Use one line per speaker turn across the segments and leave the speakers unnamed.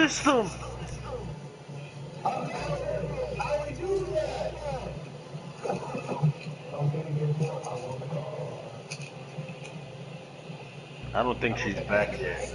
system. I don't think she's back yet.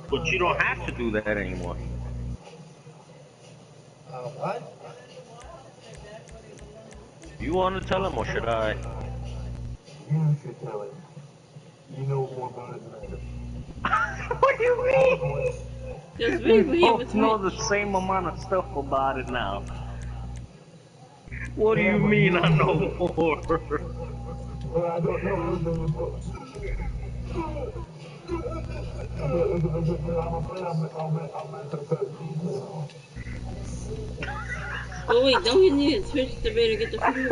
But you don't have to do that anymore.
What?
You want to tell him or should I?
You should tell him. You know more about it than I do.
What do you mean?
Just
We
wait for
both know the same amount of stuff about it now. What do you mean I know more?
Well, I don't know everything about
Oh wait, don't he need to switch the way to get the food?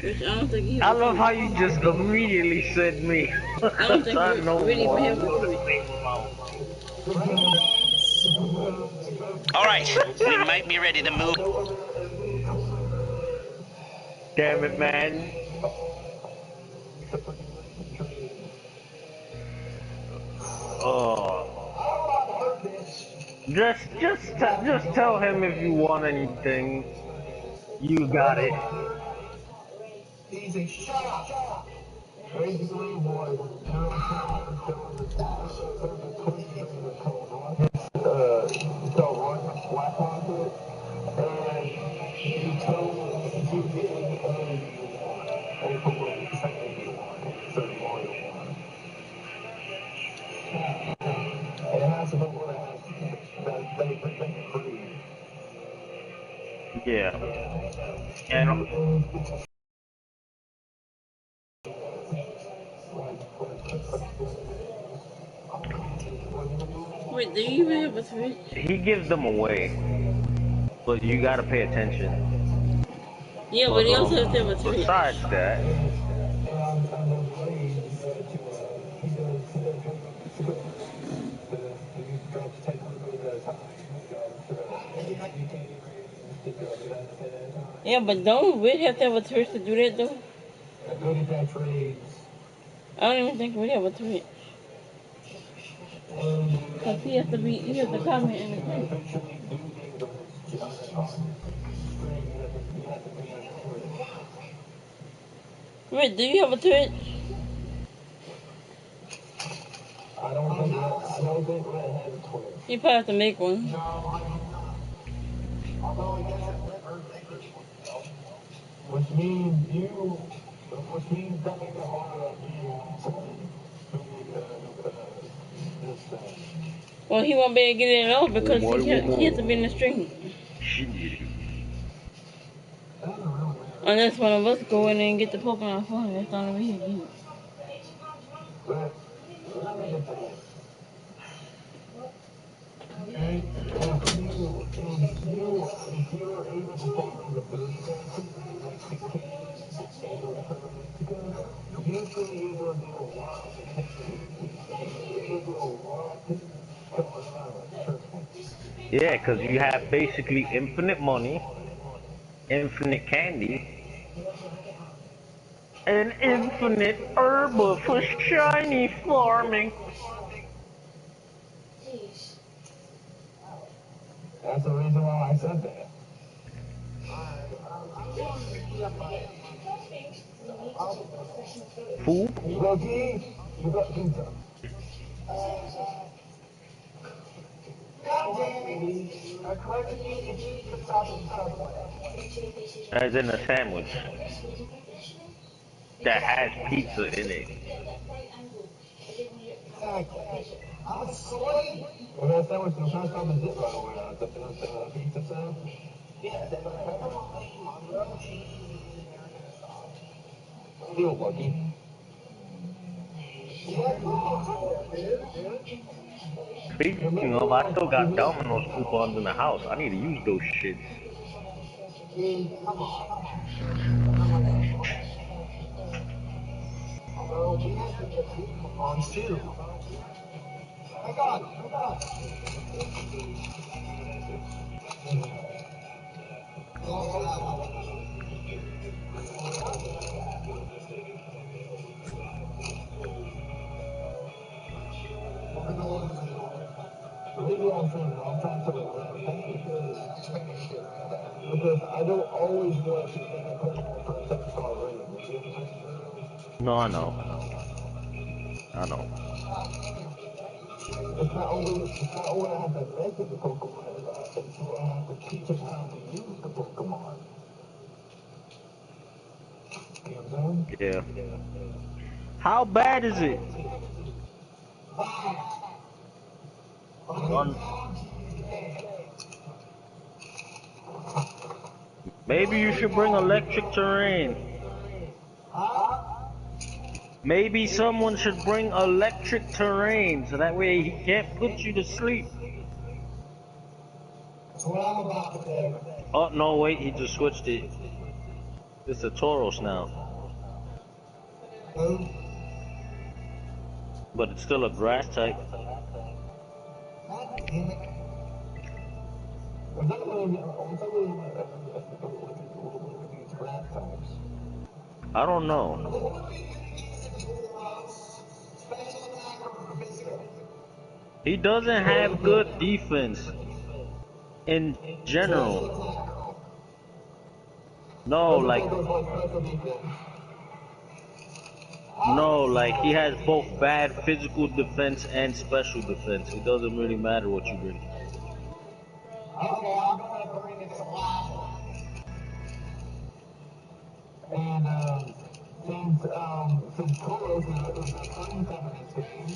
Which I don't think he
I
has a
love how
switch.
you just immediately said me.
I don't think
I know
really
more.
even
I
have a
know the
switch.
same amount.
Alright, we might be ready to move.
Damn it, man. Oh. Just tell him if you want anything. You got it.
Easy, shut up! Basically, boy, tell Roy to slap onto it, and you tell you get a football second you want, so you want it. It has to be what it has that they free.
Yeah. And
Wait, do you even have a switch?
he gives them away, but you gotta pay attention.
Yeah, but
But
he also has to have a switch.
besides that,
Yeah, but don't we have to have a switch to do that though? I don't even think we have a switch. Cause he has to comment in the group. Wait, do you have a switch?
I don't think Red has a Twitch.
You probably have to make one.
Which means that makes it harder
Well, he won't be able to get it at all because he has to be in the stream. Unless one of us go in there and get the Pokemon for him, that's the only way he can
yeah, because you have basically infinite money, infinite candy, and infinite herb for shiny farming.
That's the reason why I said that.
Fool?
Loki, you got pizza.
As in a sandwich that has pizza in it.
I'm sweaty. When I said was the first time I did right away, the pizza sound. Yeah, they're like, come on, bro. You're lucky.
Speaking of, I still got Domino's coupons in the house. I need to use those shits.
On two. My God, my God. I'm trying to because I don't always want to think I put more context already.
No, I know. I know.
It's not only I have to invent the Pokemon, it's what I have to teach them how to use the Pokemon. You know what I'm saying?
Yeah. How bad is it? On maybe you should bring electric terrain. Maybe someone should bring electric terrain so that way he can't put you to sleep.
That's what I'm about to do.
Oh no, wait, he just switched it. It's a Tauros now. But it's still a grass type. I don't know. He doesn't have good defense in general. No, like he has both bad physical defense and special defense. It doesn't really matter what you bring.
Okay, I'm going to bring it to lava. And since Tauros is a green feminist game,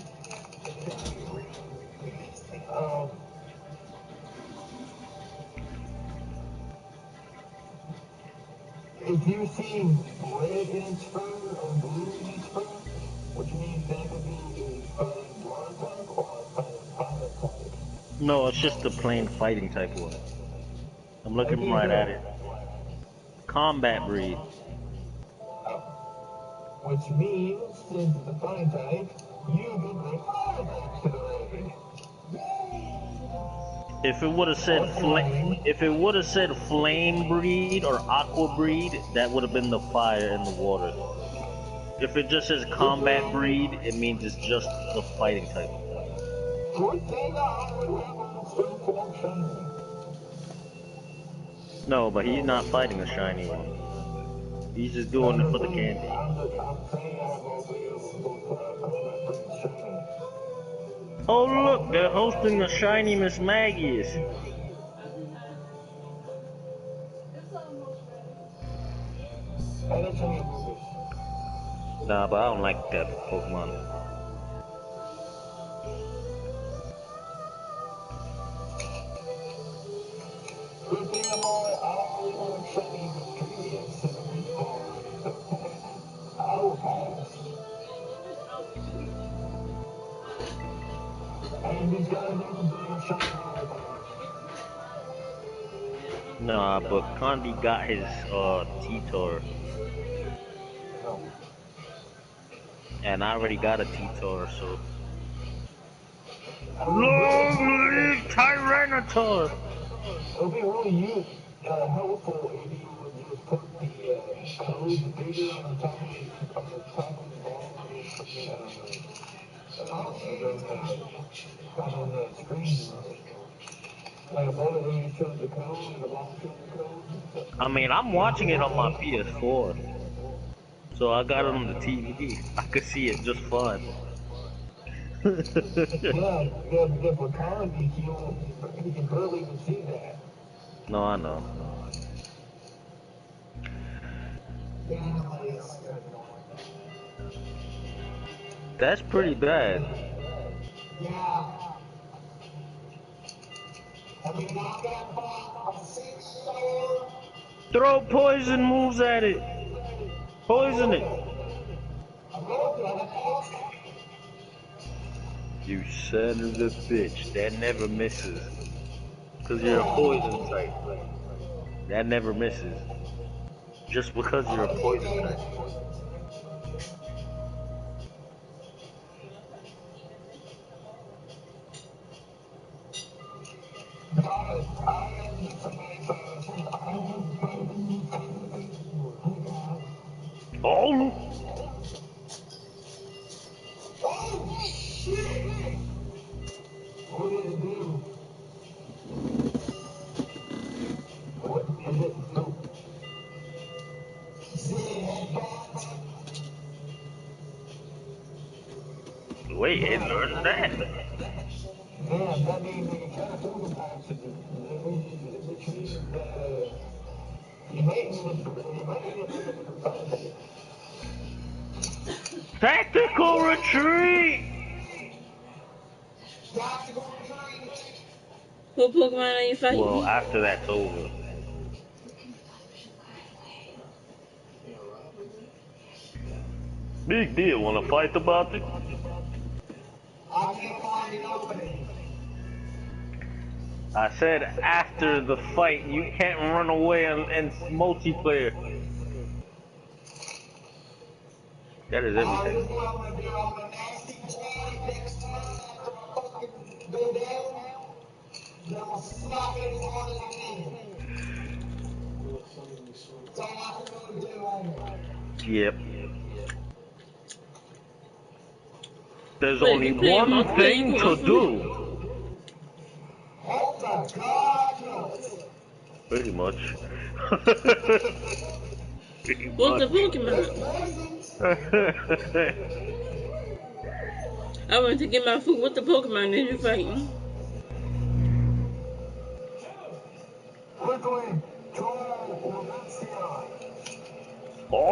if you see red in its fur or blue in its fur, which means that could be a blood type or a fire type.
No, it's just the plain fighting type one. I'm looking right at it. Combat breed.
Which means, since it's a fire type, you can bring fire types to the raid.
If it would have said flame breed or aqua breed, that would have been the fire and the water. If it just says combat breed, it means it's just the fighting type. No, but he's not fighting a shiny one. He's just doing it for the candy. Oh look, they're hosting the shiny Miss Maggie's. Nah, but I don't like that Pokemon. Nah, but Condi got his T-Tor. And I already got a T-Tor, so. Long live Tyranitar!
It'll be really helpful if you would just put the code bigger on the top of the on the screen. Like above it when you show the code and the bottom shows the code.
I mean, I'm watching it on my PS4. So I got it on the TV. I could see it just fine.
yeah, for Condi, you can barely even see that.
No, I know. That's pretty bad.
Yeah. Have you not got bought a 6-star?
Throw poison moves at it. Poison it. You son of a bitch. That never misses. Because you're a poison type. That never misses. Just because you're a poison type. Oh!
Oh, shit! What did it do? What did it do?
Wait, it learned that?
Man, that means you gotta do the types of you might need
Tactical retreat!
What Pokemon are you
Well,
fighting?
after that's over. Big deal, wanna fight about it?
I can't find an opening.
I said after the fight, you can't run away and multiplayer. That is everything.
This is what I'm gonna do. I'm gonna nasty boy next time after I fucking go down. Then I'm gonna smack it as hard as I can. That's all I can really do on it.
Yep. There's
Wait, if
only
you're playing
one
multiplayer, you
thing
can
to
watch me?
do.
Oh my God, no.
Pretty much. Pretty
What's the
much.
Pokemon? I went to get my food. What the Pokemon are you fighting?
Quickly, Joel or Lucia.
Oh!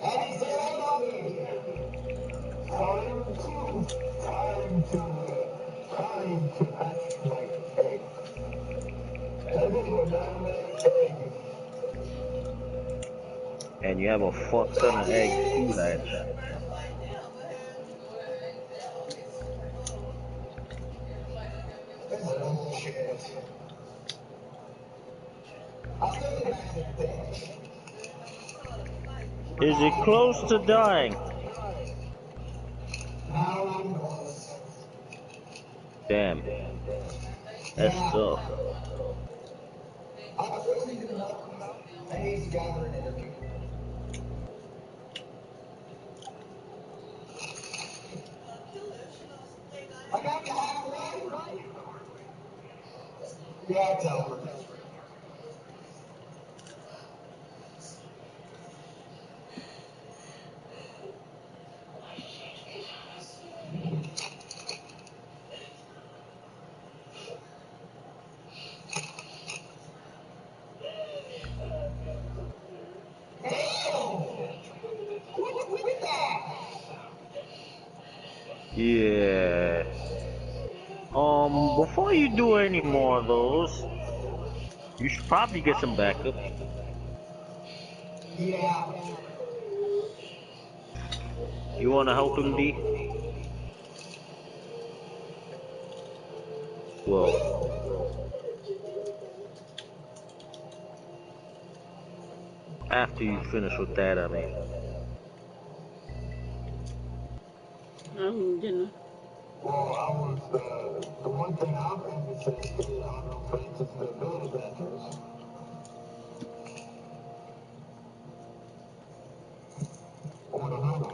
And he's there. Time to hatch my egg.
And you have a fuck ton of eggs to hatch. Is it close to dying? Damn. That's tough.
Yeah, tell her.
Yeah. Before you do any more of those, you should probably get some backup.
Yeah.
You wanna help him, D? Well, after you finish with that, I mean.
I'm dinner.
Well, I was, the one thing I've been to say is on the places the ability benches. Or the number.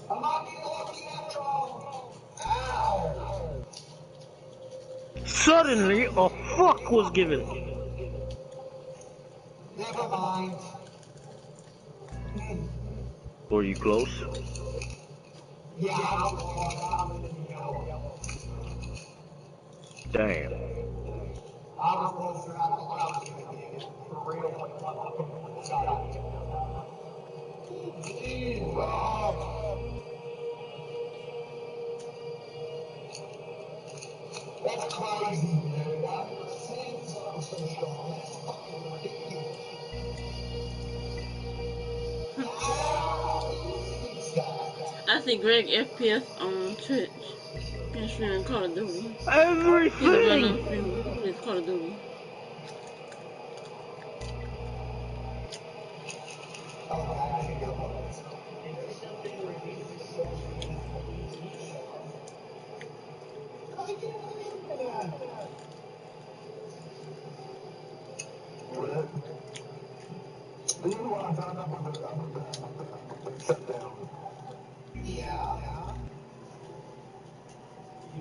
I might be lucky after all. Ow.
Suddenly, a fuck was given.
Never mind.
Were you close?
Yeah, I'm
Damn.
I was closer. I thought I was going to get it. For real. Please, Rob. That's crazy, dude. I've never seen something so strong. That's fucking ridiculous.
I see Greg FPS on Twitch. He's streaming Call of Duty. He's a well-known
Everything.
streamer who plays Call of Duty.
Yeah.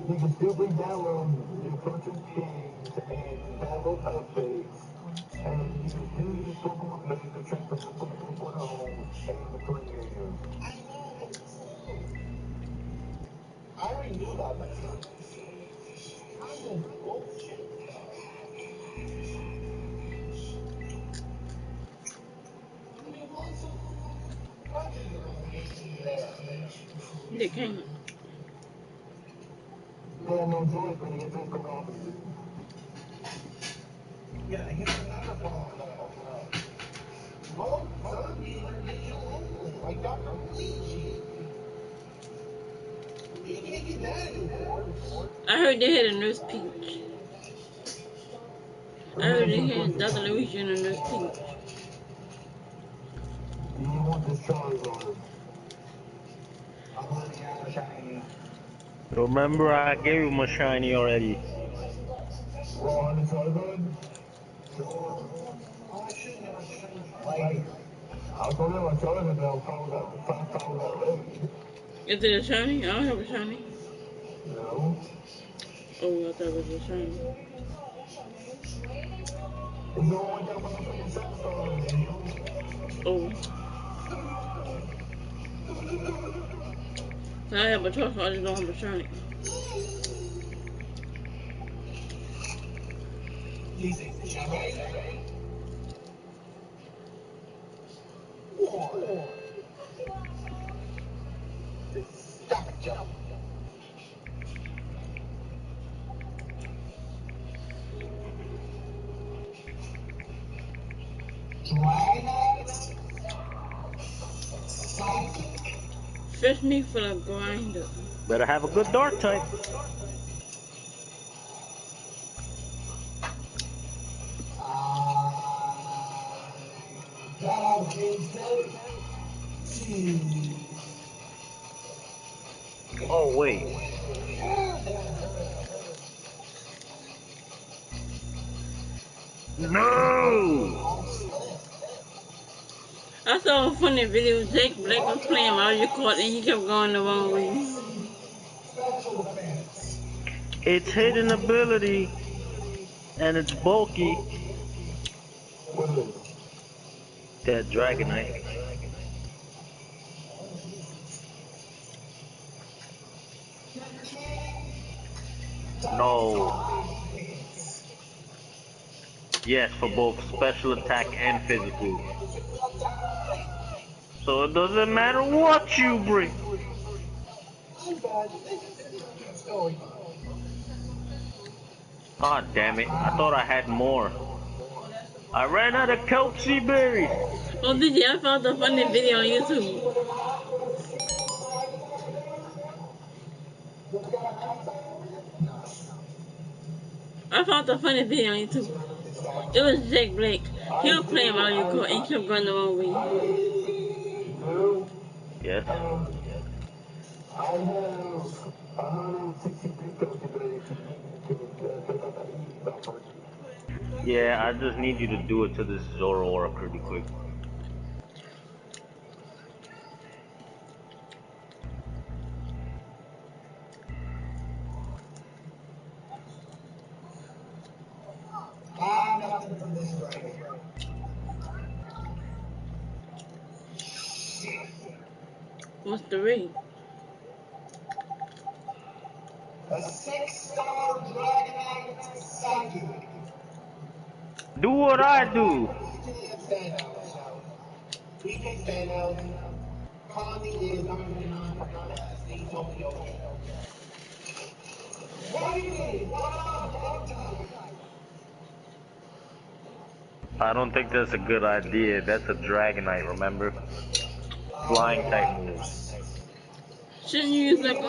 You can still bring download your purchase games and download updates. And you can still use Pokemon Play to check the Pokemon home and the play games. I know. I already knew about that. I know bullshit.
They can't.
Yeah, no joy when you get this off. Yeah, he's another ball. Well, like Dr. Luigi. You can't get that anymore.
I heard they had a Nurse Peach. I heard they had Dr. Luigi and a Nurse Peach.
You want this Charizard. I'm running out of shiny.
Remember, I gave him a shiny already.
Well, on the Charizard? Sure. Oh, I shouldn't have a shiny. Like, I was talking about Charizard, but I was talking about Lily.
Is it a shiny? I don't have a shiny.
No.
Oh, I thought it was a shiny.
You don't want that one to put your sex on, Daniel.
Oh. I have a Charizard, I just don't have a shiny.
Stop it, Joe. Dragonite? Psychic?
Fish me for the grinder.
Better have a good dark type. Oh wait. No.
I saw a funny video. Jake Blake was playing Mario Kart and he kept going the wrong way.
It's hidden ability, and it's bulky. That Dragonite. No. Yes, for both special attack and physical. So it doesn't matter what you bring. God damn it. I thought I had more. I ran out of Kelsey berries.
Oh, did you? I found a funny video on YouTube. I found a funny video on YouTube. It was Jake Blake. He was playing Mario Kart and he kept going the wrong way.
Yes.
I have 163 Kelsey berries to take out that
Yeah, I just need you to do it to this Zoroark pretty quick.
What's the rate?
A 6-star Dragonite Psychic.
Do what I do.
We can stand out. Connie is
I don't think that's a good idea. That's a Dragonite, remember? Flying type moves.
Shouldn't you use like a...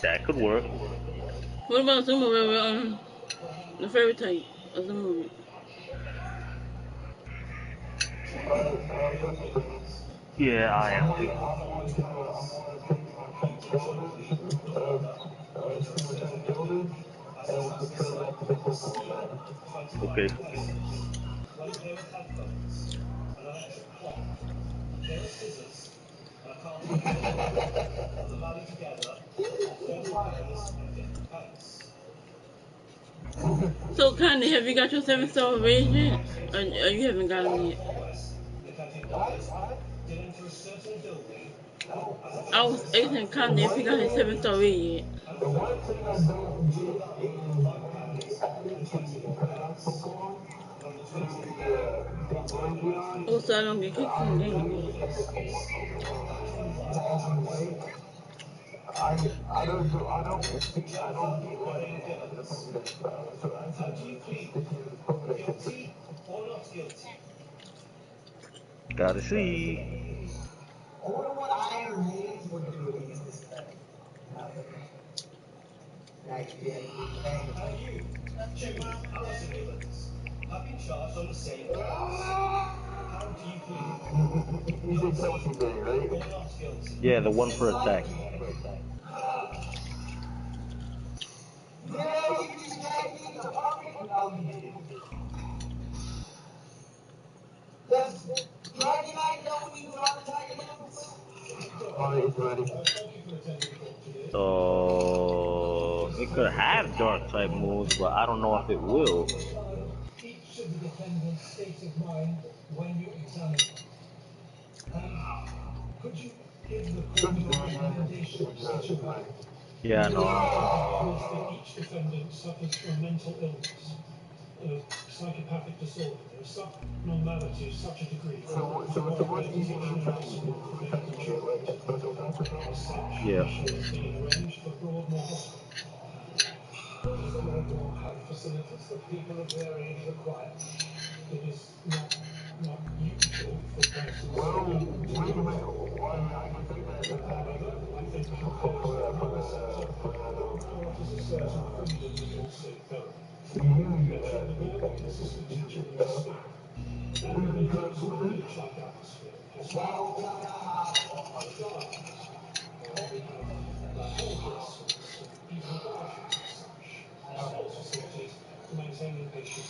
That could work.
What about Zuma with the fairy type of the movie?
Yeah, I am too. Okay.
So, Connie, have you got your 7-star raise yet? Or you haven't got them yet? I was asking Connie if he got his 7-star raise yet. Oh, so I don't get kicked from the game yet.
Gotta see. Yeah, the one for attack. So it could have dark type moves, but I don't know if it will. Yeah, no. Yeah.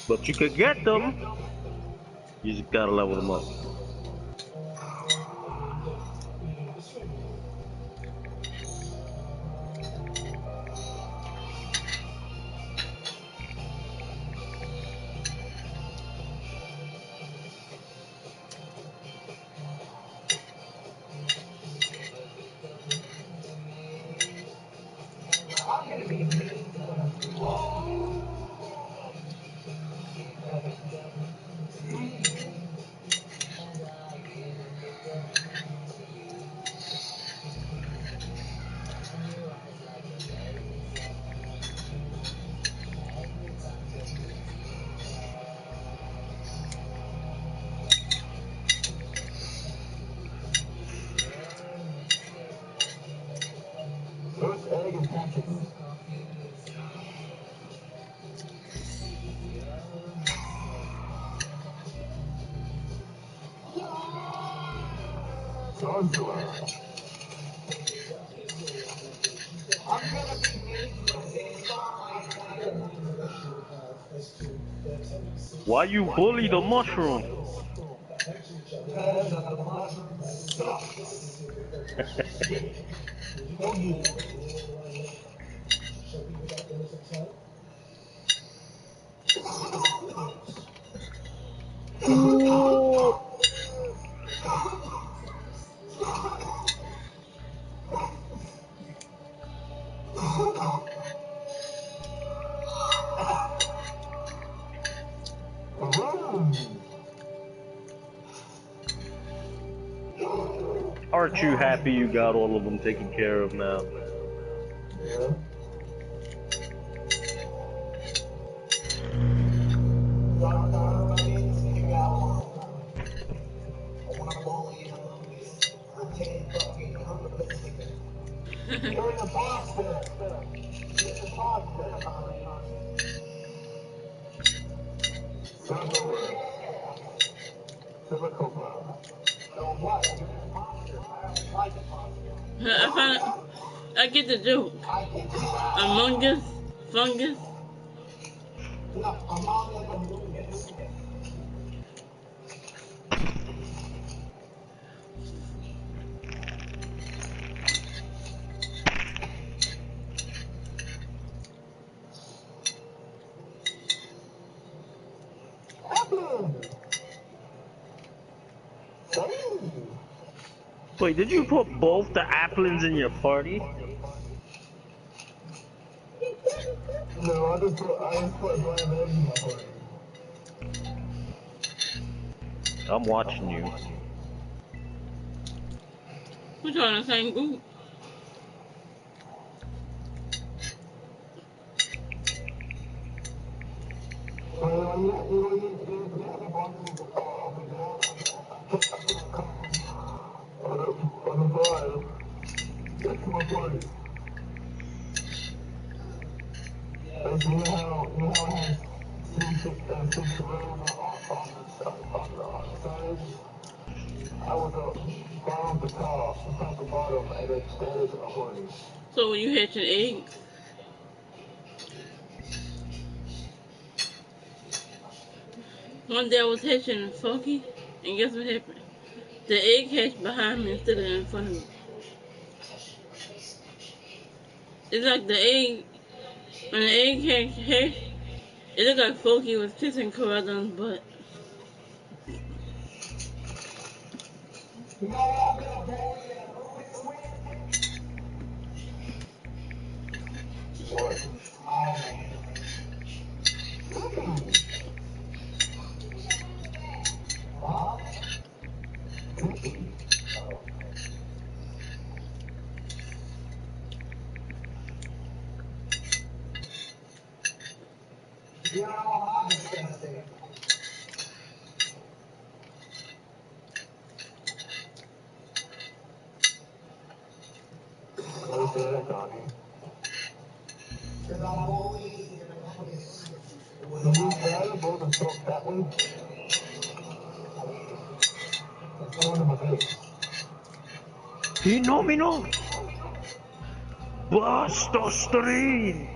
But you could get them. You just gotta level them up. Why you bully the mushroom? Aren't you happy you got all of them taken care of now?
Yeah.
I find I get the joke. Among Us, fungus.
Wait, did you put both the applins in your party?
No, I just put blind eggs in my party.
I'm watching you.
We're trying the same group. So when you hatching eggs, one day I was hatching funky, and guess what happened? The egg hatched behind me instead of in front of me. It's like the egg, when the egg hatched, it looked like Funky was kissing Corellian's butt.
He no me no. Blastosterine.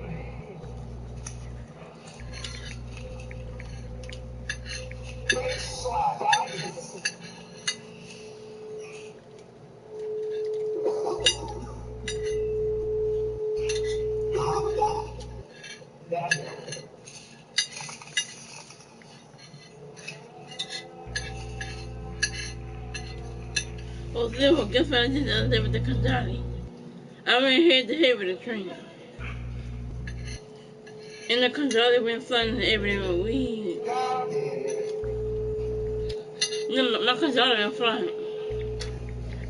Oh, Silver, guess what I did the other day with the Kajali? I went head to head with the train. And the Kajali went flying and everything went weed. No, my Kajali went flying.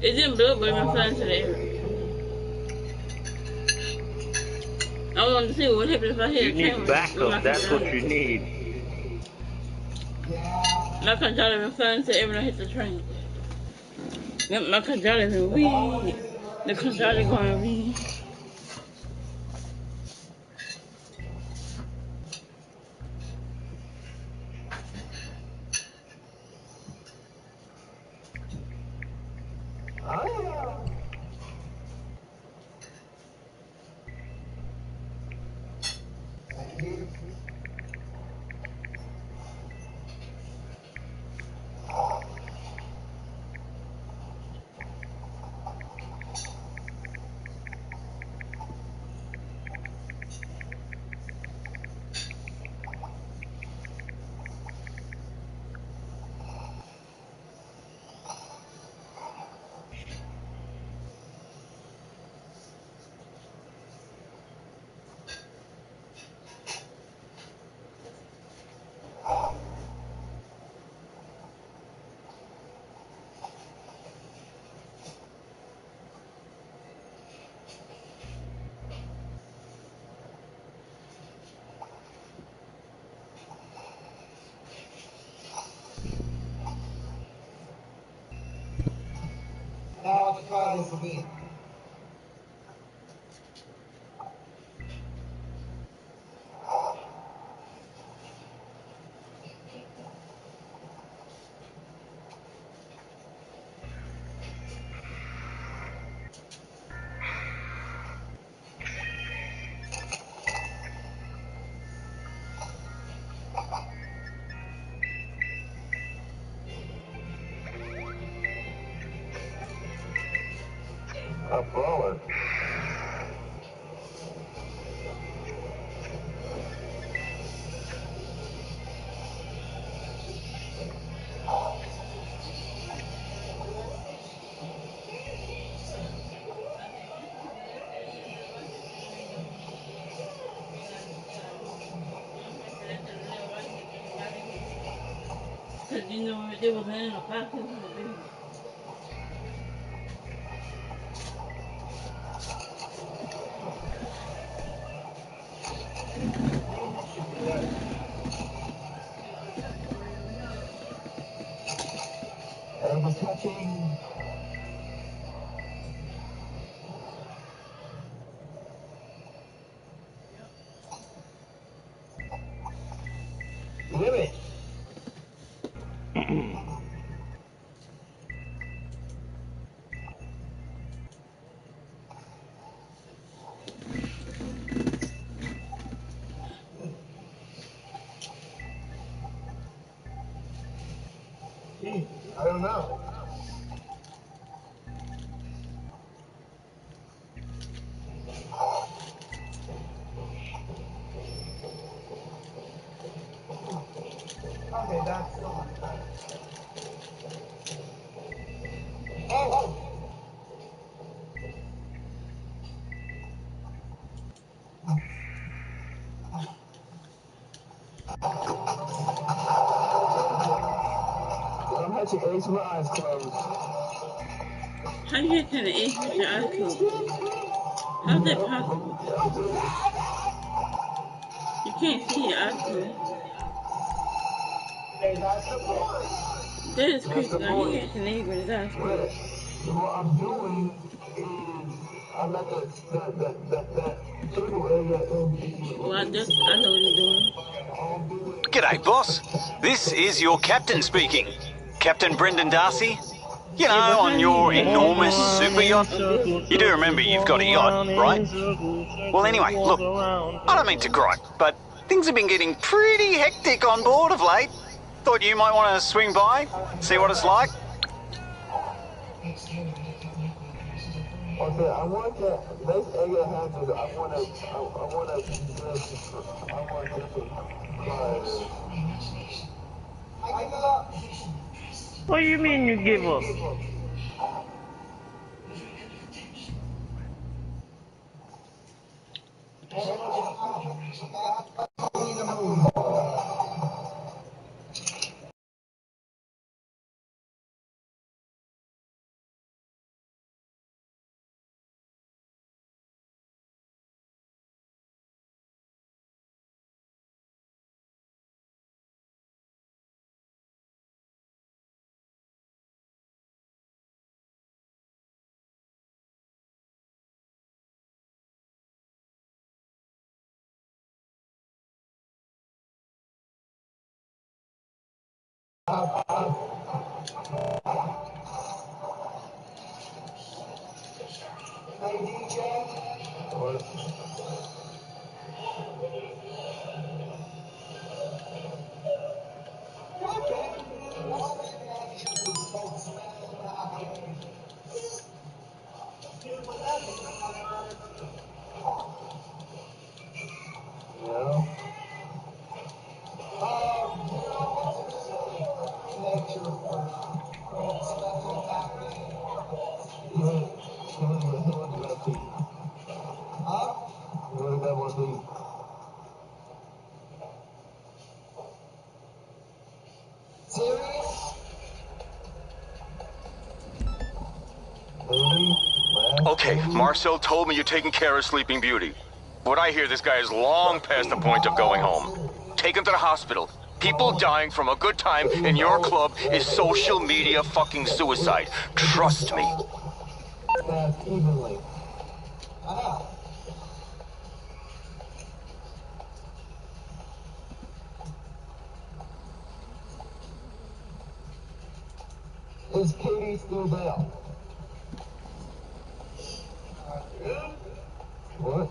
It didn't blow up, but it went flying to the air. I wanted to see what would happen if I hit
You
a train
need
with my
backup. That's what you
Kajali.
need.
My Kajali went flying to everything I hit the train. My Kajali went weed. The Kajali going weed.
watch try this again.
A baller.
Because you know they were laying a pocket in the baby.
And we're touching. Limit. I don't know.
Okay, that's so much better. Oh!
I'm hatching eggs with my eyes closed.
How you get to the edge with your eyes closed? How's that possible? You can't see your eyes closed.
Hey, that's the point.
That is creepy. Now he got your leg with his eyes closed.
What I'm doing is I'm at that circle area in
Well, I know what he's doing.
G'day, boss. This is your captain speaking. Captain Brendan Darcy. You know, on your enormous super yacht. You do remember you've got a yacht, right? Well, anyway, look, I don't mean to gripe, but things have been getting pretty hectic on board of late. Thought you might want to swing by, see what it's like.
Okay, I want to, next area hazard, I want to
I give up.
What do you mean you give up?
Hey, DJ.
Okay, Marcel told me you're taking care of Sleeping Beauty. What I hear, this guy is long past the point of going home. Take him to the hospital. People dying from a good time in your club is social media fucking suicide. Trust me.
fast evenly. Is Katie still there? What?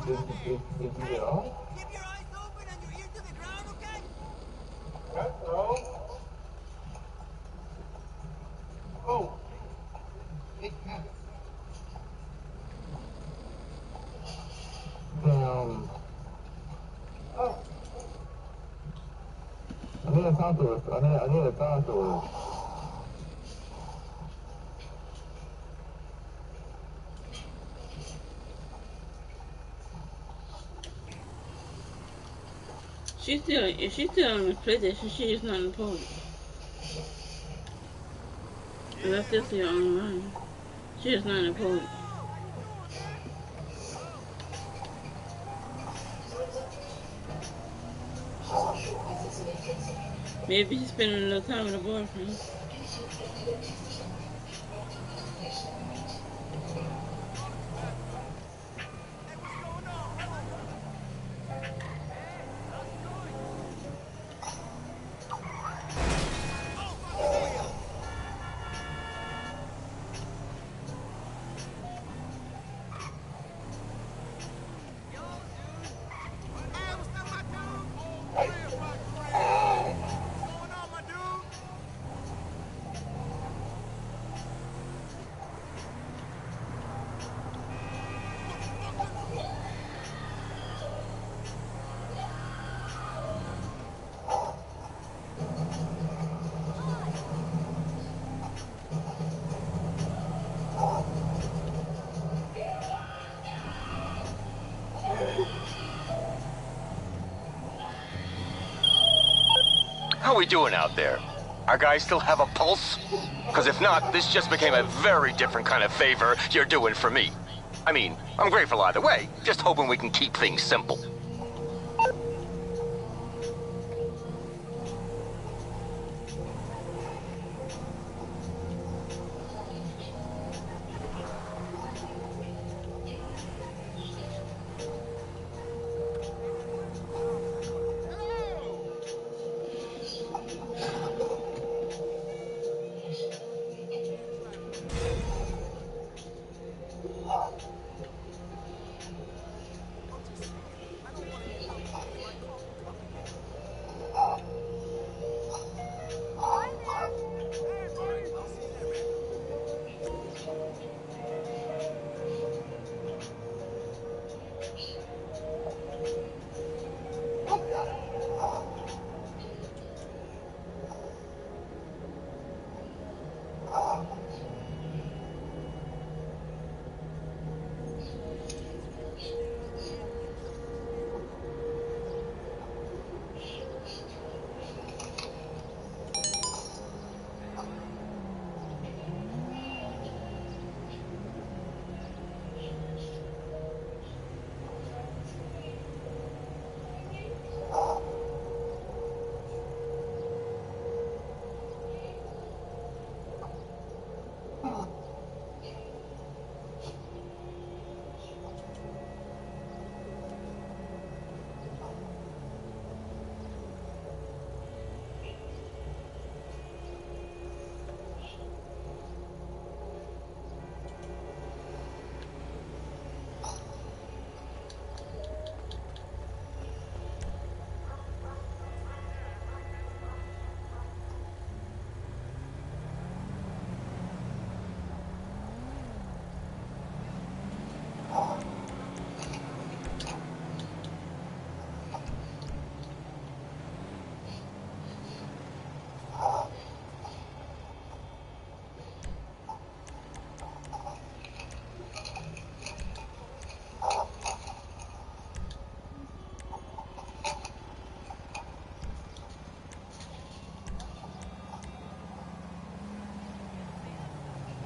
Did you get off?
Keep your eyes open and your ears to the ground, okay? Oh.
Damn. I need to talk to her. I need to talk to her.
If she's still on the PlayStation, she is not on the podium. Because I still see her online. She is not on the podium. Maybe she's spending a little time with her boyfriend.
How we doing out there? Our guys still have a pulse? Because if not, this just became a very different kind of favor you're doing for me. I mean, I'm grateful either way, just hoping we can keep things simple.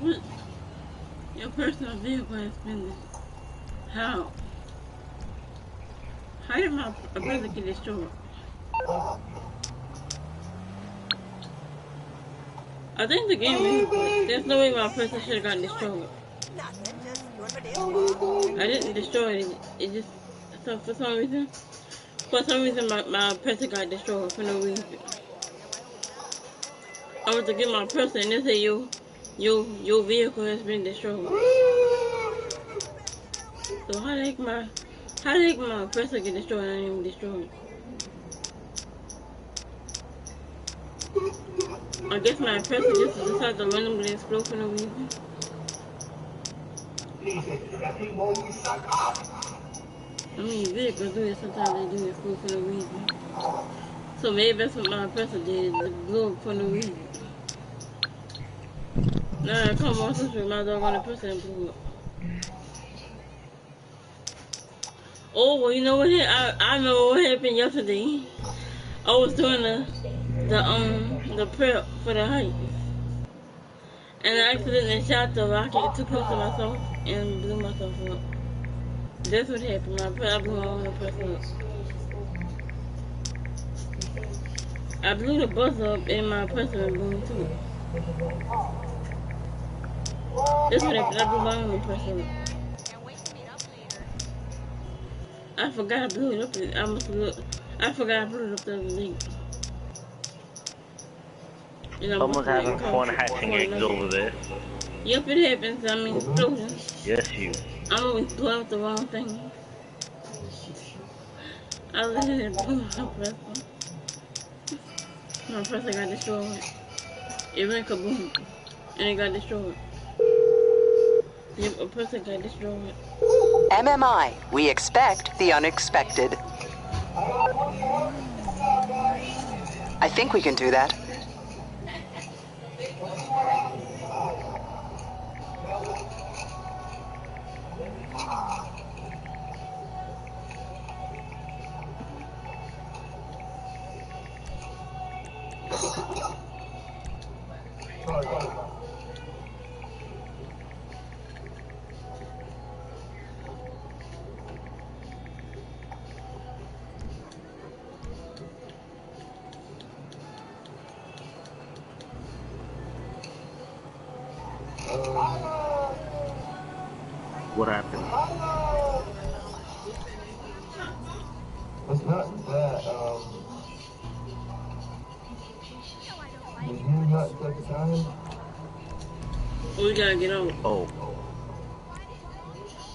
What? Your personal vehicle has been how? How did my brother get destroyed? I think the game is, there's no way my person should have gotten destroyed. I didn't destroy it. It just, so for some reason my person got destroyed for no reason. I went to get my person and they say your vehicle has been destroyed. So how the heck my person get destroyed and I didn't even destroy it? I guess my person just decided to randomly explode for no reason. I mean, vehicles do it sometimes, they do explode for no reason. So maybe that's what my person did, it blew up for no reason. Nah, come on, sister, my dog on the person blew up. Oh, well, you know what? I remember what happened yesterday. I was doing the prep for the hike, and I accidentally shot the rocket too close to myself and blew myself up. That's what happened. I blew my own person up. I blew the bus up and my person blew me too. That's what happened. I blew my own person up. I forgot I blew it up. I forgot I blew it up the other day.
Someone's having fun hatching eggs over there.
Yep, it happens. I mean, exploding.
Yes, you.
I'm always blowing up the wrong thing. I literally blew my person. My person got destroyed. It went kaboom. And it got destroyed. Yep, a person got destroyed.
MMI, we expect the unexpected. I think we can do that.
What happened?
It's not that, did you not take the time?
We gotta get off.
Oh.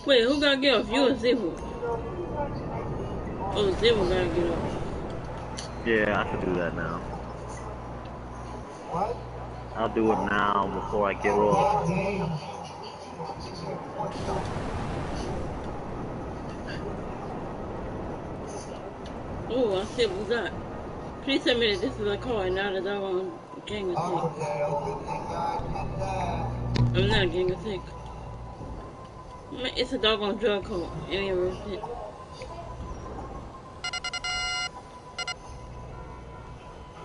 Wait, who gotta get off? You or Zero? Oh, Zero gotta get off.
Yeah, I can do that now.
What?
I'll do it now before I get off.
Oh, I said we got. Please tell me that this is a car and not a doggone gang attack. I'm not a gang attack. Man, it's a doggone drug car. It ain't worth it.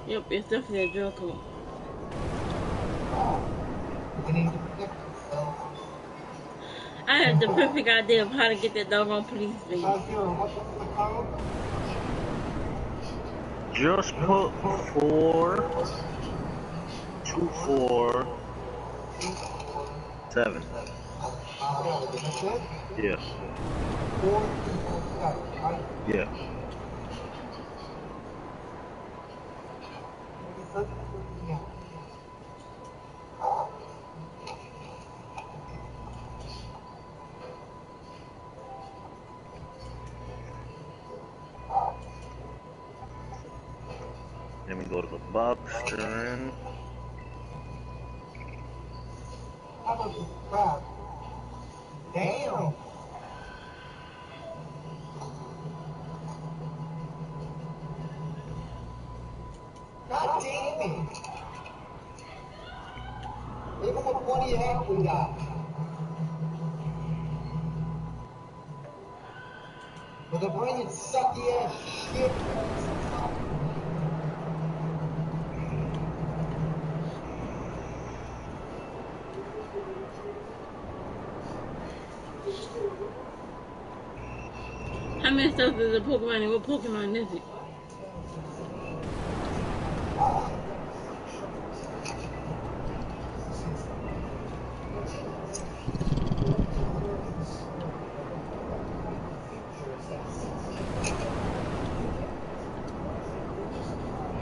Yep, it's definitely a drug car. I had the perfect idea of how to get that doggone police van.
Just put 42447. Yeah. Yeah. Let me go to the Buxton.
Damn. God damn it. Look at what 20 heck we got. But they're bringing sucky ass shit.
How many stuff is a Pokemon and what Pokemon is it?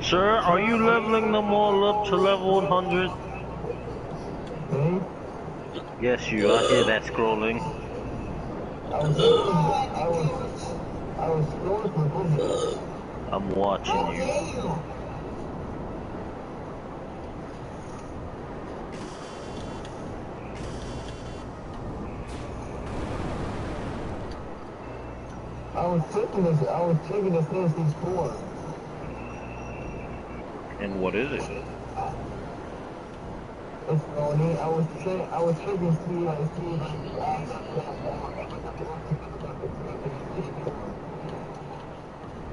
Sir, are you leveling them all up to level 100? Yes, you. I hear that scrolling.
I was scrolling for business.
I'm watching you.
I was taking this Fantasy 4.
And what is it?
It's only I was taking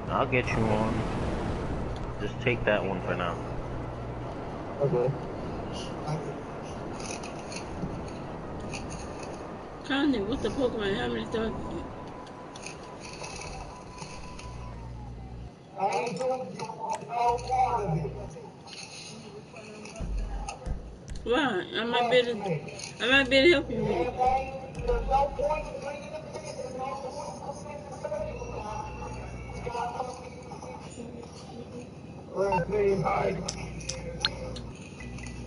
I'll get you on. Just take that one for now.
Okay.
Connie, what's the Pokemon? How many stars?
I ain't doing no part of it.
Why? I might be able to help you with it.
There's no point in bringing the business on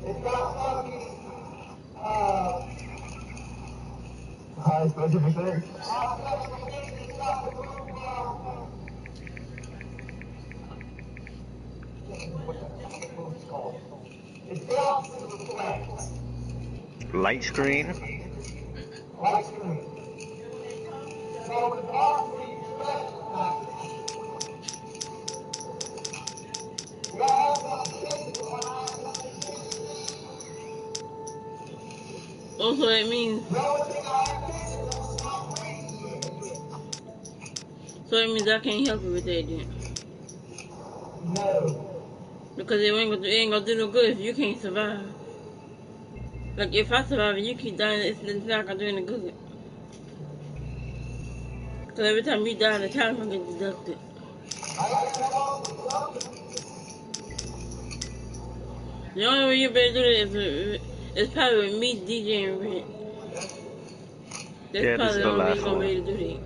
it's got fucking,
High special defense.
it's the opposite of reflect.
Light screen?
Light screen. So it's opposite of reflect. You gotta have that physical when I
Also, that means.
the only thing I have physical is my brain.
So that means I can't help you with that then.
No.
Because it ain't gonna do no good if you can't survive. Like if I survive and you keep dying, it's not gonna do any good. Because every time you die, the time gonna get deducted. The only way you better do that is probably with me DJing Red. That's
Yeah, this
probably
is
the
the
only way
last
you're gonna
one.
be able to do that.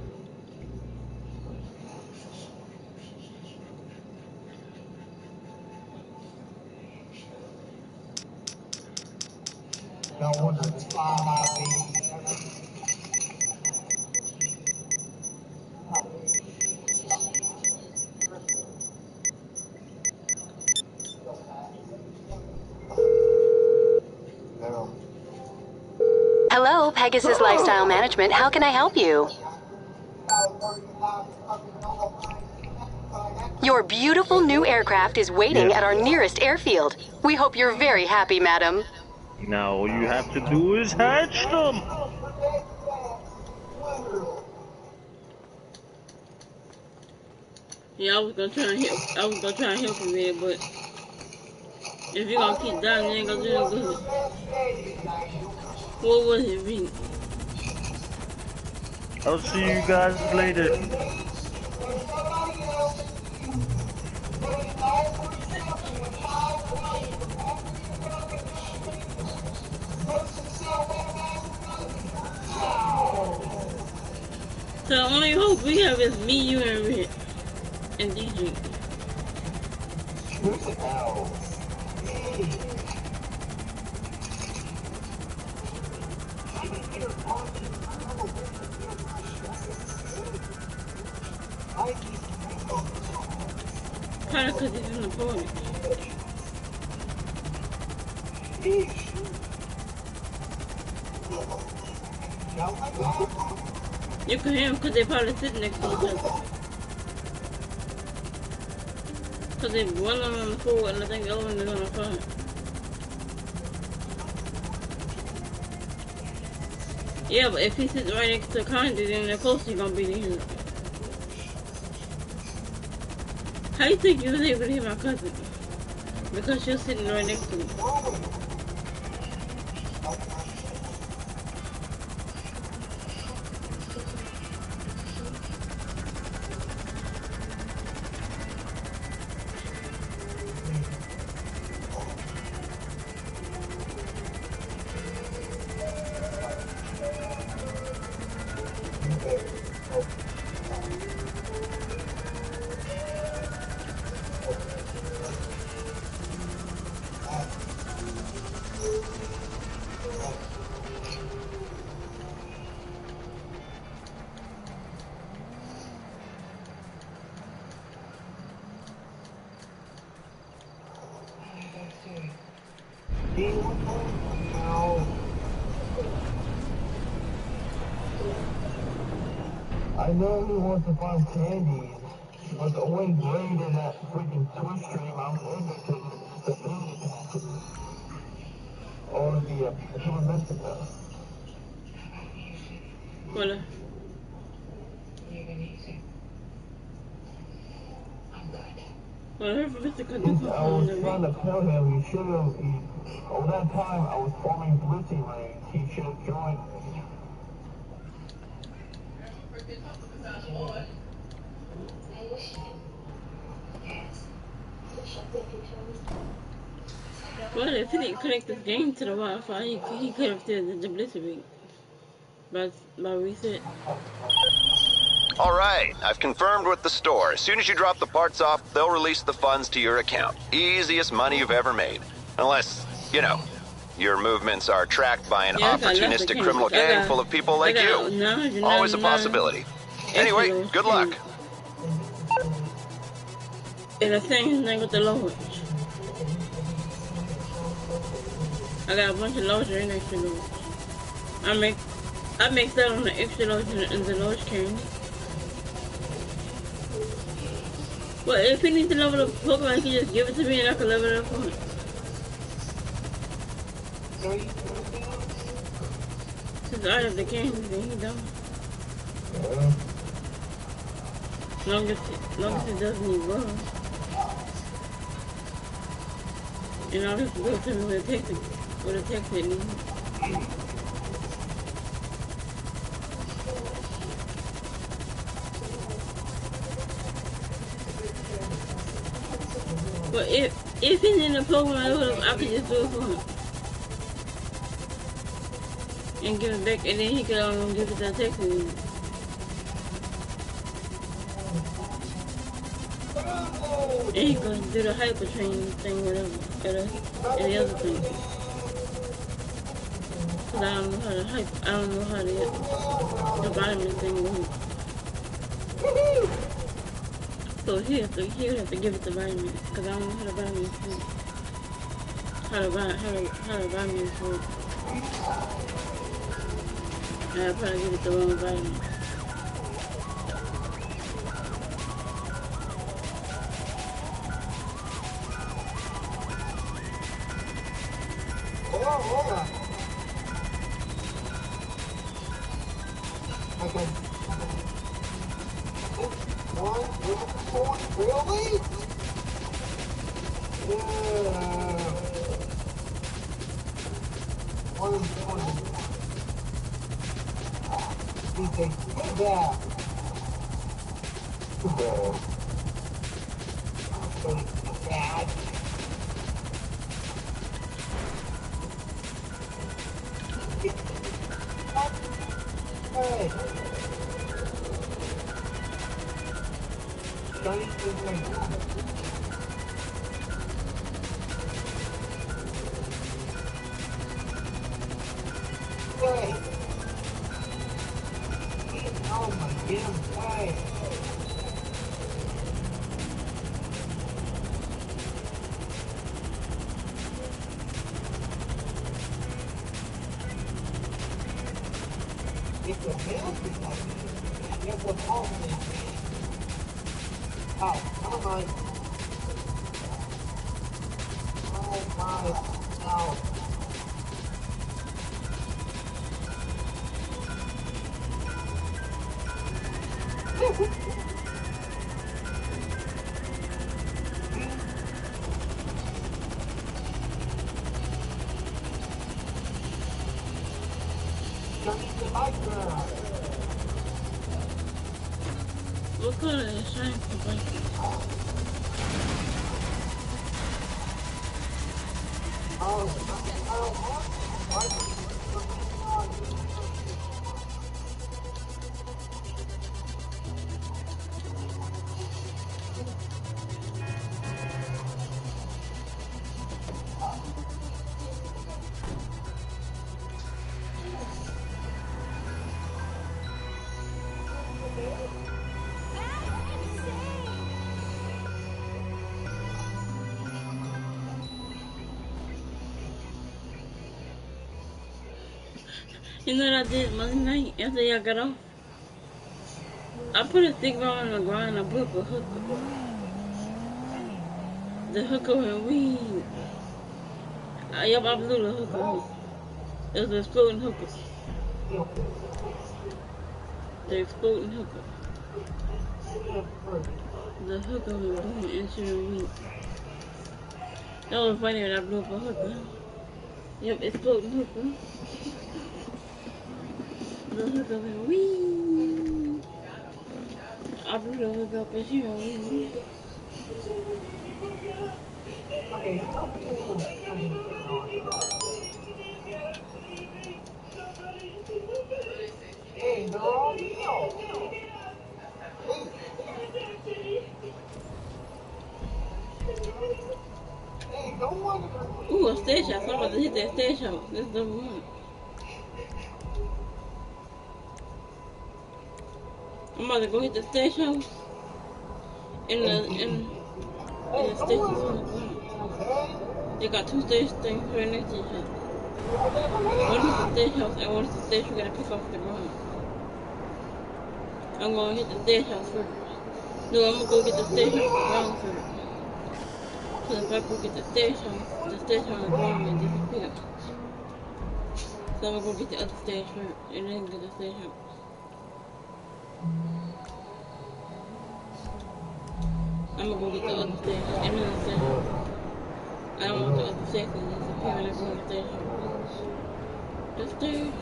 No wonder it's fine, my baby.
Hello, Pegasus Lifestyle Management. How can I help you? Your beautiful new aircraft is waiting at our nearest airfield. We hope you're very happy, madam.
Now all you have to do is hatch them!
Yeah, I was gonna try and help you with it, but if you're gonna keep dying, you ain't gonna do no good. What was it, Reed?
I'll see you guys later.
So the only hope we have is me, you, and Red, and DJ. Probably because he's in the party. You can hear them because they probably sitting next to each other. Because they one of them on the floor and I think the other one is on the front. Yeah, but if he sits right next to Condi, then of course he's gonna be there. How you think you was able to hear my cousin? Because she was sitting right next to me.
No. I know he wants to find candies, but the only grade in that freaking Twitch stream I'm interested in is the beauty package. Or the human mystica.
Voilà. Well, her physical
I was trying to tell him he should have, all that time I was forming blitzy raids, he should have joined me.
Well, if he didn't connect this game to the Wi-Fi, he could have did the obliterate by reset.
All right, I've confirmed with the store. As soon as you drop the parts off, they'll release the funds to your account. Easiest money you've ever made. Unless, you know, your movements are tracked by an opportunistic criminal gang full of people like you. Always a possibility. Anyway, good luck.
And the same thing with the launch. I got a bunch of large and extra large. I make that on the extra large and the large can. Well, if he needs to level up Pokemon, he can just give it to me and I can level it up for him. Since I have the candy, then he don't. Long as it doesn't need love. And I'll just go to him with a text it needs. But if he's in the Pokemon, I could just do it for him. And give it back, and then he can give it that text it needs. And he can do the hyper training thing, whatever, and the other thing. Cause I don't know how the vitamin thing works. So he would have to give it the vitamin, cause I don't know how the vitamins work. How the vitamins work. And I'll probably give it the wrong vitamin.
Okay. Really? Yeah. 120. DJ, take that. Too bad. Okay, bad. Hey. Don't eat this thing. Hey. Oh my damn way. It's a healthy one. It was awfully. Oh, never mind. Oh my, no.
What color is shine for bike? You know what I did Monday night after y'all got off? I put a stick ball on the ground and blew up a hooker. The hooker went weed. Yup, I blew the hooker. It was an exploding hooker. The exploding hooker. The hooker went boom into the weed. That was funny when I blew up a hooker. Yep, exploding hooker. The hooker went wee. I blew the hooker up and she went wee.
Hey, girl,
Ooh, a stage shot. So I'm about to hit that stage shot. This is number one. I'm about to go hit the stage house in the station. They got two stage things right next to each other. One is the stage house and one is the stage you gotta pick off the ground. I'm gonna hit the stage house first. No, I'm gonna go get the stage house ground first. Cause if I go get the stage house ground will disappear. So I'm gonna go get the other stage first and then get the stage house. I'm gonna go get the other stage and then the stage house. I don't want the other stage to disappear when I go on the stage house. The stage.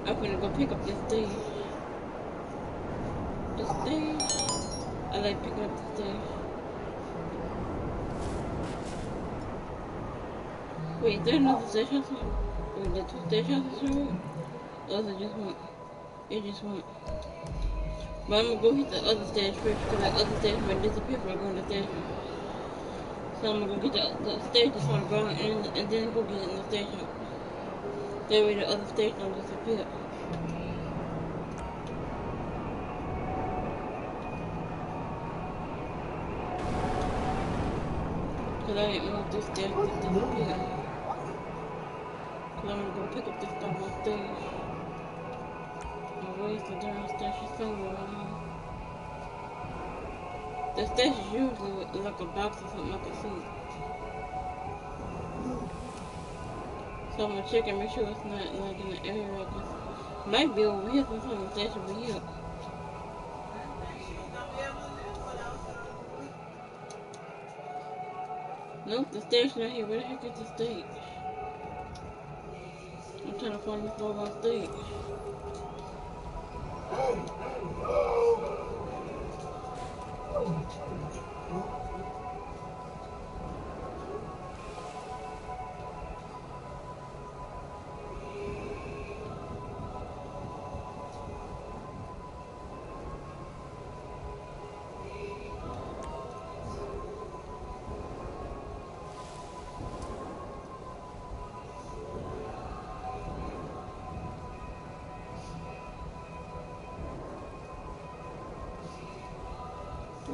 I'm gonna go pick up the stage. The stage. I like picking up the stage. Wait, is there another stage house? Wait, there two stage houses here? Or is it just one? It's just one. But I'm gonna go hit the other stage first because that other stage might disappear if I go on the stage. So I'm gonna go get the stage that's on the ground and then go get it in the stage house. That way the other stage don't disappear. Cause I didn't want this stage to disappear. Cause I'm gonna go pick up this stuff on stage. And where's the darn stage? She's somewhere around here. The stage is usually like a box or something like a seat. So I'm gonna check and make sure it's not like in the area right now. Might be over here, sometimes the stage will be here. Nope, the stage not here. Where the heck is the stage? I'm trying to find this mobile stage.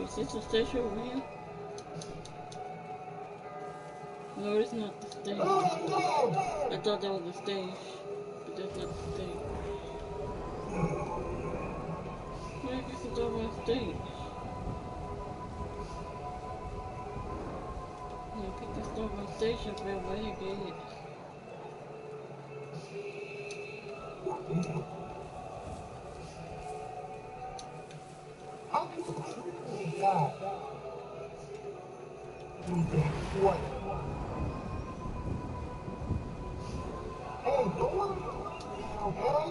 Is this the stage over here? No, it's not the stage. I thought that was the stage, but that's not the stage. Yeah, I guess it's over on stage. I'm gonna pick this stuff on stage up there, where the heck it is.
What? Hey, doing? Okay?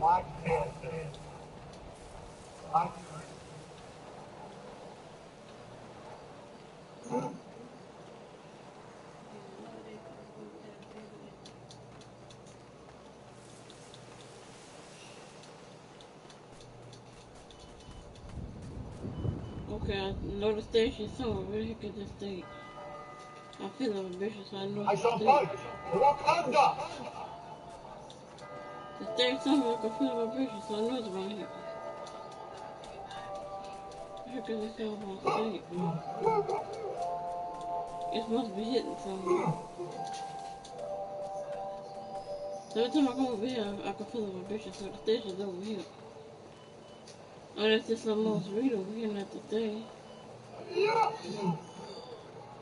Black Panther.
Okay, I know the station somewhere. Where the heck is this state? I feel ambitious, so I know
I
it's
shall
the
fight
state.
Wakanda.
The state somewhere I can feel ambitious, so I know it's around here. Where the heck is this about state? It must be hitting somewhere. So every time I come over here, I can feel ambitious, so the station's over here. Unless it's some most read over here, not the state.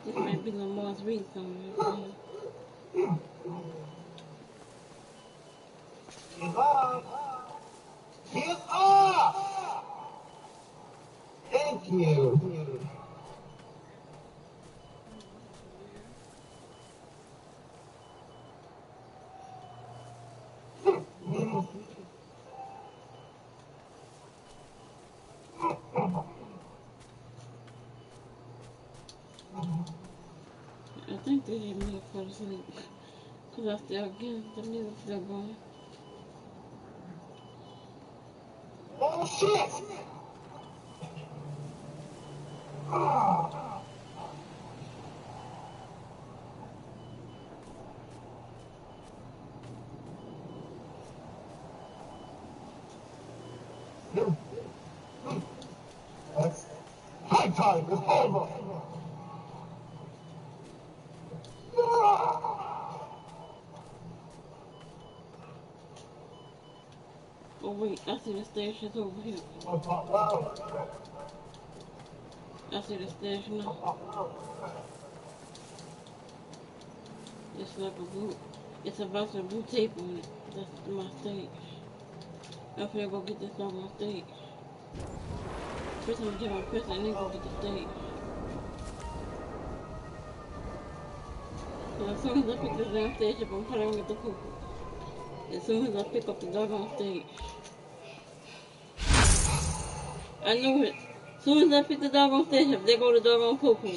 This might be the most read somewhere.
He's up. He's up. Thank you.
I think they need me to fall asleep. Cause I still get the music still going.
Oh shit! That's high time is over.
Oh wait, I see the stations over here. I see the station now. It's like a blue. It's a box of blue tape on it. That's my stage. I'm finna go get this on my stage. First I'm gonna get my press and then go get the stage. So as soon as I pick this damn stage up, I'm probably gonna get the poop. As soon as I pick up the doggone stage. I knew it. As soon as I pick the doggone stage up, there go the doggone poo-poo.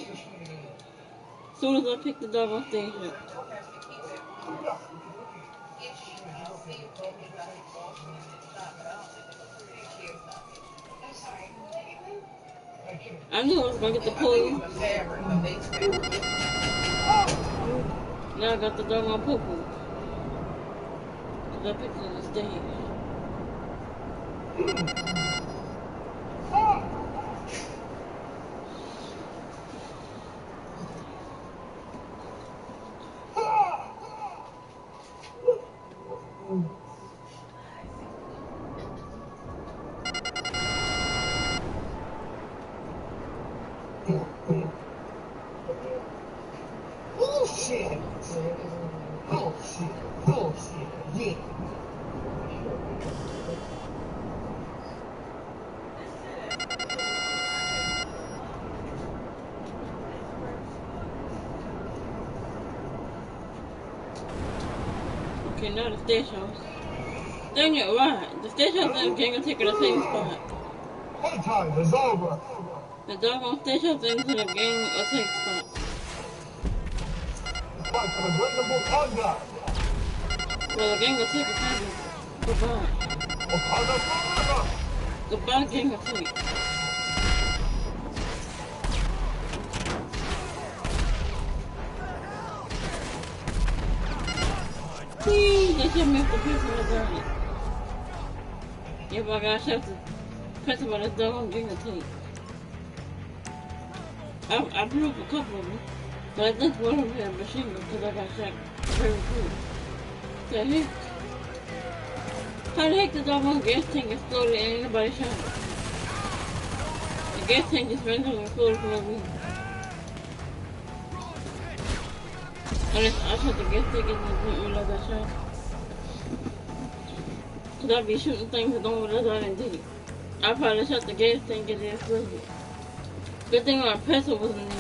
As soon as I pick the doggone stage up. I knew I was gonna get the poo. Now I got the doggone poo-poo. Cause I picked it on the stage.
Bullshit! Bullshit! Bullshit! Yeah!
Okay, now the stage house. Dang it, why? The stage house and the gang are taking the same spot.
Playtime is over!
The doggone stage house and the gang are taking spot.
Fight for the great Wakanda!
Well, the gang will take a second. Goodbye.
Wakanda forever!
Goodbye, gang will take. Please, they shot me off the person that got it. Yep, I got shot the person by this doggone gang will take. I blew up a couple of them, but I think one of them had a machine gun because I got shot very quick. The heck? How the heck the doggone gas tank exploded and ain't nobody shot it? The gas tank just randomly exploded for no reason. Unless I shot the gas tank and didn't realize I shot it. Cause I be shooting things that don't realize I didn't do it. I probably shot the gas tank and it exploded. Good thing my pencil wasn't in there.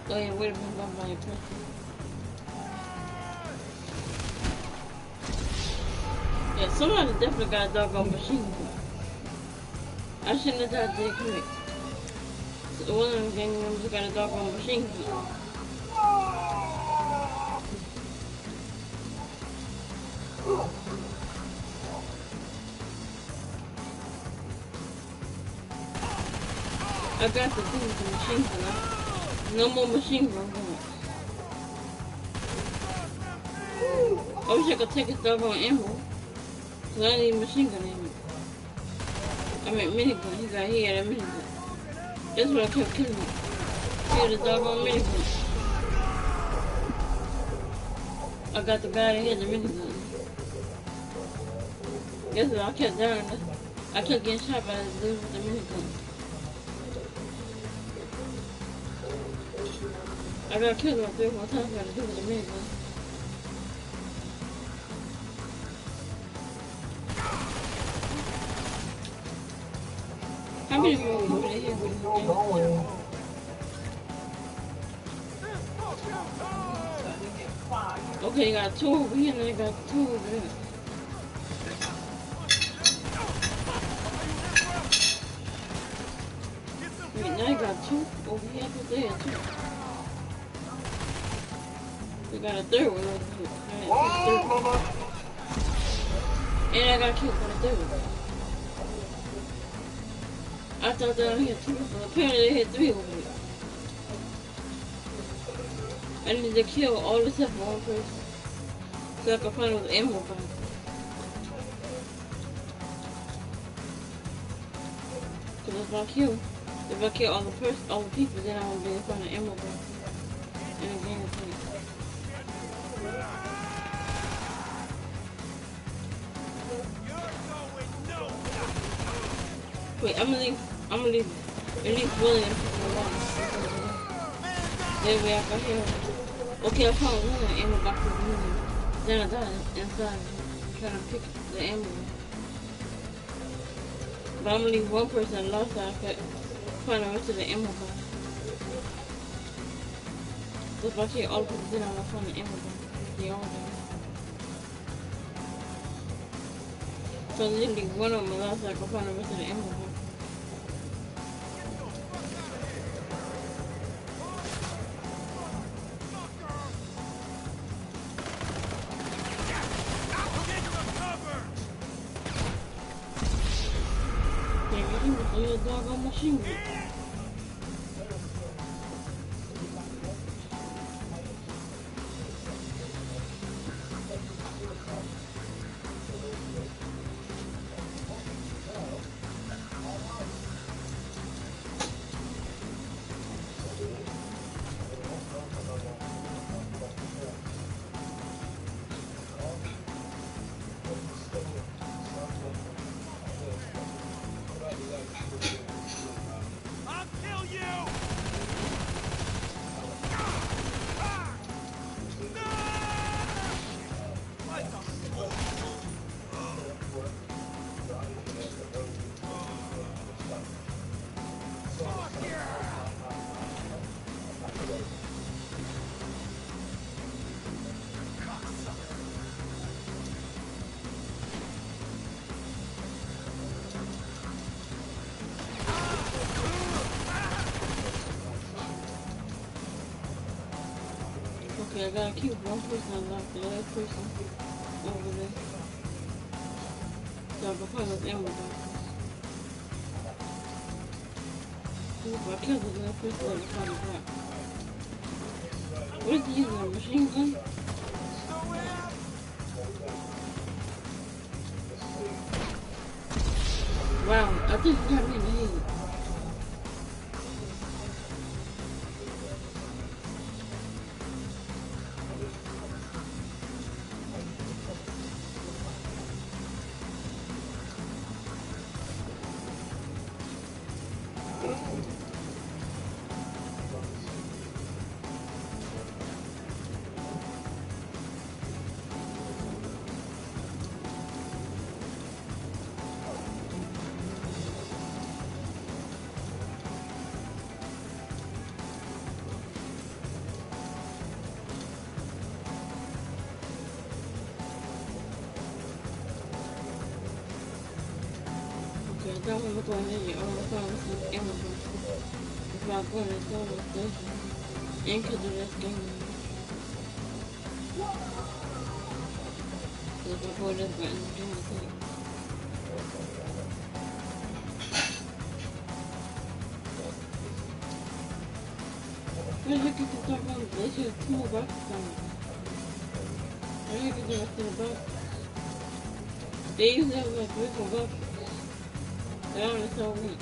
Oh yeah, would have been done by a pencil. Yeah, somebody definitely got a doggone machine gun. I shouldn't have died there quick. So one of them gang members got a doggone machine gun. I got the thing with the machine gun. No more machine gun bullets. I wish I could take his doggone ammo. Cause I need machine gun ammo. I mean minigun. He had a minigun. That's what I kept killing him. He had a doggone minigun. I got the guy that had the minigun. Guess what? I kept dying. I kept getting shot by the dude with the minigun. I got killed about 3 or 4 times by the dude with the minigun. How many more people in here with me? Okay, you got 2 over here and I got 2 over there. Wait, now you got 2 over here, I there too. We got a 3rd one over here. Right, and I got killed by the 3rd one. I thought that I had 2, but apparently they had 3 over here. I need to kill all except for one person. So I can find those ammo boxes. Cause if I kill all the people, then I won't be able to find the ammo boxes. And again, wait, I'm gonna leave at least William alone. That way I can hear. Okay, I found one of the ammo boxes in here. Then I died inside trying to pick the ammo. But I'm gonna leave one person lost so I can find the rest of the ammo box. So if I kill all the people, then I'm gonna find the ammo box. They all die. So literally one of them lost so I can find the rest of the ammo box. A doggone machine gun. Okay, I gotta keep one person unlocked, the other person over there. So I can find those ammo boxes. If I kill the other person, I can find the box. What is he using, a machine gun? Wow, I think he got me in the head. don't want to go ahead and order pharmacy Amazon. If I go to the service station and could do that game. So if I go to this button, do the thing. Where the heck is the top one? They should have 2 more boxes on it. Where the heck is the rest of the box? They usually have like 3 more boxes. They're only so weak.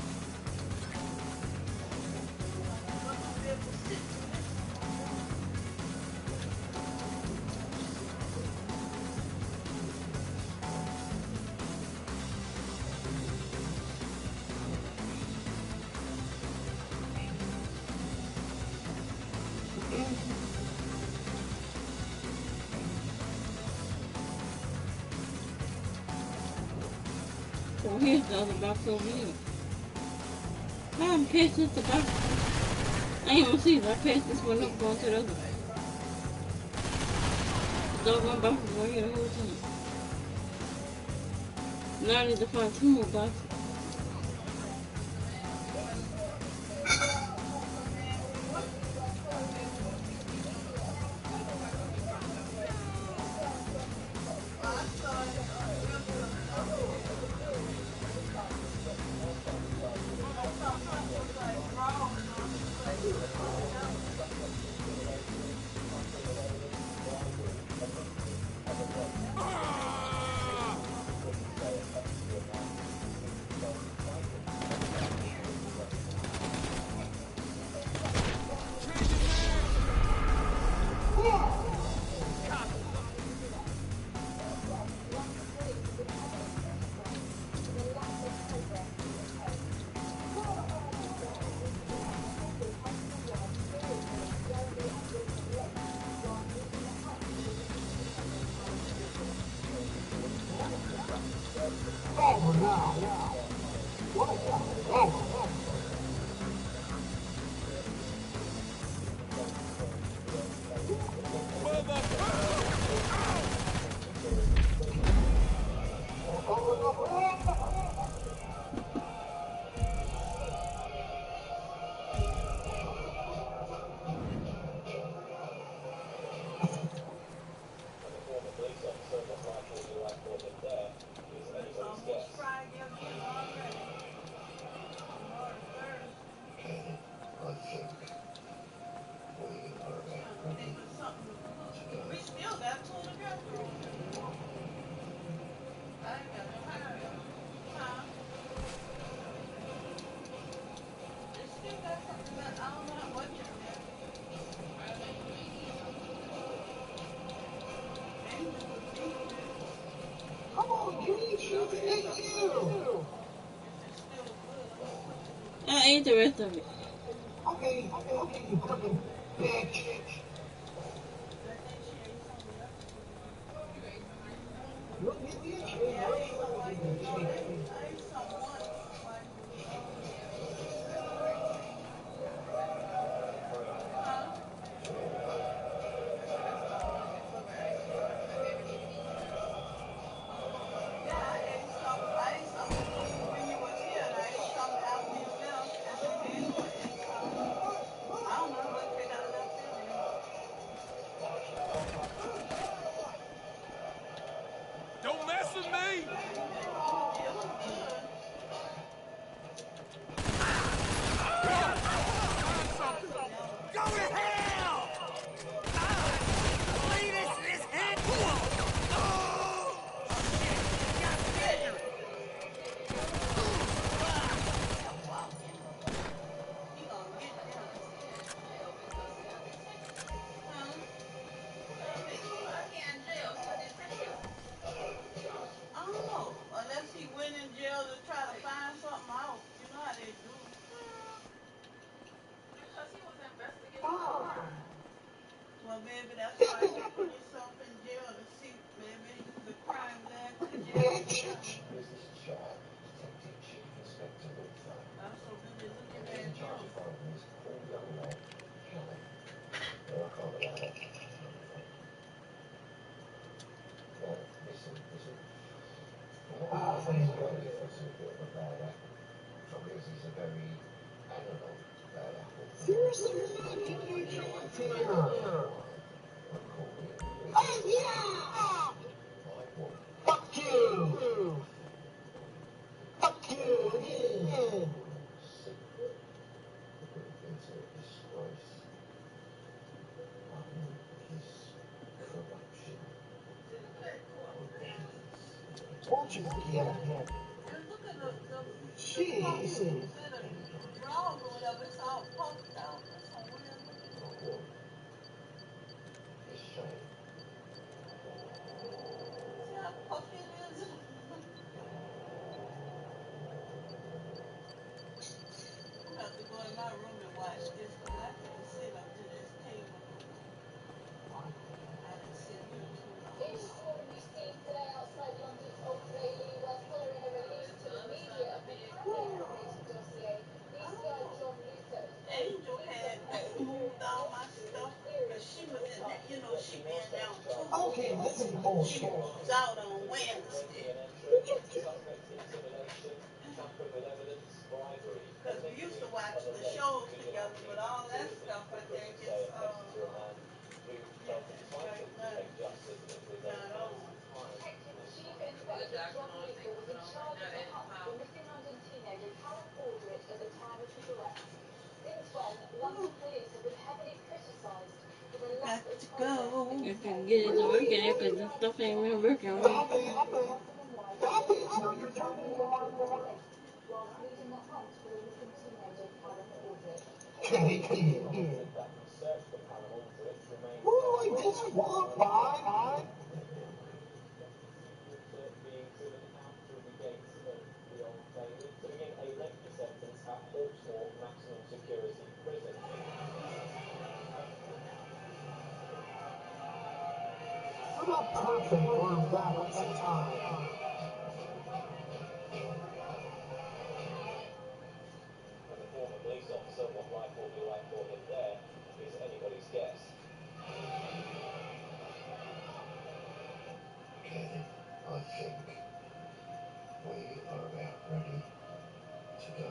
So here's the other box over here. I'm pissed at the box. I ain't gonna see it. I passed this one up going to the other one. The doggone box is right here the whole time. Now I need to find 2 more boxes. I ate the rest of it.
Okay, you fucking bitch.
Don't mess with me! Go to hell! Cletus is hit!
Unless he went in jail to try to find something out. You know how they do. Because he was investigating. Well, baby, that's why you put yourself in jail to see, baby, the crime led to jail. I'm so busy looking at you.
Listen. There's some fucking neutrons here. Oh yeah! Fuck you! Fuck you again! Told you again.
And look at the
Jeez.
drawers or whatever, it's all poked out. That's so weird looking. See how puffy it is? I'm about to go in my room and watch this because I can't sit up to this table no more. I done sit here too long.
In short, we see today outside London's Old Bailey, where following a release to the media of the candidate dossier, DCI John Luther
Angel had moved all my stuff because she was in that, you know, she been out too.
Okay, this is
She
bullshit.
moves out on Wednesday. Because we used to watch the shows together, but all that stuff, I think it's, yeah, it's like not on.
Detective Chief Inspector John Luther was in charge of the hunt for missing London teenager Karen Aldrich at the time of his arrest. Since then, London police have been heavily criticised for the lack
Got
of
to
progress
go.
in
If you get it to work in there, because this stuff ain't been working right.
Stop it. No, you're turning me on.
whilst leading the hunt for the missing teenager Karen Aldrich.
Take it. Who do I disqualify? I'm not perfect for that waste of time. Okay, I think we are about ready to go.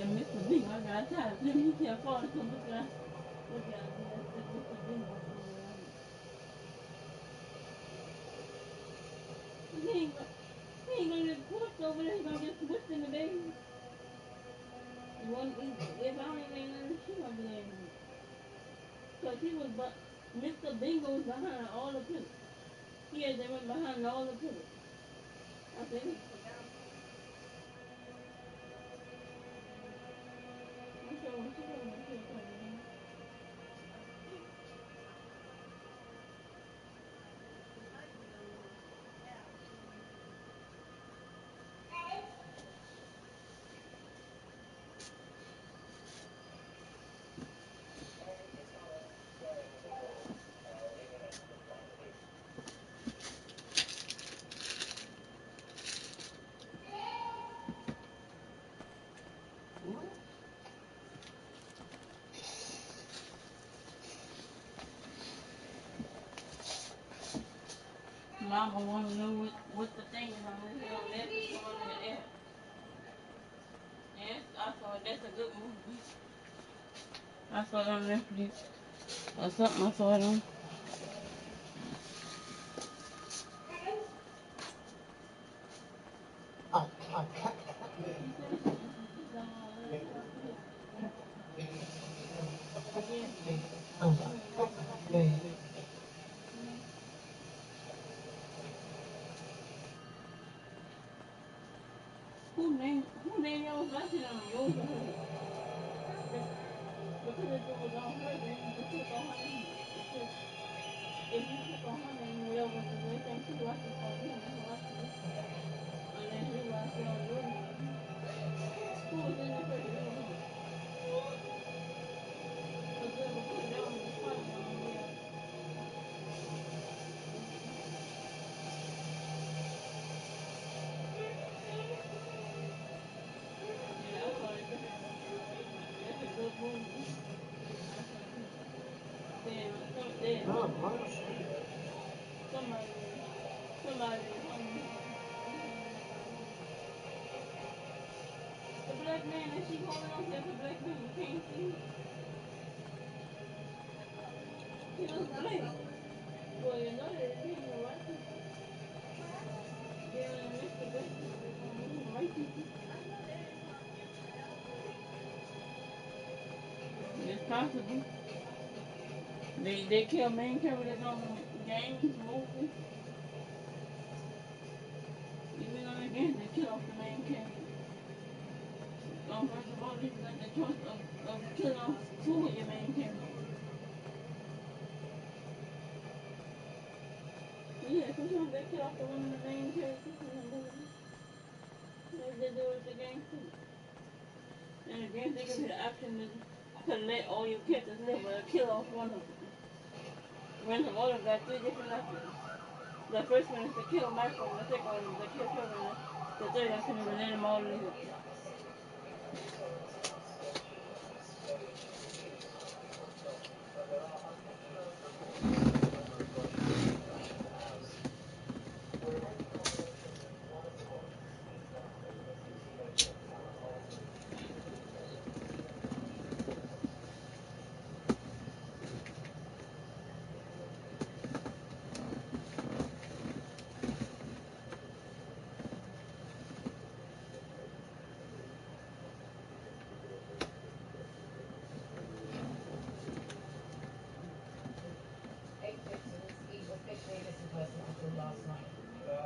And Mr. Bing, I got tired. He can't fall to look at Mr. Bing. He ain't gonna get pushed over there. He gonna get smushed in the baby. One, if I don't even know, she gonna be angry. Cause he was, but Mr. Bingo was behind all the pillars. He had them behind all the pillars. I said, I'm sure when she told me she was coming. Mama want to know what the thing is on this little message going in the air. Yes, I saw it. That's a good movie. I saw it on Netflix or something. I saw it on. Who name y'all was watching on yours or hers? Because if it was on her, then you just click on her name. It's just, if you click on her name, whatever the way thing she watches for you, you watch it. Unless you watch it on your name. Who was in the first you or her? Because whoever put it on is probably on there. Yeah, I saw it. That's a good movie. I saw it. Then, somebody, the black man that she holding on to, that's a black man. You can't see. He looks black. Well, you know that he ain't no white people. Yeah, and Mr. Black people, ain't no white people. It's possible. They kill main characters on games, movies. Even on the games, they kill off the main character. First of all, you got the choice of killing off two of your main characters. Yeah, sometimes they kill off the one of the main characters in the movie. Like they do with the game too. And the game, they give you the option to let all your characters live, but kill off one of them. Grand Theft Auto got three different options. The first one is to kill Michael, the second one is to kill Trevor, and the third option is to let them all live.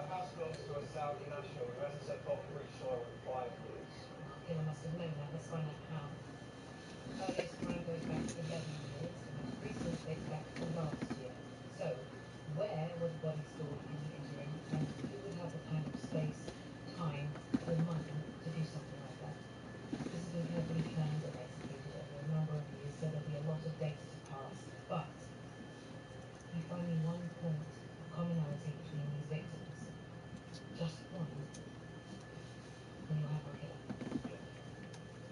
House belongs to a Saudi national who hasn't set off for each Shire in 5 years.
Killer must have known that. Let's find out how. Earliest crime goes back 11 years, and most recent dates back to last year. So, where was the body stored in the interim, and who would have the kind of space, time, or money to do something like that? This has been carefully planned and executed over a number of years, so there'll be a lot of data to pass. But I find me one point of commonality between these victims. Just one. Then you'll have our killer.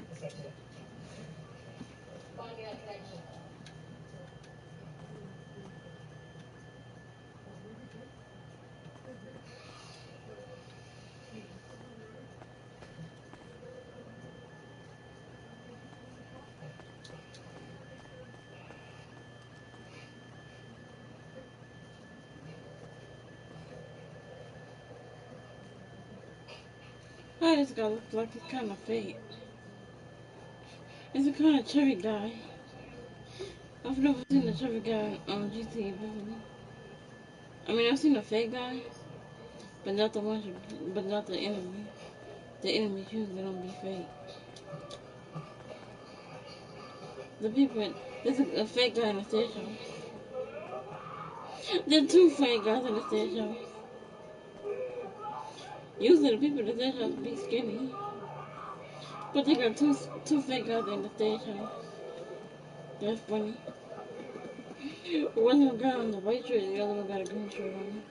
Let's get to it. Find me that connection.
Why this guy looks like he's kind of fat? It's a kind of cherry guy. I've never seen the cherry guy on GTA Beverly. I mean, I've seen the fake guy, but not the ones, but not the enemy. The enemies usually don't be fake. The people, there's a fake guy in the stage house. There are two fake guys in the stage house. Usually the people in the stage house be skinny, but they got two fake guys in the stage house. That's funny. One of them got on the white shirt, and the other one got a green shirt on.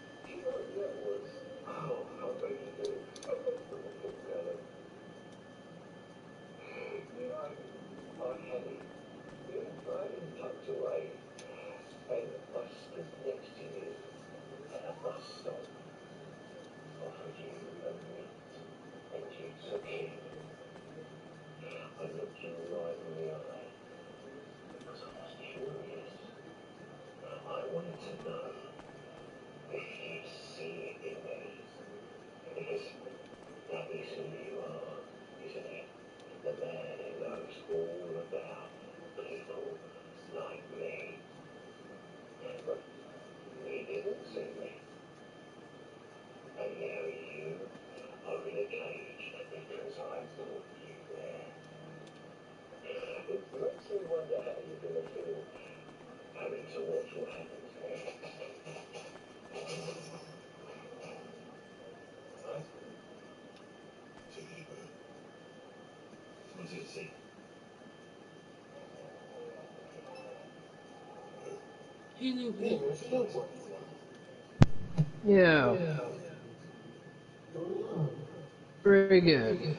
He knew me.
Yeah, very good.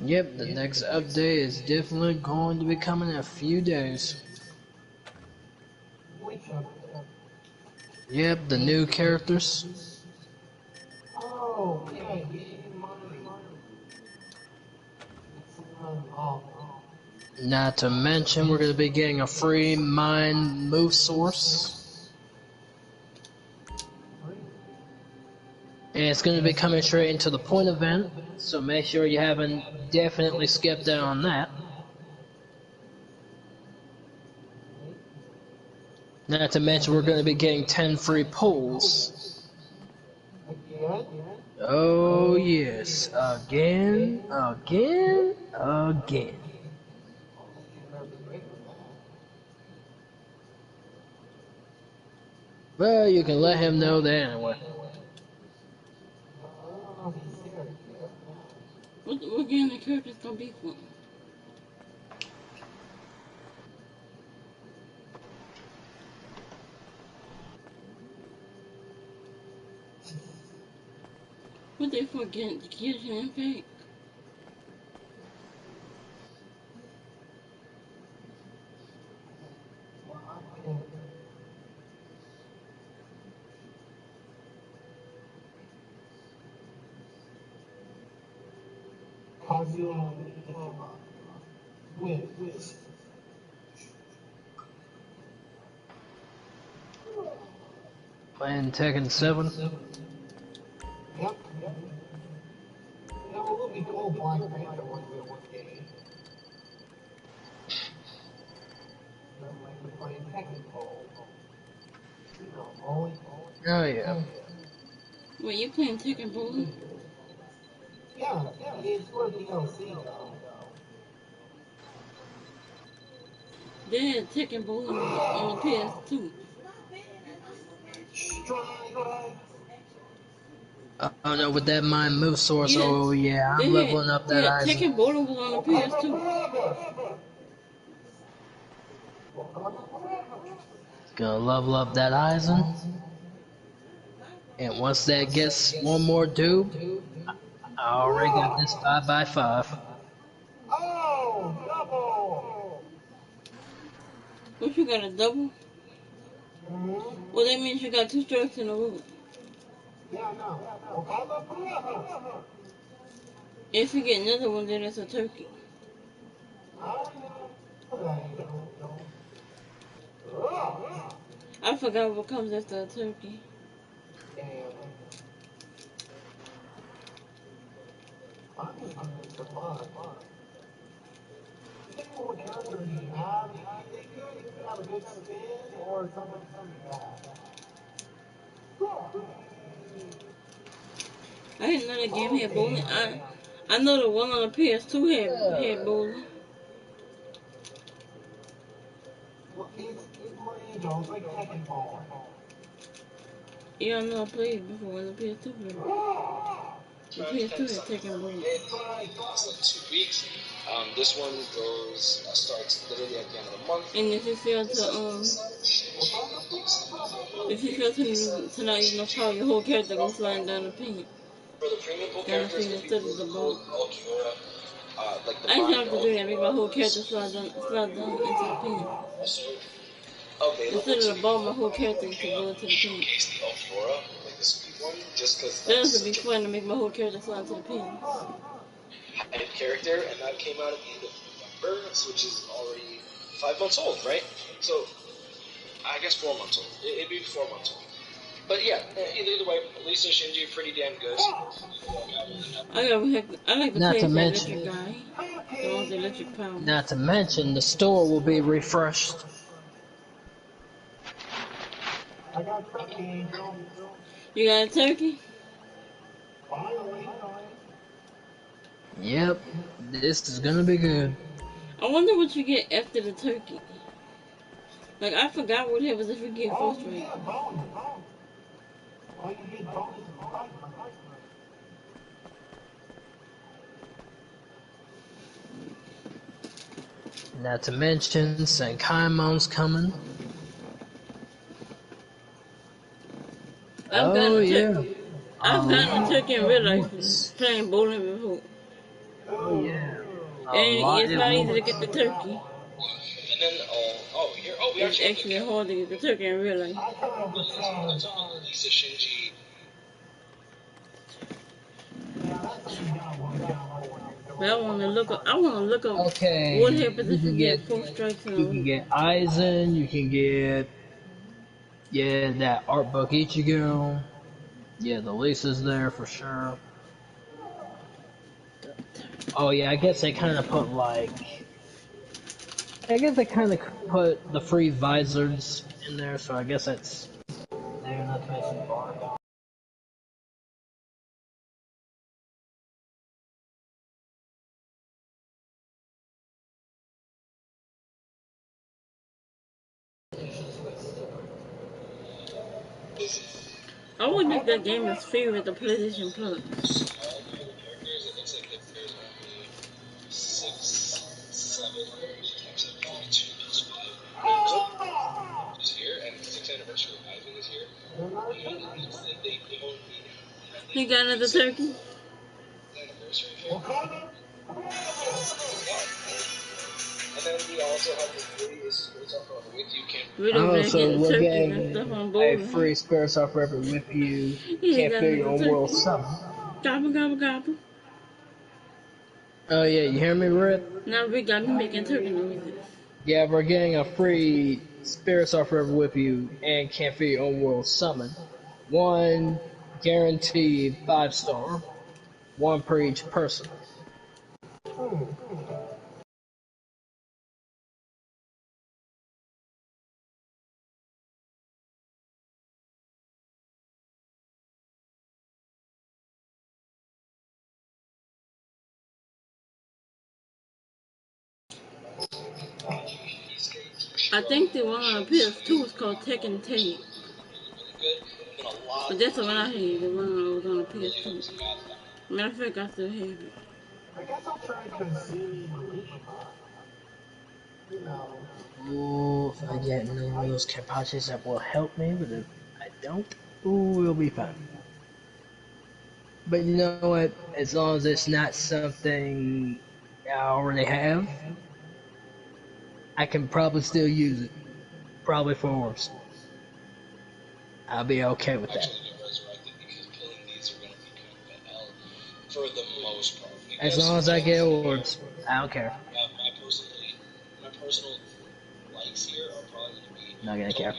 Yep, the next update is definitely going to be coming in a few days. Yep, the new characters.
Oh, yeah,
Not to mention, we're going to be getting a free mine move source. And it's going to be coming straight into the point event, so make sure you haven't definitely skipped out on that. Not to mention, we're going to be getting 10 free pulls. Oh yes, again. Well, you can let him know that anyway.
What game the character's gonna be for? What they for? Get an impact?
Playing Tekken 7.
Yep. It would be cool, Black Panther would be one game. Like playing Tekken Pole.
Oh yeah.
Wait, you playing Tekken Bowling?
Yeah, it's for DLC though.
They had Tekken Bowling on the PS2.
Oh no, with that mine move source,
Yeah,
oh yeah, I'm leveling up that eyes.
Tekken Bowling was on the PS2.
Gonna level up that Eisen. And once that gets one more dude, I already got this 5x5.
Oh, double!
What, you got a double?
Mm-hmm.
Well, that means you got 2 strikes in a row.
Yeah, no. Okay,
If you get another one, then it's a turkey. I forgot what comes after a turkey. I didn't know the game had bowling. I know the one on the PS2 had bowling. Yeah, I know I played it before when the PS2 played. The PS2 had taken bowling.
Lasts like 2 weeks. This one starts literally at the end of the month.
And if you fail to not use enough power, your whole character goes flying down the pin.
For the premium pull
Down the
characters,
pin
if you
instead of
use
the
the
ball.
code Alkiora, like the
I used to
bind
have to do that, make my whole
Alkiora
character slide down into the pin.
also available
Instead of
to
the
be
ball, my
pulled
whole
by
character used to go
Alkiora.
into
We
the pin.
showcase the Alkiora, like the sweet one, just because
That
that's
used to be
such a
fun to make my whole character slide to the pins.
hype character, and that came out at the end of November, which is already 5 months old, right? So, I guess 4 months old. It'd be 4 months old. But yeah, either way, Lisa Shinji pretty damn good.
I like to
Not
play
to
as that
mention,
electric guy. The one with the electric power.
not to mention, the store will be refreshed.
I got turkey, Angel.
You got a turkey?
Finally.
Yep, this is gonna be good.
I wonder what you get after the turkey. Like, I forgot what happens if you get first rate.
Not to mention, Senkaimon's coming.
I've
Oh
gotten a
yeah.
turkey. I've gotten a turkey in real life
Yes.
playing bowling before.
Oh yeah. A
And
lot
it's
it
not easy to
was.
get the turkey.
And then, we
It's
actually have
actually hard to get the turkey in real life.
Lisa Shinji.
But I want to look up.
Okay.
What happens
You
if you
can
get
get
4 strikes in a
you can
row.
get Aizen, you can get that art book Ichigo. Yeah, the Lisa's there for sure. Oh yeah, I guess they kinda put the free visors in there, so I guess that's there, not to mention bar.
I wonder if that game is free with the PlayStation Plus. You got another turkey?
And then we also have the free Spirits Off Forever With You
We're over
Oh,
there
so
getting
we're
turkeys and
getting
stuff on
a
bowling.
free Spirits Off Forever with you.
He
Can't
got
feel your
another
own world
turkey.
summon.
Gobble, gobble, gobble.
Oh yeah, you hear me, Rip?
Now we got me making turkey noises.
Yeah, we're getting a free Spirits Off Forever with you and Can't Feel Your Own World summon. One guaranteed 5-star. One per each person.
I think the one on the PS2 was called Tekken Tag. But that's the one I had, the one that was on the PS2. Matter of fact, I still have it.
I guess I'll try to see,
Ooh, if I get one of those Kenpachis that will help me, but if I don't, ooh, we'll be fine. But you know what? As long as it's not something I already have, I can probably still use it. Probably for orbs. I'll be okay with that.
Actually get resurrected because pulling these are going to be kind of an L for the most part.
As long as I get orbs, I don't care.
My personal likes here are probably going to be
Not gonna care.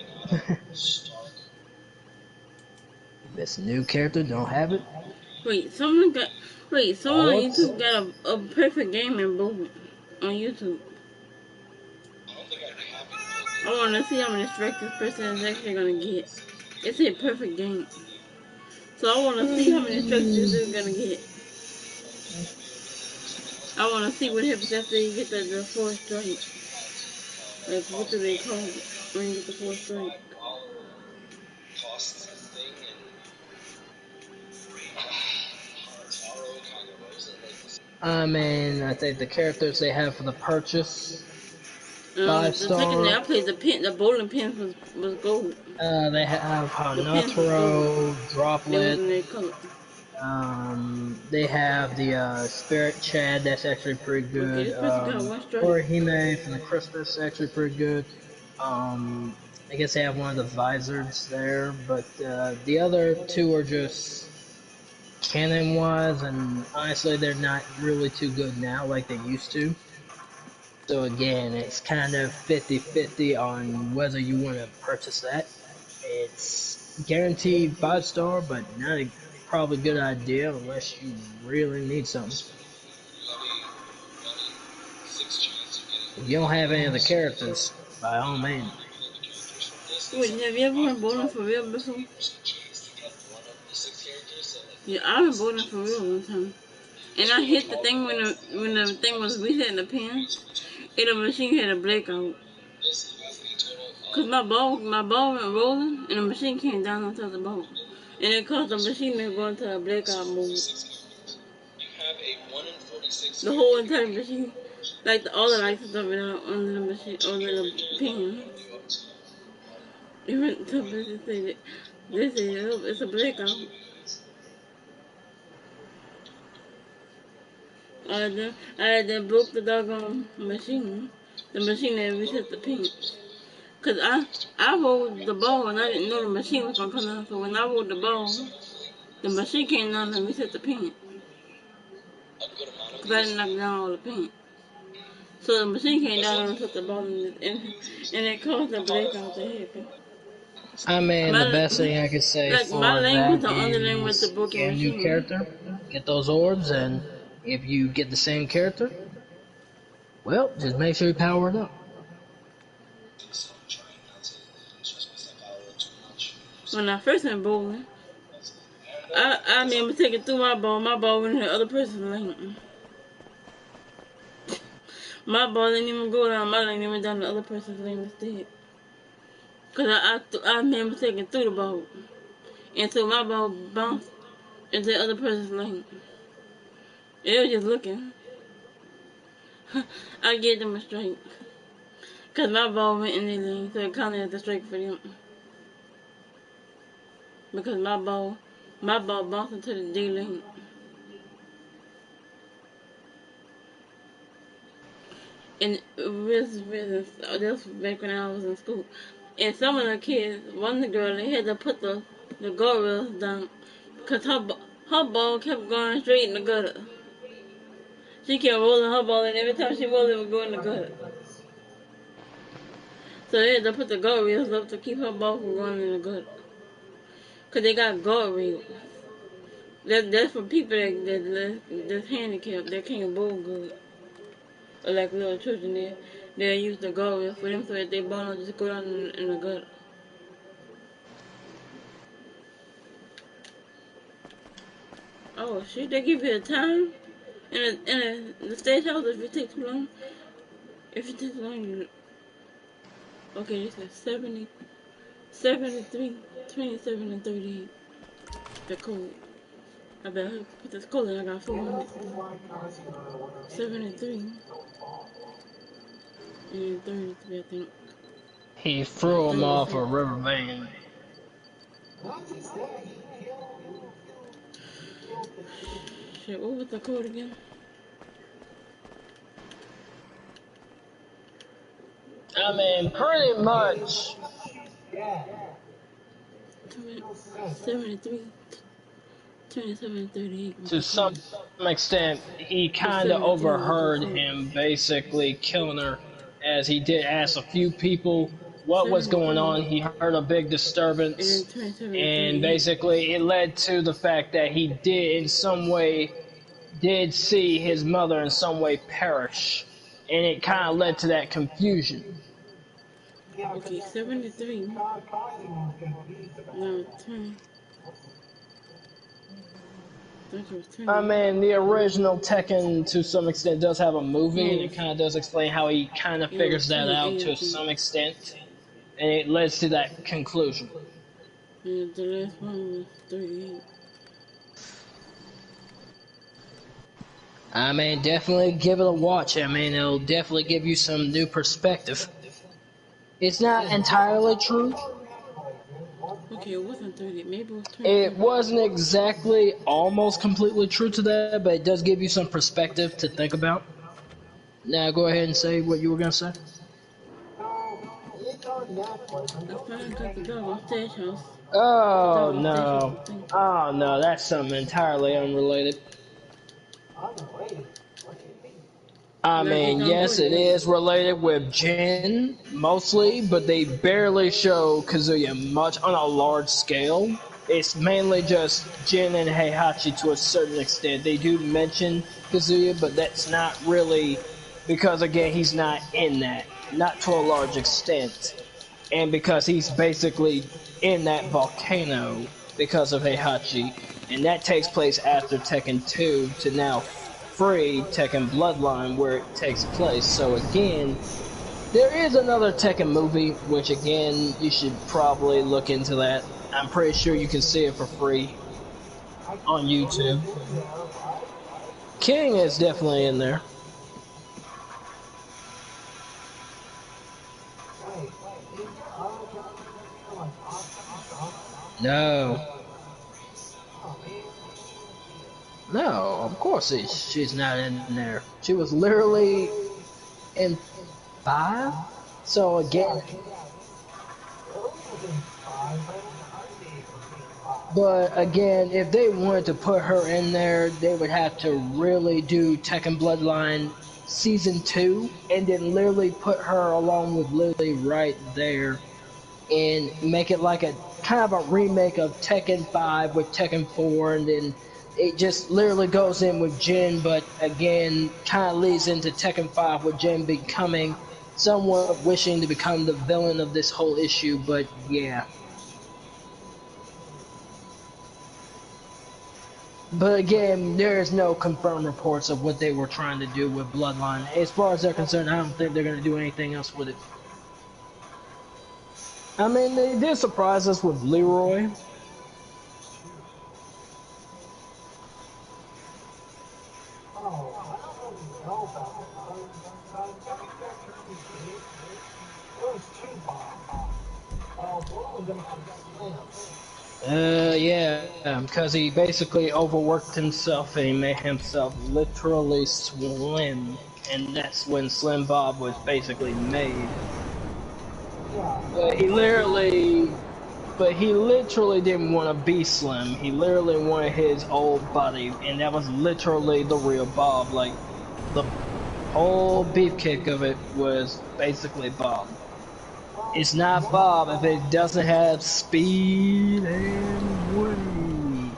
Stark.
This new character don't have it.
Someone on
Orbs?
YouTube got a perfect gaming boot on YouTube.
I don't think I have it.
I want to see how many strikes this person is actually gonna get. It's a perfect game. So I want to see how many strikes this dude's gonna get. I want to see what happens after you get the fourth strike. Like, what do they call it when you get the fourth strike?
Costs thing and Taro kind of rose it.
I mean, I think the characters they have for the purchase, 5
The second day I
star.
played the bowling pins was gold.
They have
The pins was gold.
Hanataro,
They was
Droplet.
in their color.
They have the Spirit Chad, that's actually pretty
Okay,
good.
this person got one strike.
Orihime from the Christmas, actually pretty good. I guess they have one of the visors there, but the other two are just canon wise, and honestly, they're not really too good now like they used to. So again, it's kind of 50-50 on whether you want to purchase that. It's guaranteed 5 star, but not a probably good idea unless you really need something. If you don't have any of the characters, by all means.
Wait, have you ever been bowling for real before? Yeah, I was bowling for real one time. And I hit the thing when the thing was resetting the pin, and the machine had a blackout. Cause my ball went rolling, and the machine came down on top of the ball, and it caused the machine to go into a blackout mode. The whole entire machine, like all the lights stuff went out under the machine, under the pin. It went to they said, oh, it's a blackout. I had to broke the doggone machine, the machine that reset the pin. Cause I rolled the ball and I didn't know the machine was gonna come down. So when I rolled the ball, the machine came down and reset the pin. Cause I didn't knock down all the pin. So the machine came down and took the ball and it caused the blackout to happen.
I mean, the best thing I could say
Like my
for
lane was
that
the only lane with the
is
broken
get a new
machine.
character, get those orbs, and if you get the same character, well, just make sure you power it up.
When I first went bowling, I remember taking through my ball went in the other person's lane. My ball didn't even go down my lane, it went down the other person's lane instead. Cause I remember taking through the ball. And so my ball bounced into the other person's lane. They were just looking. I gave them a strike. Cause my ball went in their lane, so it counted as a strike for them. Because my ball bounced into the D lane. And this was back when I was in school. And some of the kids, one of the girls, they had to put the guardrails down. Because her ball kept going straight in the gutter. She kept rolling her ball, and every time she rolled, it would go in the gutter. So they had to put the guardrails up to keep her ball from going in the gutter. Because they got guardrails. That's for people that's handicapped, that can't bowl good. Or like little children, they'll use the guardrails for them so that their ball don't just go down in the gutter. Oh shit, they give you a time in the stage house if it takes too long. If it takes too long, you... Okay, this is 70, 73, 27, and 38. The code. I better put this code in, I got 400. 73 and 33, I think.
He threw him off a riverbank.
Shit, what was the code again?
I mean, pretty much
73, 27, 38 with
to
the
some
phone.
extent, he
Or
kind of
73 with the
overheard
phone.
him basically killing her, as he did ask a few people what was going
73.
on. He heard a big
And then
disturbance,
27 and
and
38.
basically it led to the fact that he did in some way did see his mother in some way perish, and it kind of led to that confusion.
Okay, 73. No, 20. I thought it was
I
20.
mean, the original Tekken to some extent does have a movie, and
No,
it kind of does explain how he kind of
it was
figures that out
28, I
to
think.
some extent, and it leads to that conclusion.
And the last one was 38.
I mean, definitely give it a watch. I mean, it'll definitely give you some new perspective. It's not entirely true.
Okay, it wasn't 30. Maybe it was
It
27.
wasn't exactly almost completely true to that, but it does give you some perspective to think about. Now, go ahead and say what you were going to say.
I finally got the dog on Stash House. The
Oh,
dog on Stash House,
no.
I think.
Oh, no, that's something entirely unrelated. I
Like it's
mean, yes, it
unrelated.
is related with Jin, mostly, but they barely show Kazuya much on a large scale. It's mainly just Jin and Heihachi to a certain extent. They do mention Kazuya, but that's not really because, again, he's not in that. Not to a large extent. And because he's basically in that volcano because of Heihachi. And that takes place after Tekken 2 to now free Tekken Bloodline where it takes place. So again, there is another Tekken movie, which again, you should probably look into that. I'm pretty sure you can see it for free on YouTube. King is definitely in there. No. No, of course she's not in there. She was literally in 5? So again, but again, if they wanted to put her in there, they would have to really do Tekken Bloodline Season 2 and then literally put her along with Lily right there and make it like a kind of a remake of Tekken 5 with Tekken 4, and then it just literally goes in with Jin, but again, kind of leads into Tekken 5 with Jin becoming somewhat wishing to become the villain of this whole issue, but yeah. But again, there is no confirmed reports of what they were trying to do with Bloodline. As far as they're concerned, I don't think they're going to do anything else with it. I mean, they did surprise us with Leroy. Yeah, because he basically overworked himself and he made himself literally slim, and that's when Slim Bob was basically made. But he literally, but he literally didn't want to be slim. He literally wanted his old body, and that was literally the real Bob. Like the whole beefcake of it was basically Bob. It's not Bob if it doesn't have speed and weight.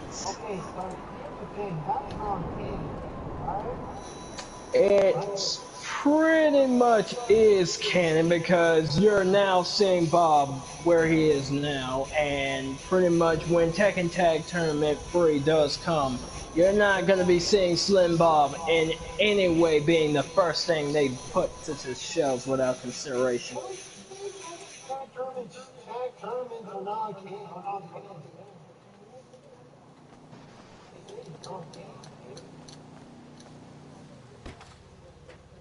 It pretty much is canon because you're now seeing Bob where he is now, and pretty much when Tekken Tag Tournament 3 does come, you're not going to be seeing Slim Bob in any way being the first thing they put to the shelves without consideration.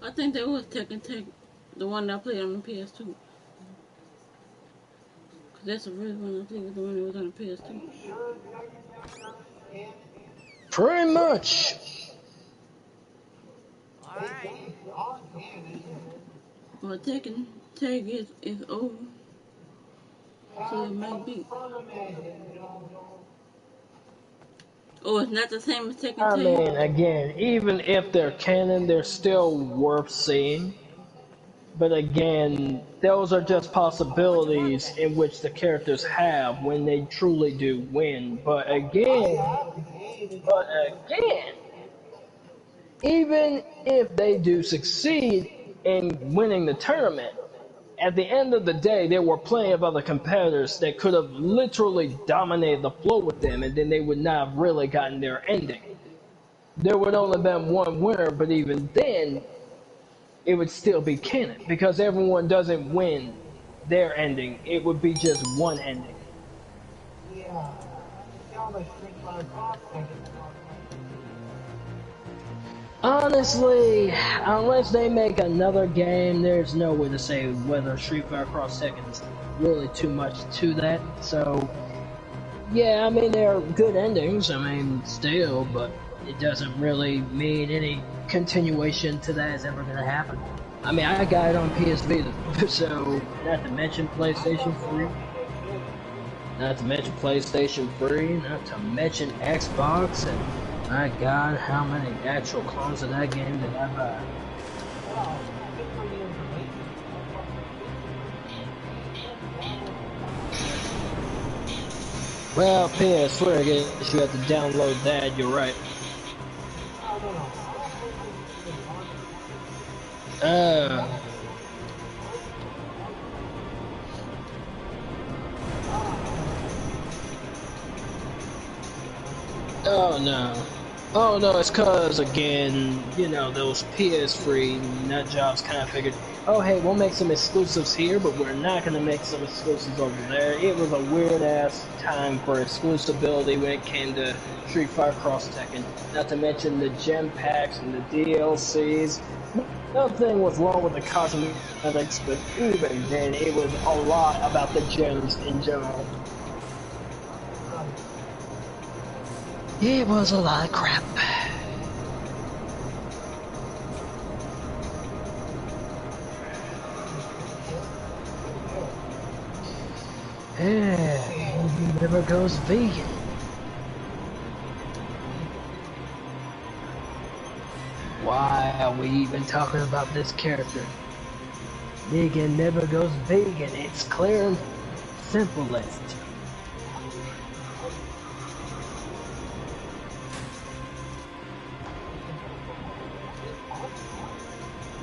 I think that was Tekken Tech, the one that I played on the PS2. Cause that's the first one I think was the one that was on the PS2.
Pretty much.
Well, Tekken tag is over, so it might be. Oh, it's not the same as Tekken
I
tag.
mean, again, even if they're canon, they're still worth seeing. But again, those are just possibilities in which the characters have when they truly do win. But again, even if they do succeed in winning the tournament, at the end of the day, there were plenty of other competitors that could have literally dominated the floor with them, and then they would not have really gotten their ending. There would only been one winner, but even then, it would still be canon because everyone doesn't win their ending. It would be just one ending.
Yeah. Sounds like Street Fighter Cross Tekken.
Honestly, unless they make another game, there's no way to say whether Street Fighter Cross Tekken is really too much to that. So, yeah, I mean, they're good endings, I mean, still, but it doesn't really mean any continuation to that is ever going to happen. I mean, I got it on PS Vita, so not to mention PlayStation 3. Not to mention PlayStation 3, not to mention Xbox, and my god, how many actual clones of that game did I buy? Well, PS4, I guess you have to download that, you're right. Oh no. Oh no, it's cause again, you know, those PS3 nut jobs kind of figured, oh hey, we'll make some exclusives here, but we're not gonna make some exclusives over there. It was a weird ass time for exclusivity when it came to Street Fighter Cross Tekken. Not to mention the gem packs and the DLCs. Nothing was wrong with the cosmetics, but even then, it was a lot about the gems in general. It was a lot of crap. He never goes vegan. Why are we even talking about this character? Negan never goes vegan. It's clear and simplest.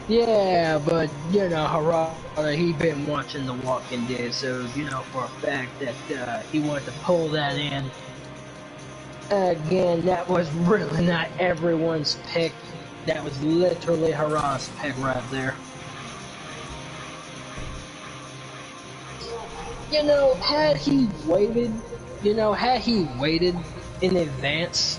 Yeah, but you know, Harada, he been watching The Walking Dead, so you know for a fact that he wanted to pull that in. Again, that was really not everyone's pick. That was literally Harada's pick right there. You know, had he waited in advance,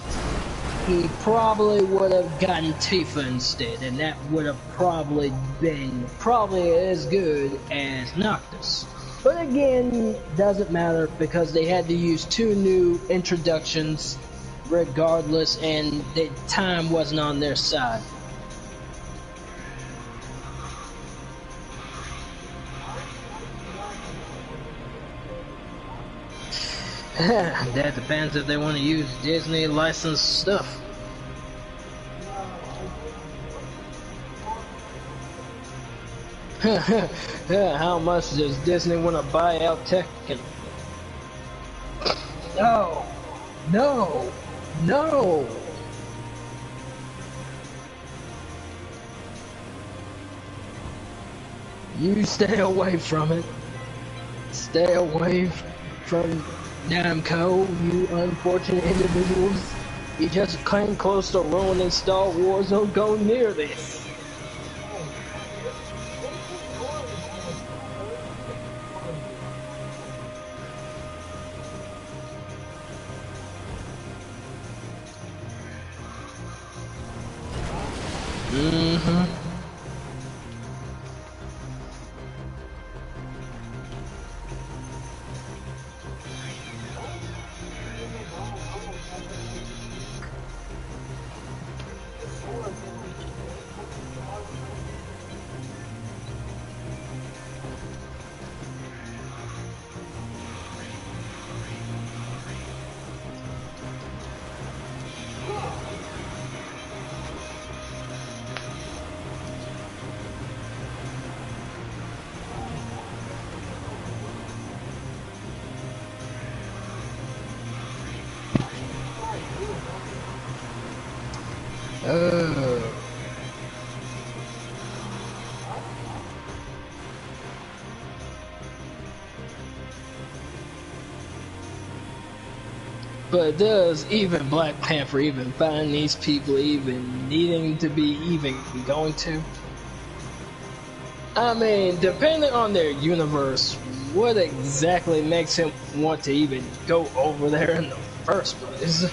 he probably would have gotten Tifa instead, and that would have probably been as good as Noctis. But again, doesn't matter because they had to use two new introductions regardless, and the time wasn't on their side. That depends if they want to use Disney licensed stuff. How much does Disney want to buy out Tekken? No! No! No! You stay away from it. Stay away from Namco, you unfortunate individuals. You just came close to ruining Star Wars, don't go near this. But does even Black Panther even find these people even needing to be even going to? I mean, depending on their universe, what exactly makes him want to even go over there in the first place?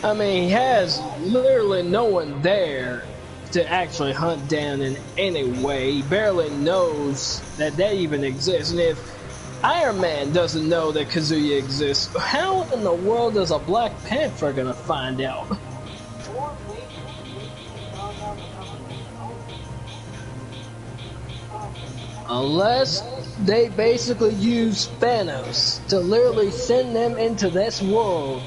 I mean, he has literally no one there to actually hunt down in any way. He barely knows that they even exist. And if Iron Man doesn't know that Kazuya exists, how in the world is a Black Panther gonna find out?
Or maybe he found out without
Unless they basically use Thanos to literally send them into this world,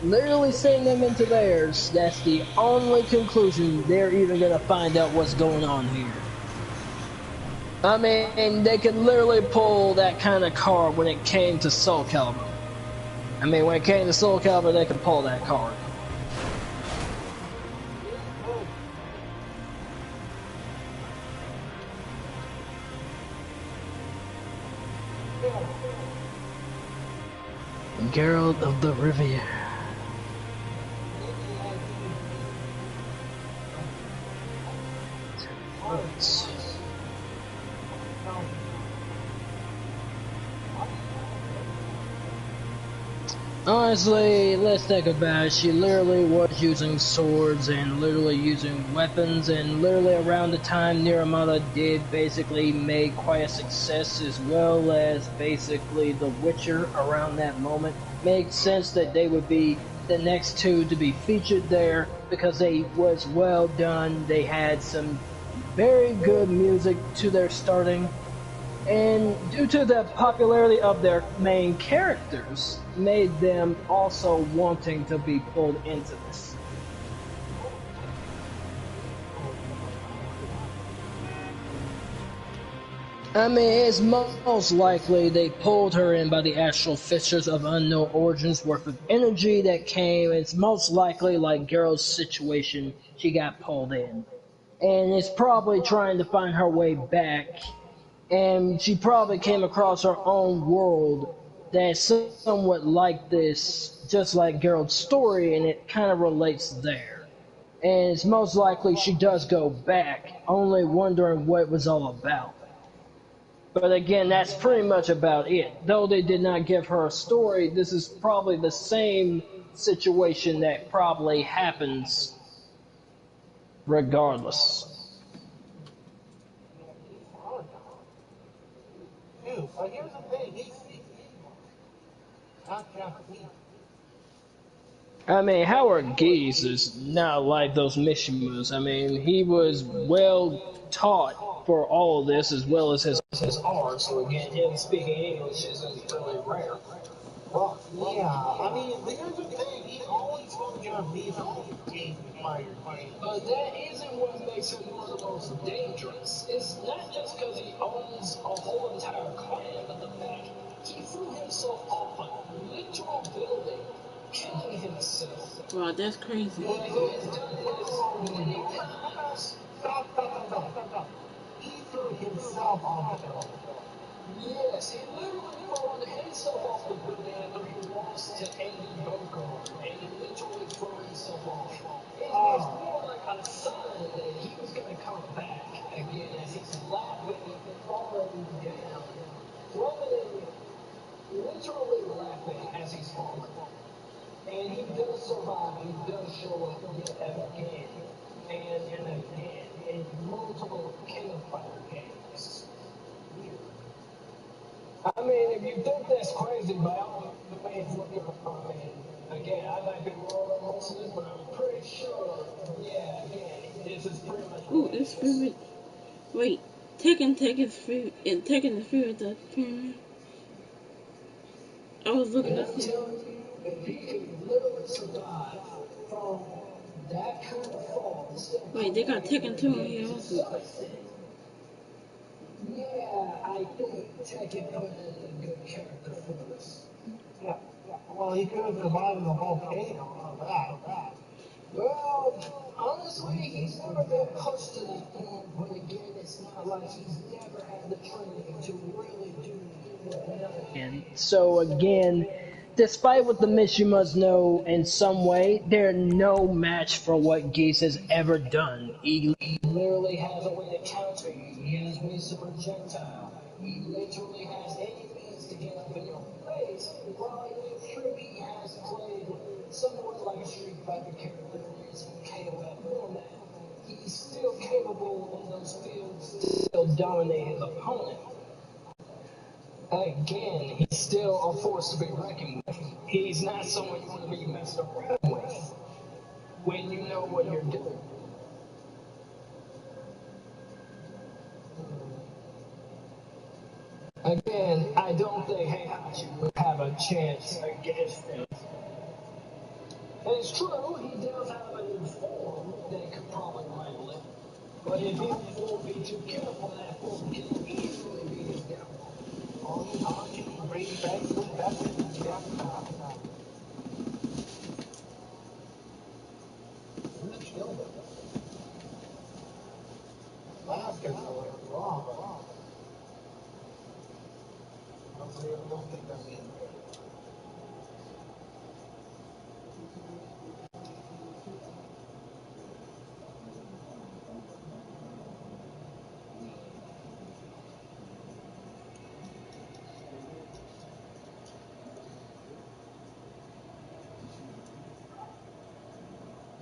literally send them into theirs, that's the only conclusion they're even gonna find out what's going on here. I mean, they could literally pull that kind of card when it came to Soul Calibur. I mean, when it came to Soul Calibur, they could pull that card. Geralt of the Riviera. Honestly, let's think about it. She literally was using swords and literally using weapons, and literally around the time Niramata did basically make quite a success, as well as basically The Witcher around that moment. Makes sense that they would be the next two to be featured there because they was well done. They had some very good music to their starting. And due to the popularity of their main characters, made them also wanting to be pulled into this. I mean, it's most likely they pulled her in by the actual fissures of unknown origins worth of energy that came. It's most likely like Geralt's situation, she got pulled in. And it's probably trying to find her way back, and she probably came across her own world that's somewhat like this, just like Geralt's story, and it kind of relates there. And it's most likely she does go back, only wondering what it was all about. But again, that's pretty much about it. Though they did not give her a story, this is probably the same situation that probably happens regardless.
Dude, but here's the thing, he's not Japanese.
I mean, Howard Geese is not like those mission moves. I mean, he was well taught for all of this as well as his art. So again, him speaking English isn't really rare.
Well, yeah, I mean, here's the thing, he always spoke Japanese on the game inspired game.
But that isn't what makes him one of the most dangerous. It's not just because he owns a whole entire clan, but the fact he threw himself off a literal building, killing himself.
Wow, that's crazy.
Stop. He threw himself off the building.
Yes, he literally threw himself off the building after he lost to Andy Bogart, and he literally threw himself off. It was more like a sign that he was going to come back again as he's laughing and falling down. Roman literally laughing as he's falling. And he does survive, he does show up yet again, and again, in multiple campfire games. I mean, if you think that's crazy, by all means, look at I mean, again, I might be wrong on most of this, but I'm pretty sure, yeah, again, this is pretty much.
Ooh, it's favorite. Wait, taking free and taking the free with the pyramid. I was looking at it.
If he could literally survive from that kind of fall.
Wait, they got Tekken 2 in here also.
Yeah, I think Tekken put in a good character for this.
Yeah, well, he could have survived the volcano on that.
Well, honestly, he's never been pushed to that point, but again, it's not like he's never had the training to really do that. And so again, Despite what the mission must know in some way, they're no match for what Geese has ever done. He literally has a way to counter you. He has ways to projectile. He literally has any means to get up in your face. While you sure he has played somewhat like a Street Fighter character in his KOF format, he's still capable in those fields to still dominate his opponent. Again, he's still a force to be reckoned with. He's not someone you want to be messed around with when you know what you're doing. Again, I don't think Heihachi would have a chance against him. It's true, he does have a new form that could probably rival it. But if he won't be too careful, that form can easily be his downfall. Heihachi, bring back with that. Last guy went wrong. I don't think that's it.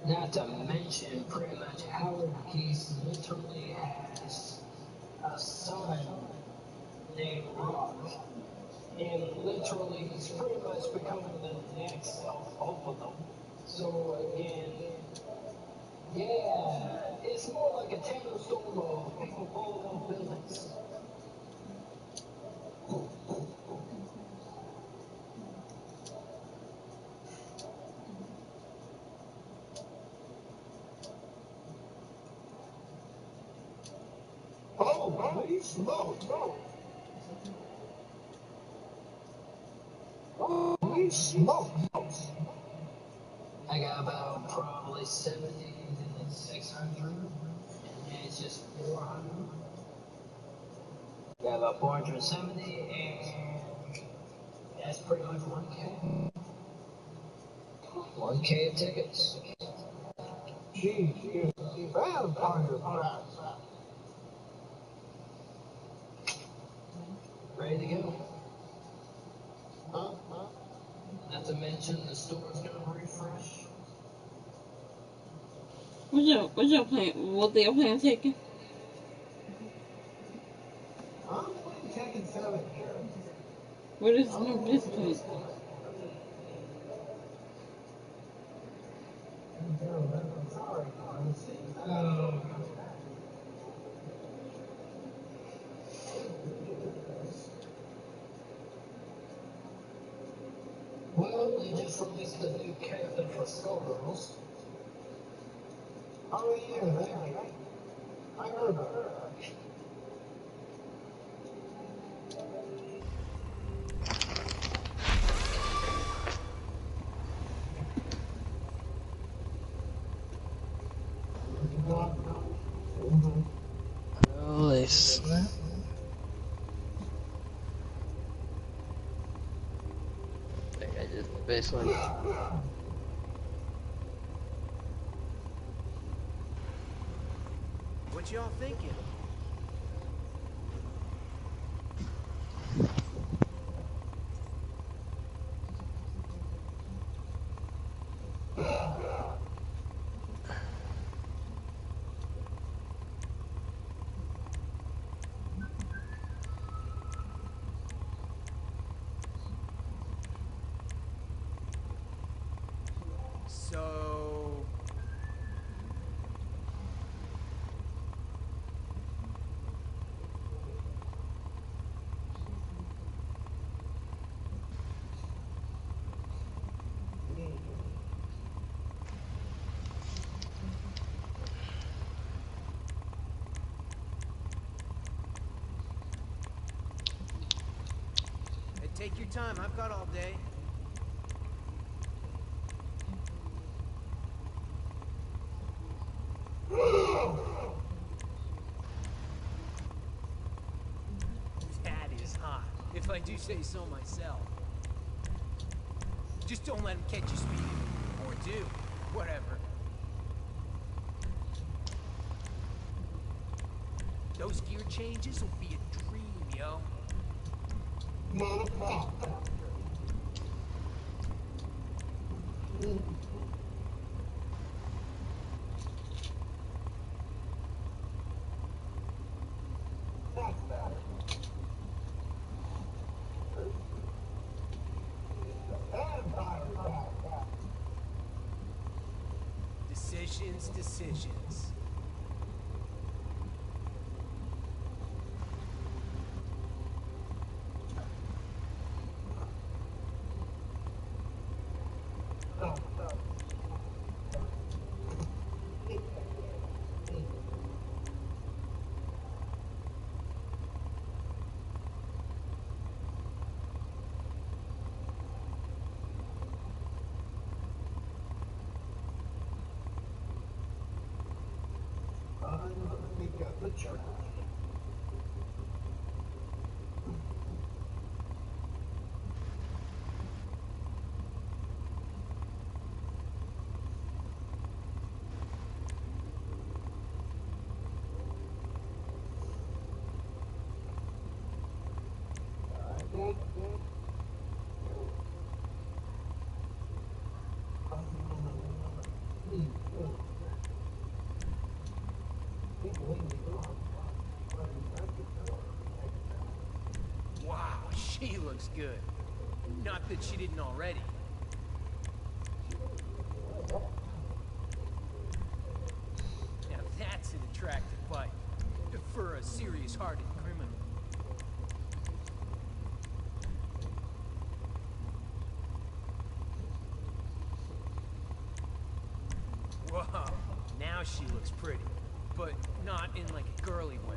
Not to mention, pretty much Howard Geese literally has a son named Rock. And literally, he's pretty much becoming the next of both of them. So again, yeah, it's more like a thunderstorm of people falling off buildings. Oh, holy smoke! Holy smoke! I got about probably 70 to 600, and it's just 400. Got about 470, and that's pretty much 1K. 1K of tickets. Jeez, vampire pass. Ready to go. Not to mention the store's gonna refresh.
What's your plan? What your plan taking?
I'm playing Tekken 7 here.
What is this plan?
Sorry. Well, they just released a new character for Skullgirls. Oh yeah, right. I heard about her.
Holy snap. I think I just basically.
What y'all thinking? So... Hey, take your time, I've got all day. That is hot, if I do say so myself. Just don't let him catch you speeding. Or do. Whatever. Those gear changes will be a dream, yo.
Motherfucker.
Decisions. Wow, she looks good. Not that she didn't already. Now that's an attractive bike. For a serious-hearted criminal. Whoa, now she looks pretty. But not in like a girly way.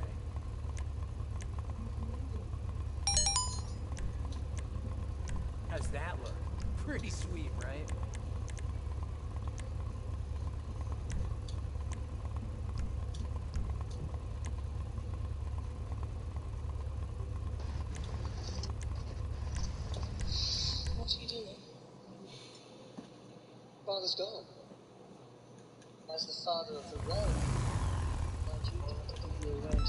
How's that look? Pretty sweet, right?
What's he doing? Father's gone. As the father of the realm, my duty to give you a way to it.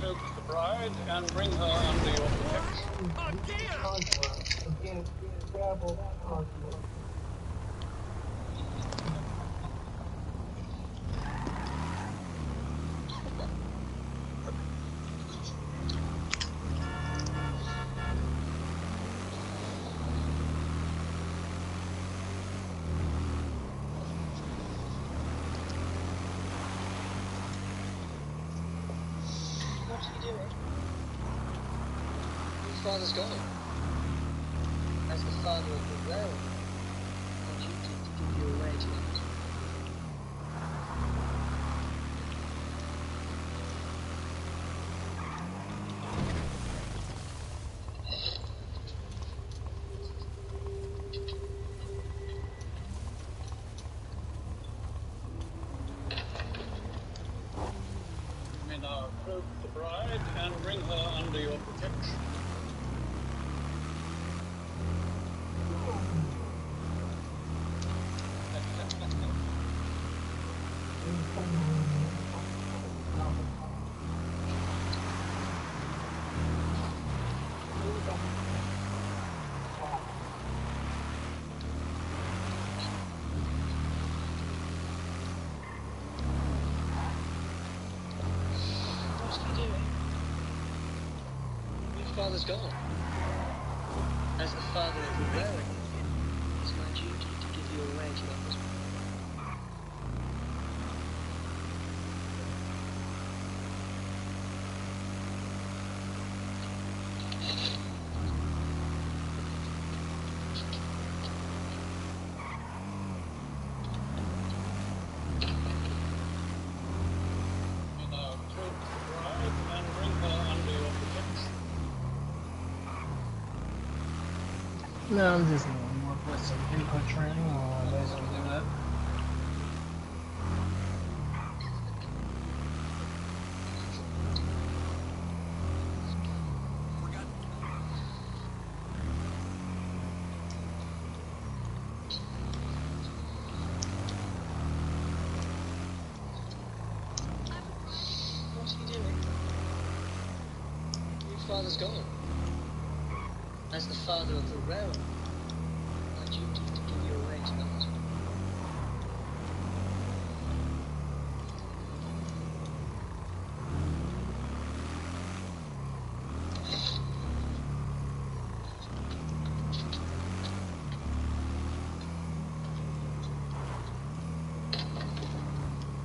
Take the bride and bring her under your protection.
Again, travel
What's he doing? His father's gone. As the father of the realm, my duty to give you a way to it.
You may now approach the bride and bring her under your protection.
What's he doing? Your father's gone. As the father of the realm, it's my duty to give you a way to it.
You may now approach the bride and bring her under your protection.
No, I'm just gonna work with some input training while I basically do that.
What's he doing? Your father's gone. As the father of the realm, my duty to give you away tonight.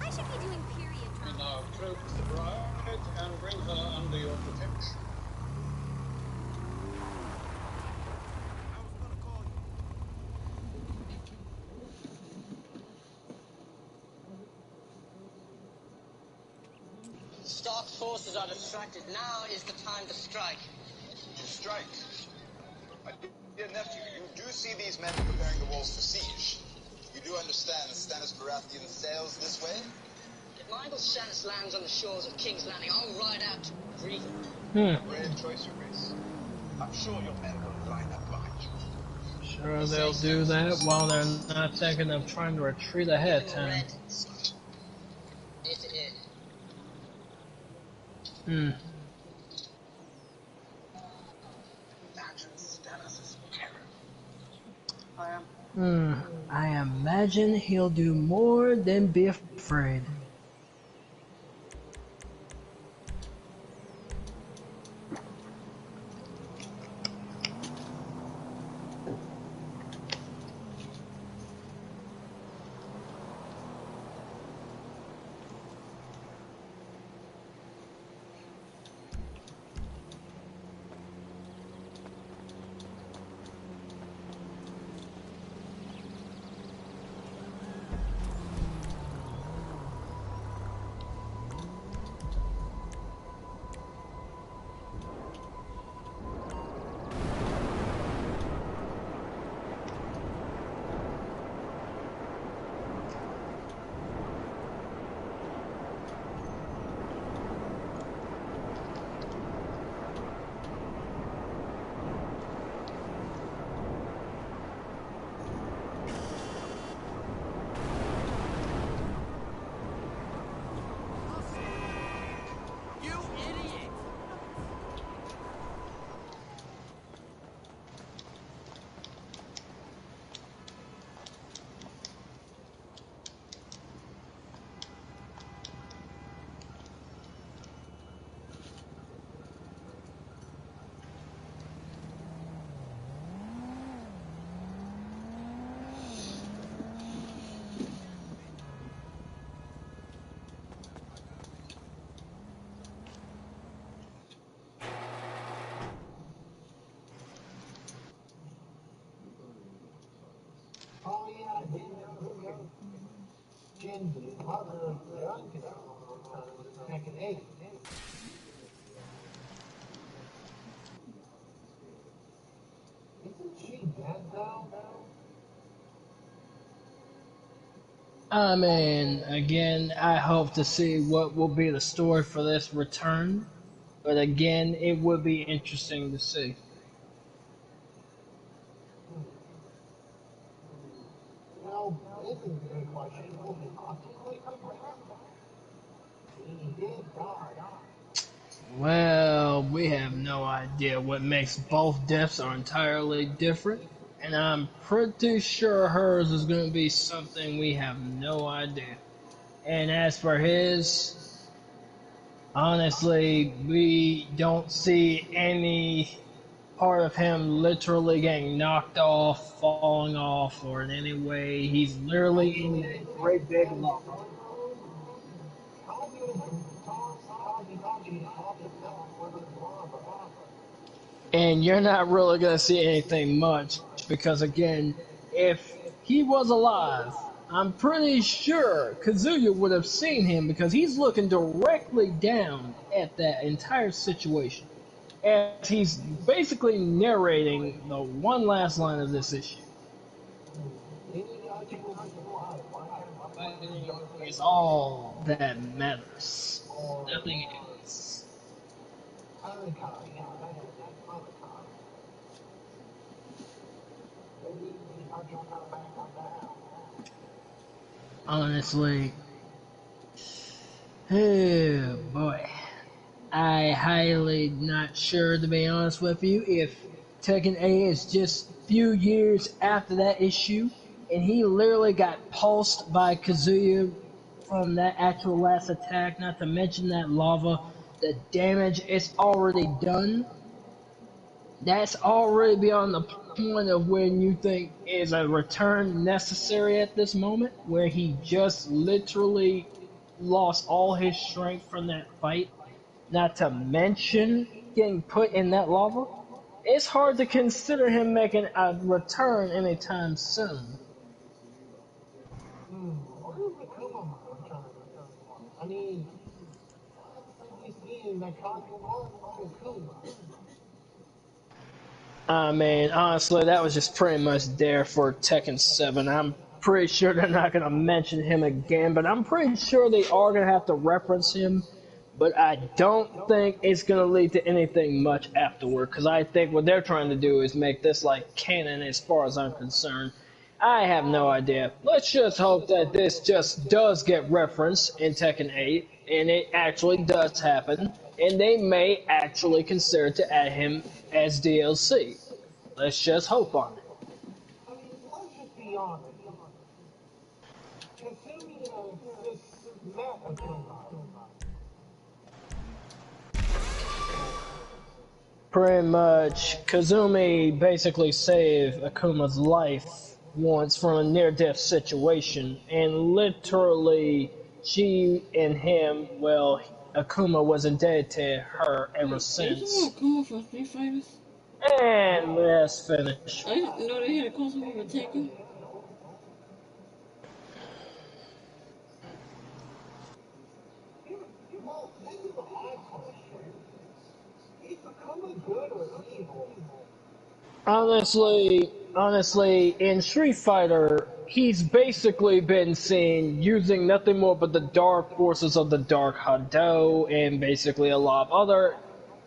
I should be doing period
We
trauma.
now approach the bride and bring her under your protection.
Stark's forces are distracted. Now is the time to strike.
To strike? My dear nephew, you do see these men preparing the walls for siege. You do understand Stannis Baratheon sails this way?
If my uncle Stannis lands on the shores of King's Landing, I'll ride out to greet him.
Brave choice, Your Grace. I'm sure your men will line up behind you.
Sure, they'll do that while they're not thinking of trying to retreat ahead of time.
Ear to ear.
Imagine Stannis' terror.
I imagine he'll do more than be afraid.
Oh yeah, Jin's mother of the gun control was attacking eight. Isn't she dead though?
I mean, again, I hope to see what will be the story for this return. But again, it would be interesting to see.
Well, this is a good question. Will he possibly come back? He did die.
Well, we have no idea. What makes both deaths are entirely different, and I'm pretty sure hers is going to be something we have no idea. And as for his, honestly, we don't see any part of him literally getting knocked off, falling off, or in any way. He's literally in a great big lump. And you're not really going to see anything much because, again, if he was alive, I'm pretty sure Kazuya would have seen him because he's looking directly down at that entire situation. as he's basically narrating the one last line of this issue. Fighting is all that matters. Nothing else. Honestly, oh boy. I highly not sure, to be honest with you, if Tekken 8 is just few years after that issue, and he literally got pulsed by Kazuya from that actual last attack, not to mention that lava, the damage it's already done. That's already beyond the point of when you think is a return necessary at this moment, where he just literally lost all his strength from that fight, not to mention getting put in that lava. It's hard to consider him making a return anytime soon.
I mean, he's seeing that
I mean, honestly, that was just pretty much there for Tekken 7. I'm pretty sure they're not going to mention him again, but I'm pretty sure they are going to have to reference him. But I don't think it's going to lead to anything much afterward, because I think what they're trying to do is make this like canon as far as I'm concerned. I have no idea. Let's just hope that this just does get referenced in Tekken 8, and it actually does happen, and they may actually consider to add him as DLC. Let's just hope on it.
I mean, let's just be honest. Considering this met
Pretty much, Kazumi basically saved Akuma's life once from a near-death situation, and literally, she and him, well, Akuma was indebted to her ever since.
Isn't Akuma from Street Fighters?
And let's finish.
I didn't know they had a crossover with Tekken.
Honestly, in Street Fighter, he's basically been seen using nothing more but the dark forces of the Dark Hado and basically a lot of other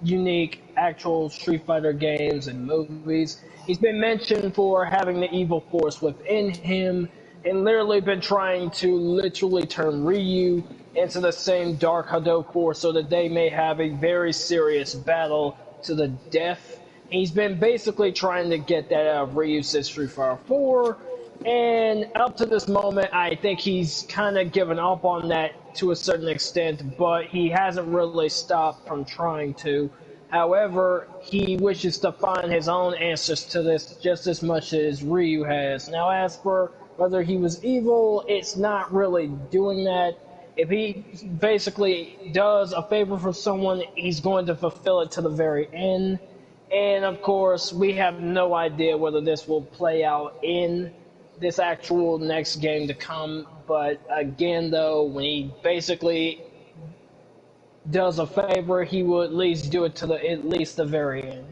unique actual Street Fighter games and movies. He's been mentioned for having the evil force within him and literally been trying to literally turn Ryu into the same Dark Hado force so that they may have a very serious battle to the death. He's been basically trying to get that out of Ryu since Street Fighter 4, and up to this moment, I think he's kind of given up on that to a certain extent, but he hasn't really stopped from trying to. However, he wishes to find his own answers to this just as much as Ryu has. Now, as for whether he was evil, it's not really doing that. If he basically does a favor for someone, he's going to fulfill it to the very end. And of course, we have no idea whether this will play out in this actual next game to come. But again, though, when he basically does a favor, he will at least do it to at least the very end.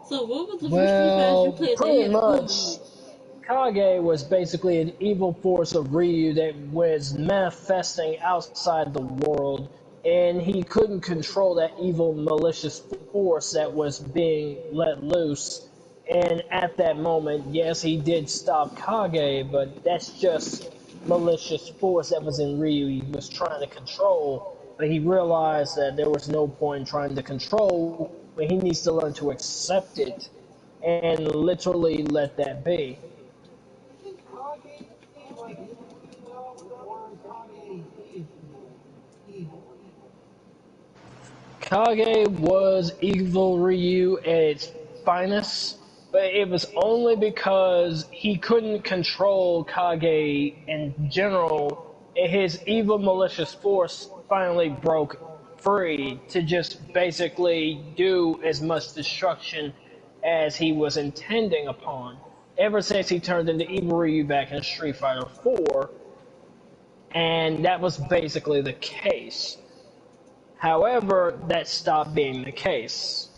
So what was the first Street Fighter you played that had
much. Kage was basically an evil force of Ryu that was manifesting outside the world, and he couldn't control that evil, malicious force that was being let loose. And at that moment, yes, he did stop Kage, but that's just malicious force that was in Ryu he was trying to control. But he realized that there was no point in trying to control, but he needs to learn to accept it and literally let that be. Kage was evil Ryu at its finest, but it was only because he couldn't control Kage in general, and his evil malicious force finally broke free to just basically do as much destruction as he was intending upon. Ever since he turned into Evil Ryu back in Street Fighter 4, and that was basically the case. However, that stopped being the case.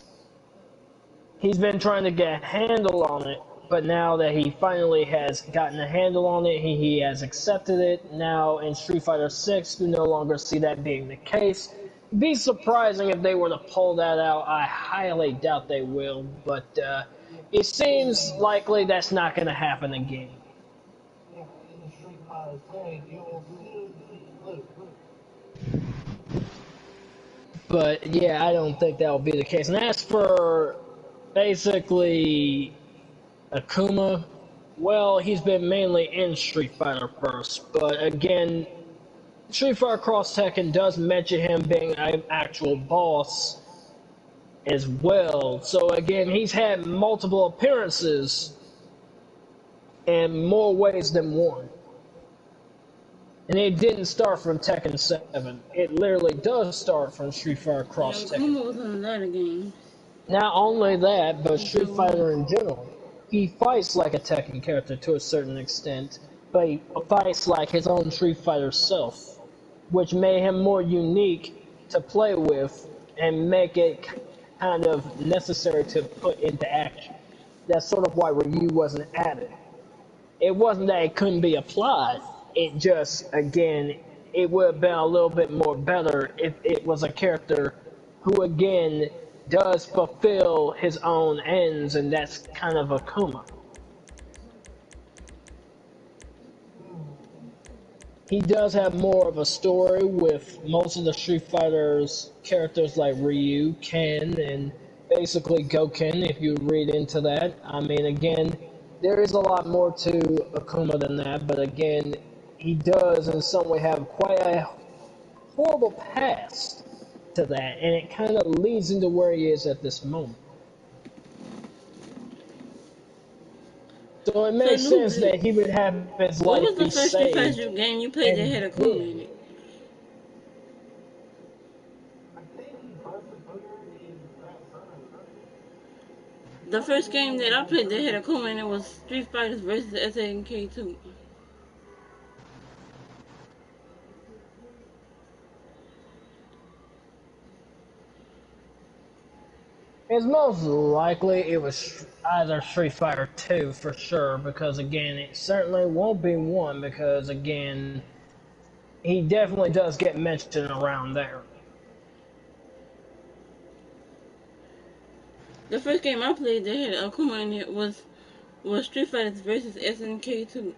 He's been trying to get a handle on it, but now that he finally has gotten a handle on it, he has accepted it. Now in Street Fighter 6, we no longer see that being the case. It'd be surprising if they were to pull that out. I highly doubt they will, but it seems likely that's not going to happen again. But yeah, I don't think that will be the case. And as for basically Akuma, well, he's been mainly in Street Fighter first, but again, Street Fighter Cross Tekken does mention him being an actual boss as well. So again, he's had multiple appearances in more ways than one. And it didn't start from Tekken 7. It literally does start from Street Fighter Cross Tekken.
Akuma was in a lot of games.
Not only that, but Street Fighter in general. He fights like a Tekken character to a certain extent, but he fights like his own Street Fighter self, which made him more unique to play with and make it kind of necessary to put into action. That's sort of why Ryu wasn't added. It wasn't that it couldn't be applied, it just, again, it would have been a little bit more better if it was a character who, again, does fulfill his own ends, and that's kind of Akuma. He does have more of a story with most of the Street Fighters characters like Ryu, Ken, and basically Goken, if you read into that. I mean, again, there is a lot more to Akuma than that, but again, he does in some way have quite a horrible past to that, and it kind of leads into where he is at this moment. So it makes sense that he would have his life be saved.
What was the first Street Fighter game you played that had Akuma in it? The first game that I played that had Akuma in it was Street Fighter vs. SNK 2.
It's most likely it was either Street Fighter 2 for sure, because again, it certainly won't be 1, because again, he definitely does get mentioned around there.
The first game I played that had Akuma in it was Street Fighter vs. SNK 2.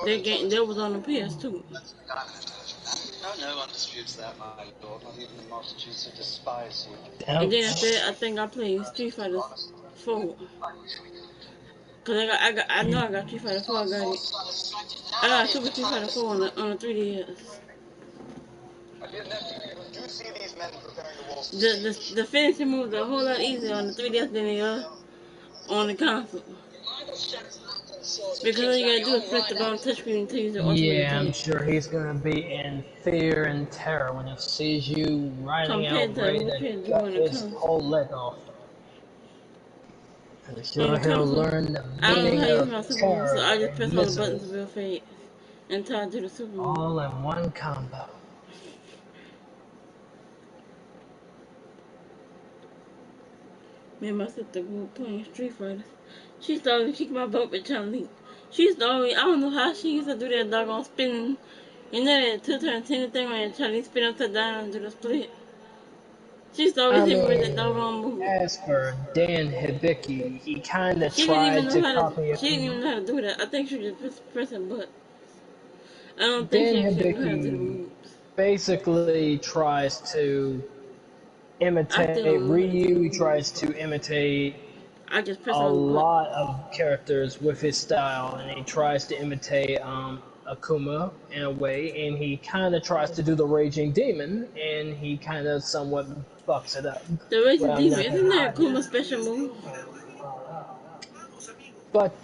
That was on the PS2.
No one disputes that, my lord. Not even the multitudes who despise you.
And then after that, I think I played Street Fighter 4. Cause I know I got Street Fighter 4. I got Super Street Fighter 4 on the 3DS. The finishing moves are a whole lot easier on the 3DS than they are on the console. Because all you gotta do is press the bottom touchscreen until you use the
Yeah, I'm sure he's gonna be in fear and terror when he sees you riding out ready to cut his whole leg off. I'm sure he'll learn the meaning of terror.
So I just press all the buttons real fast until I do the super move.
All in one combo.
Me and my sister grew up playing Street Fighter. She used to always kick my butt with Chun-Li. She used to always, I don't know how she used to do that doggone spin. You know that 2-turn-10 thing when Chun-Li spin upside down and do the split? She used to always hit me with that doggone move.
As for Dan Hibiki, he kind of tried to copy it.
She didn't even know how to do that. I think she was just pressing buttons. I don't think
Dan
she knew how to do the moves.
Basically tries to imitate Ryu, he tries to imitate a lot of characters with his style, and he tries to imitate Akuma in a way, and he kind of tries to do the Raging Demon, and he kind of somewhat fucks it up.
The Raging Demon, isn't that Akuma's special move?
But,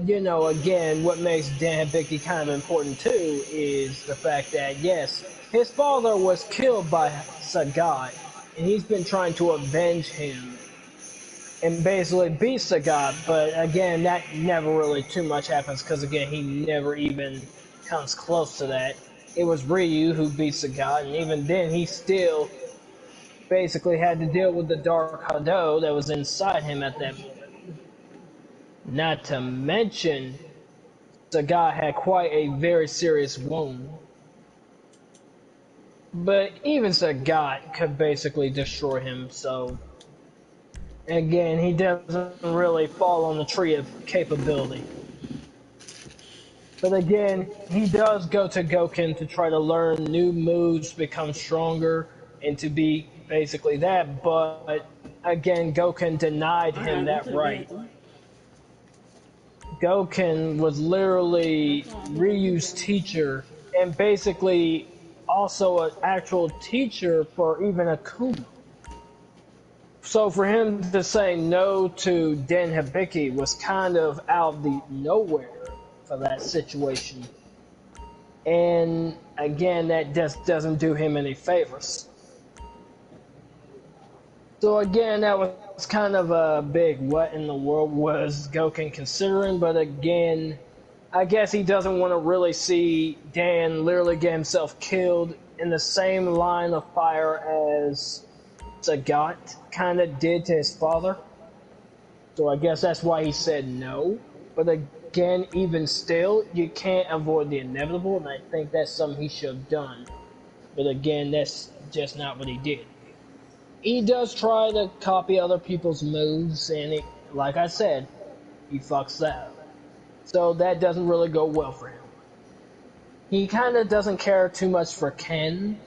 you know, again, what makes Dan Hibiki kind of important too is the fact that, yes, his father was killed by Sagat, and he's been trying to avenge him and basically beat Sagat, but again, that never really too much happens because, again, he never even comes close to that. It was Ryu who beat Sagat, and even then, he still basically had to deal with the Dark Hado that was inside him at that moment. Not to mention, Sagat had quite a very serious wound. But even Sagat could basically destroy him, so again, he doesn't really fall on the tree of capability. But again, he does go to Goken to try to learn new moves, become stronger, and to be basically that, but again, Goken denied
I
him
gotta go
that
to the
right.
bathroom.
Goken was literally Ryu's teacher and basically also an actual teacher for even Akuma. So for him to say no to Den Hibiki was kind of out of the nowhere for that situation. And again, that just doesn't do him any favors. So again, that was kind of a big what in the world was Goken considering, but again, I guess he doesn't want to really see Dan literally get himself killed in the same line of fire as Sagat kind of did to his father. So I guess that's why he said no. But again, even still, you can't avoid the inevitable, and I think that's something he should have done. But again, that's just not what he did. He does try to copy other people's moves, and like I said, he fucks that up. So that doesn't really go well for him. He kind of doesn't care too much for Ken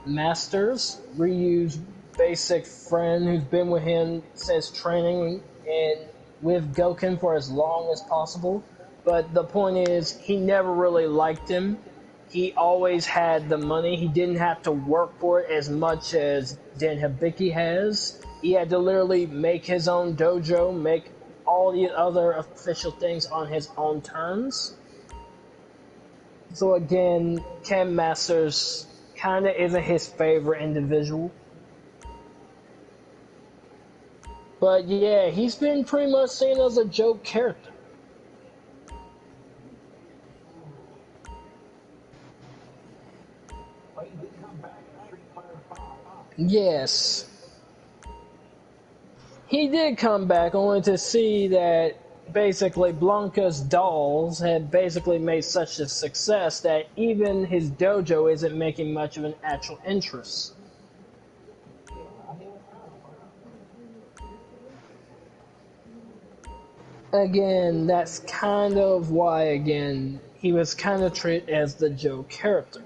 Masters, Ryu's basic friend who's been with him since training and with Goken for as long as possible. But the point is, he never really liked him. He always had the money. He didn't have to work for it as much as Den Hibiki has. He had to literally make his own dojo, make all the other official things on his own terms. So again, Ken Masters kinda isn't his favorite individual. But yeah, he's been pretty much seen as a joke character. Yes. He did come back only to see that basically Blanca's dolls had basically made such a success that even his dojo isn't making much of an actual interest. Again, that's kind of why, again, he was kind of treated as the Joe character.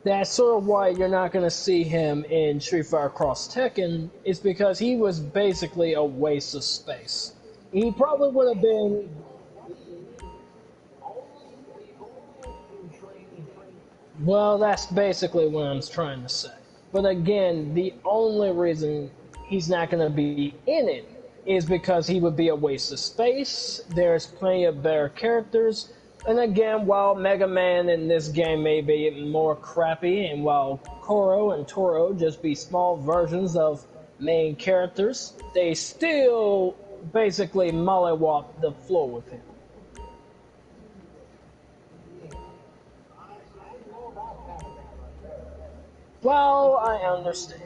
That's sort of why you're not going to see him in Street Fighter Cross Tekken, is because he was basically a waste of space. He probably would have been. Well, that's basically what I'm trying to say. But again, the only reason he's not going to be in it is because he would be a waste of space. There's plenty of better characters. And again, while Mega Man in this game may be more crappy, and while Koro and Toro just be small versions of main characters, they still basically mollywop the floor with him. Well, I understand.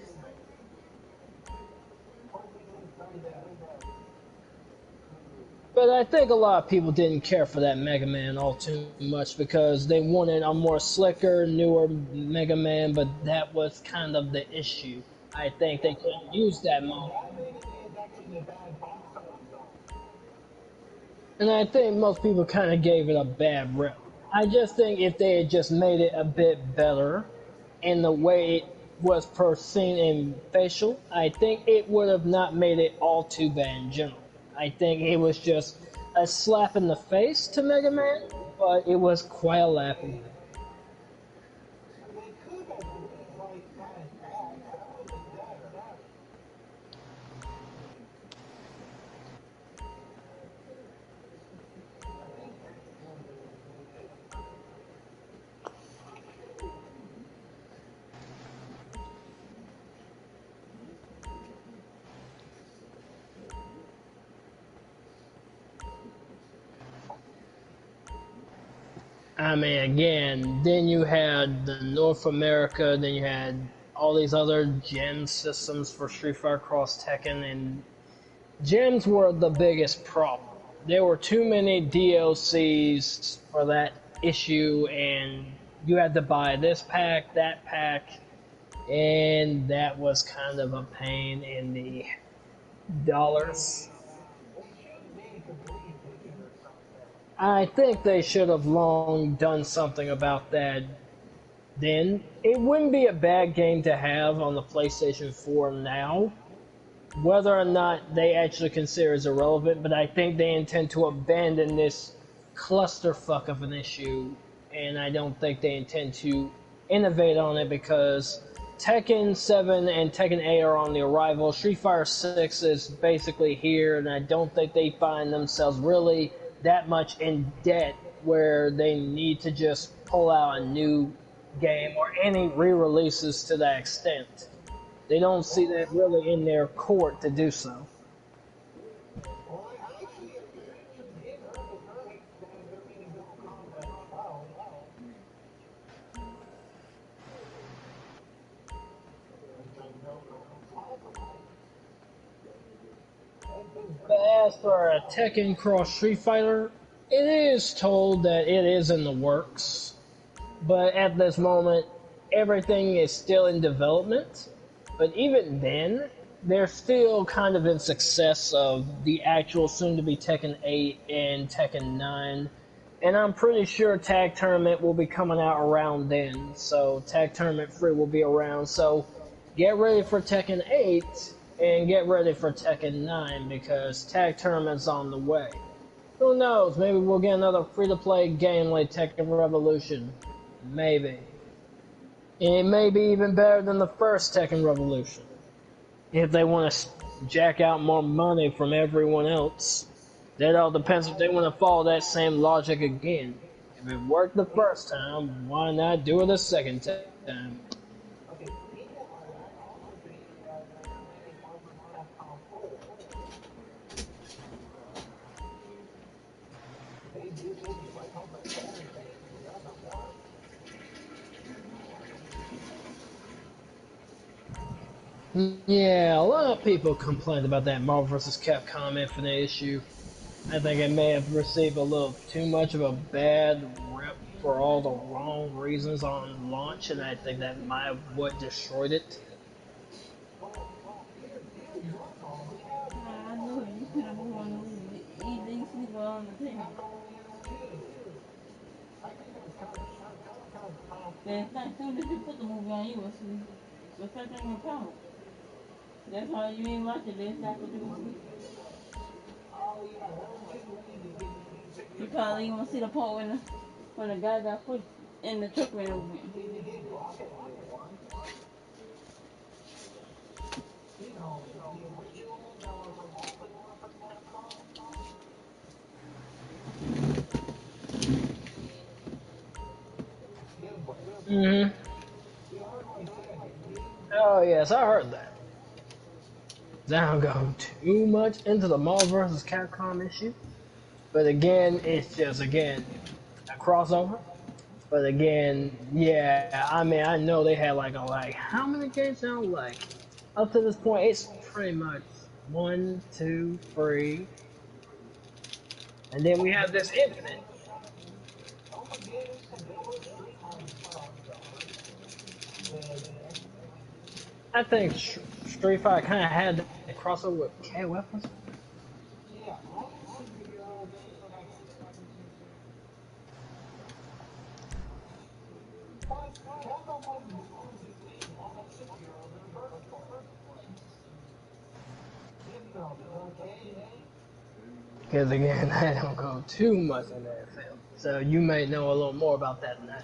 But I think a lot of people didn't care for that Mega Man all too much because they wanted a more slicker, newer Mega Man, but that was kind of the issue. I think they couldn't use that more. And I think most people kind of gave it a bad rep. I just think if they had just made it a bit better in the way it was per scene and facial, I think it would have not made it all too bad in general. I think it was just a slap in the face to Mega Man, but it was quite a laughing. I mean, again, then you had the North America, then you had all these other gem systems for Street Fighter Cross Tekken, and gems were the biggest problem. There were too many DLCs for that issue, and you had to buy this pack, that pack, and that was kind of a pain in the dollars. I think they should have long done something about that then. It wouldn't be a bad game to have on the PlayStation 4 now, whether or not they actually consider it irrelevant, but I think they intend to abandon this clusterfuck of an issue, and I don't think they intend to innovate on it because Tekken 7 and Tekken 8 are on the arrival. Street Fighter 6 is basically here, and I don't think they find themselves really that much in debt where they need to just pull out a new game or any re-releases to that extent. They don't see that really in their court to do so. But as for a Tekken Cross Street Fighter, it is told that it is in the works. But at this moment, everything is still in development. But even then, they're still kind of in success of the actual soon-to-be Tekken 8 and Tekken 9. And I'm pretty sure Tag Tournament will be coming out around then. So Tag Tournament 3 will be around. So get ready for Tekken 8 and get ready for Tekken 9 because Tag Tournament's on the way. Who knows? Maybe we'll get another free-to-play game like Tekken Revolution. Maybe. And it may be even better than the first Tekken Revolution. If they want to jack out more money from everyone else. That all depends if they want to follow that same logic again. If it worked the first time, why not do it a second time? Yeah, a lot of people complained about that Marvel vs. Capcom Infinite issue. I think it may have received a little too much of a bad rep for all the wrong reasons on launch, and I think that might have what destroyed it.
I know you could have won eating sleep on the table. Last night, soon as you put the movie on, you was asleep. But something your phone. That's why you ain't watch it last night, but you was asleep. You probably even see the part when the guy got put in the truck ran over him.
Mm-hmm. Oh yes, I heard that. I don't go too much into the Marvel vs. Capcom issue, but again, it's just again a crossover. But again, yeah, I mean, I know they had like how many games now? Like up to this point, it's pretty much 1, 2, 3, and then we have this Infinite. I think Street Fighter kind of had that crossover with K weapons. Because again, I don't go too much in the NFL, so you may know a little more about that than that.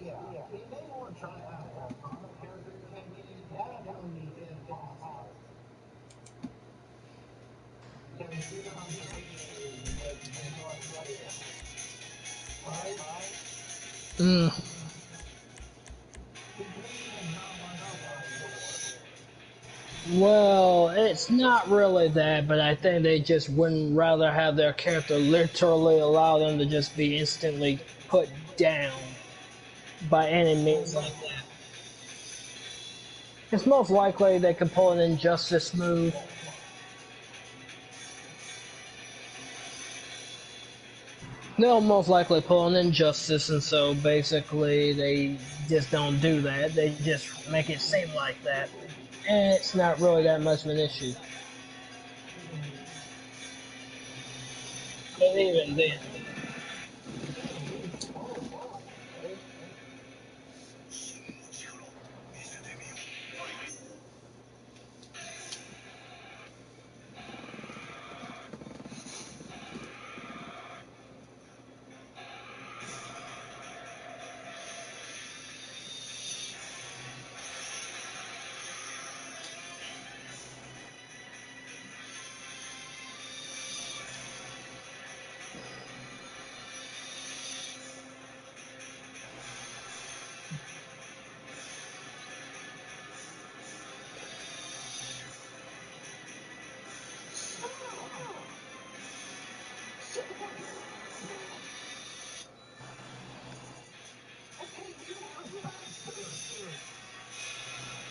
Yeah, he may want to try out that comic character technique. That definitely is hard. Can you see the conversation with what right?
Mm. Well, it's not really that, but I think they just wouldn't rather have their character literally allow them to just be instantly put down by any means like that. It's most likely they could pull an injustice move. They'll most likely pull an injustice, and so basically they just don't do that. They just make it seem like that. And it's not really that much of an issue. But even then.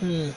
Hmm.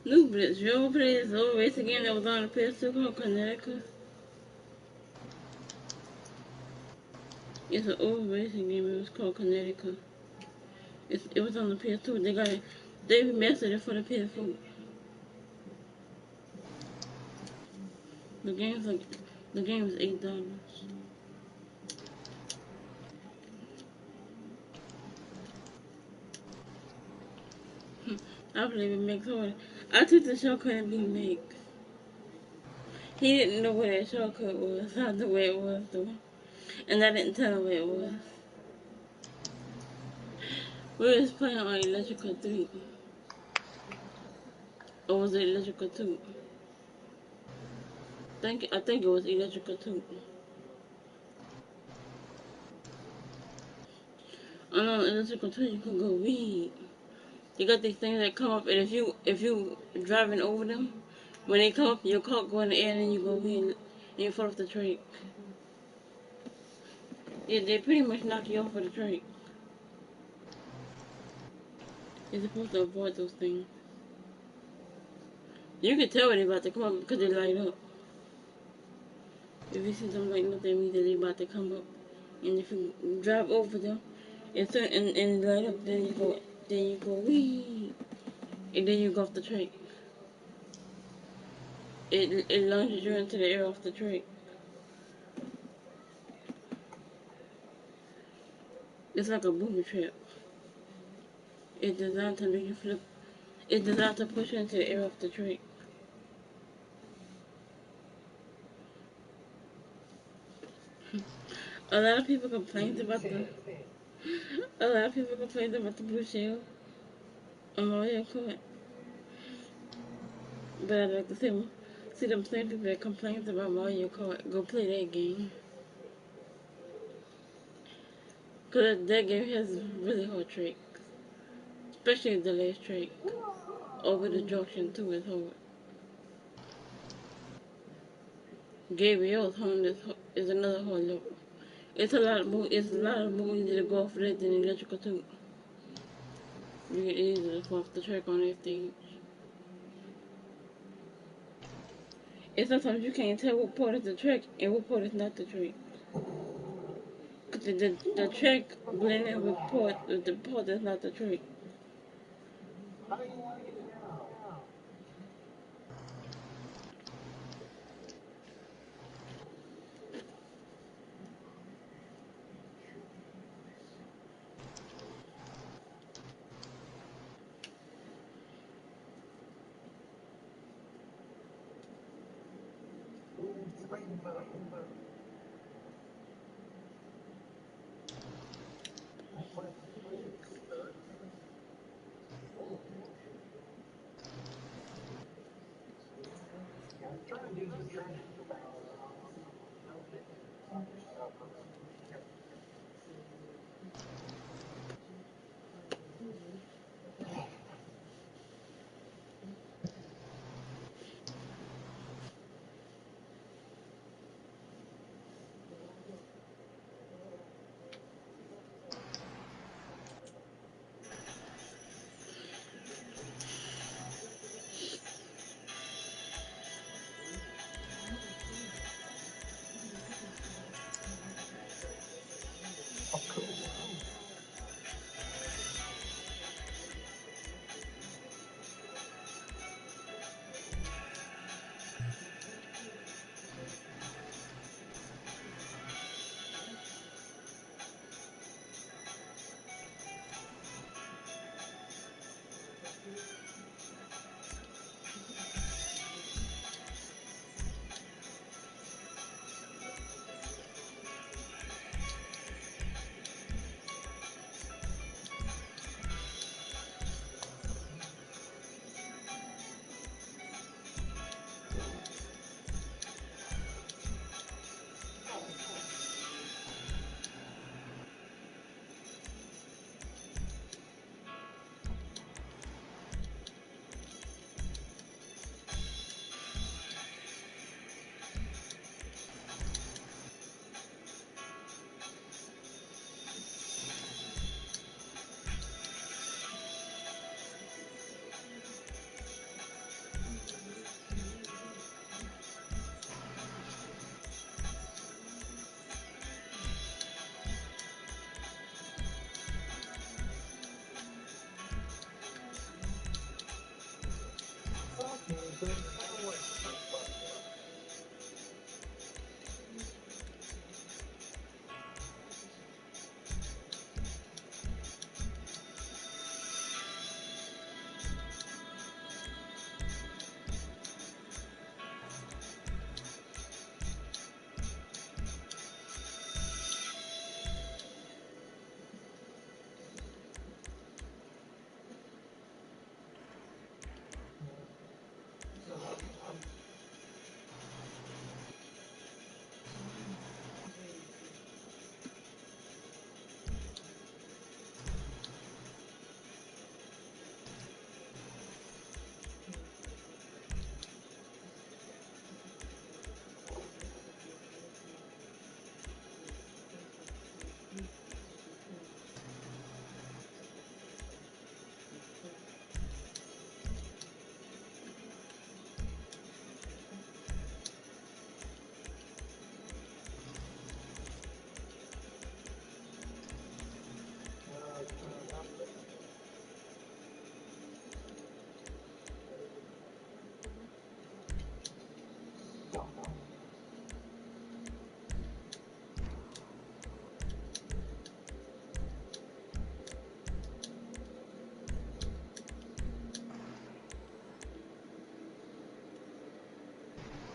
New Blitz. You ever play this old racing game that was on the PS2 called Connecticut? It's an old racing game. It was called Connecticut. It was on the PS2. They remastered it for the PS4. The game's like the game is $8. I believe it makes hard. I took the shortcut and beat Make. He didn't know where that shortcut was, not the way it was though. And I didn't tell him where it was. We was playing on Electrical 3. Or was it Electrical 2? I think it was Electrical 2. Oh no, Electrical 2 you can go weed. You got these things that come up, and if you driving over them, when they come up, your car go in the air and then you go weed and you fall off the track. Yeah, they pretty much knock you off of the track. You're supposed to avoid those things. You can tell when they're about to come up because they light up. If you see them lighting up, that means that they're about to come up. And if you drive over them, and light up, then you go wee, and then you go off the track. It launches you into the air off the track. It's like a booby trap. It's designed to make you flip. It's designed to push you into the air off the track. A lot of people complain about the. A lot of people complain about the blue shell on Mario Kart. But I'd like to see them same people that complain about Mario Kart go play that game. Cause that game has really hard tricks, especially the last trick over the junction too is hard. Gabriel's home is another hard level. It's a lot more easier to go off of that than electrical too. You get easier to fall off the track on that stage. And sometimes you can't tell what part is the track and what part is not the track. Cause the track blend in with the part that's not the track.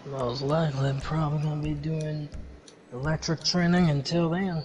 Most likely, I'm probably gonna be doing electric training until then.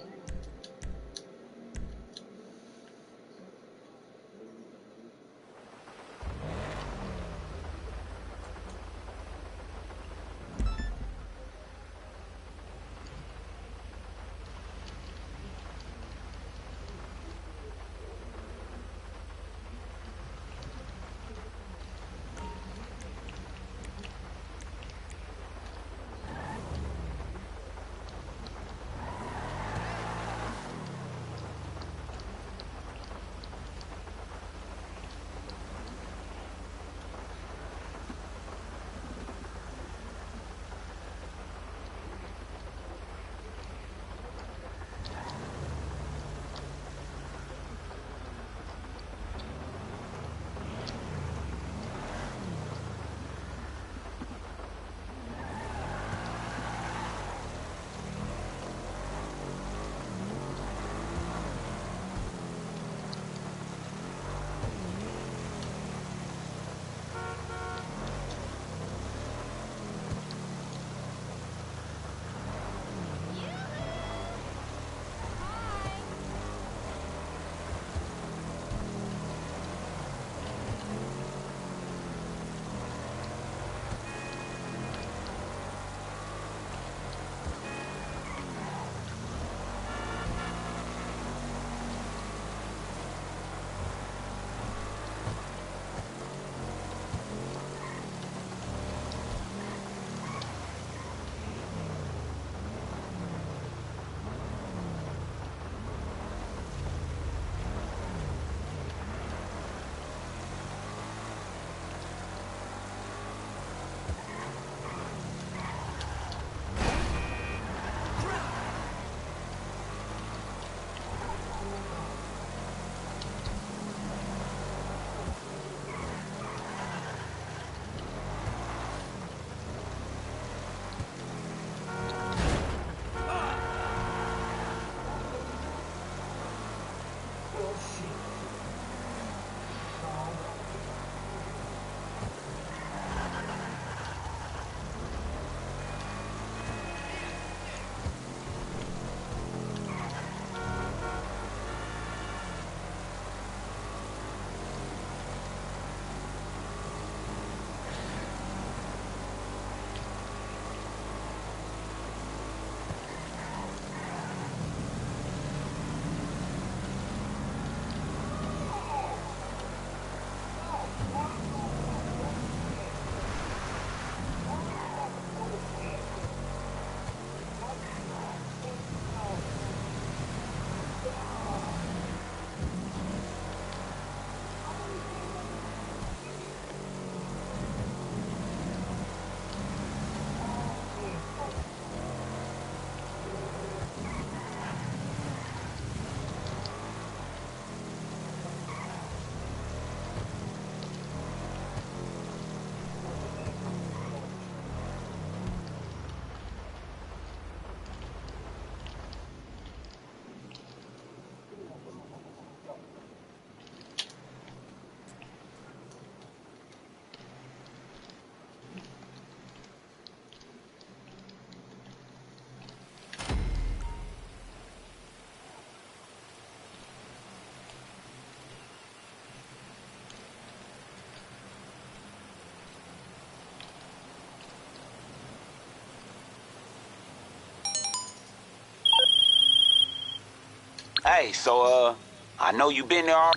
Hey, so, I know you been there all...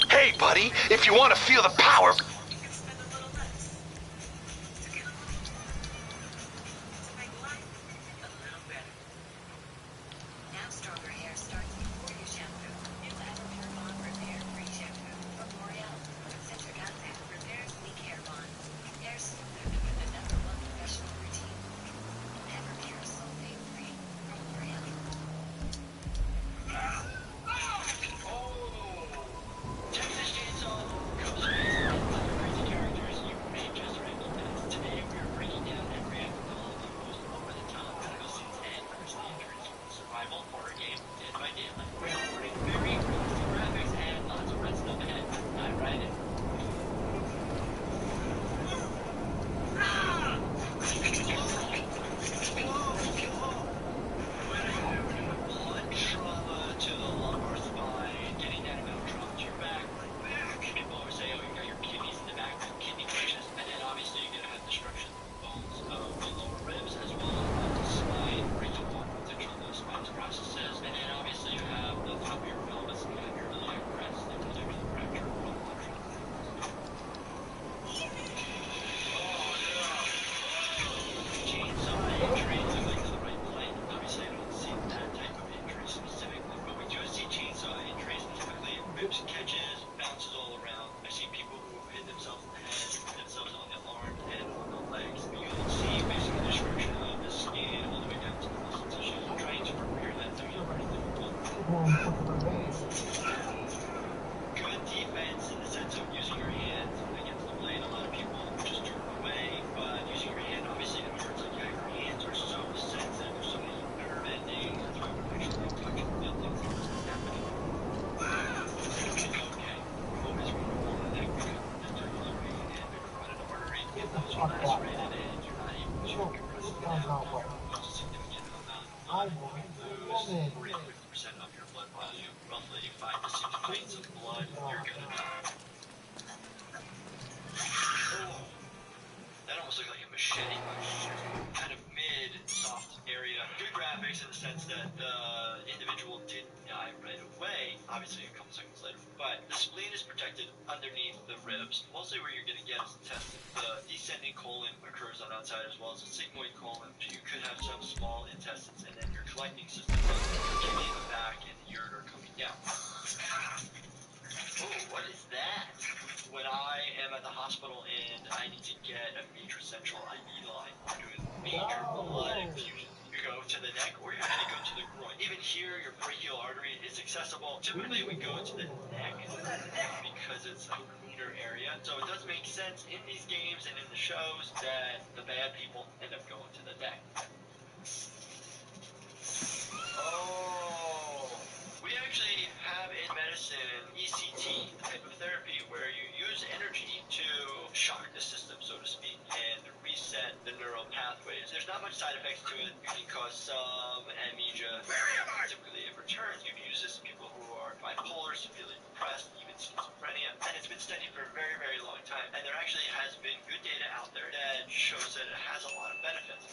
Hey, buddy, if you want to feel the power...
lacerated and you're not able to compress them down, you lose a significant amount of blood. You lose 40 to 50% of your blood volume, roughly 5 to 6 pints of blood, you're gonna die. Oh, that almost looked like a machete. Kind of mid-soft area. Good graphics in the sense that the individual didn't die right away, obviously a couple seconds later, but the spleen is protected underneath the ribs. Mostly where you're going to get is the intestine. The descending colon occurs on the outside as well as the sigmoid colon, so you could have some small intestines, and then your collecting system of the kidney in the back and the ureter coming down. Oh, what is that? When I am at the hospital and I need to get a major central IV line or doing major blood infusion, you go to the neck or you're going to go to the groin. Even here, your brachial artery is accessible. Typically, we go to the neck because it's a cleaner area. So it does make sense in these games and in the shows that the bad people end up going to the neck. Oh. We actually have in medicine ECT type of therapy where you use energy to shock the system, so to speak, and reset the neural pathways. There's not much side effects to it. You can cause some amnesia. Typically, it returns. You can use this in people who are bipolar, severely depressed, even schizophrenia, and it's been studied for a very, very long time. And there actually has been good data out there that shows that it has a lot of benefits.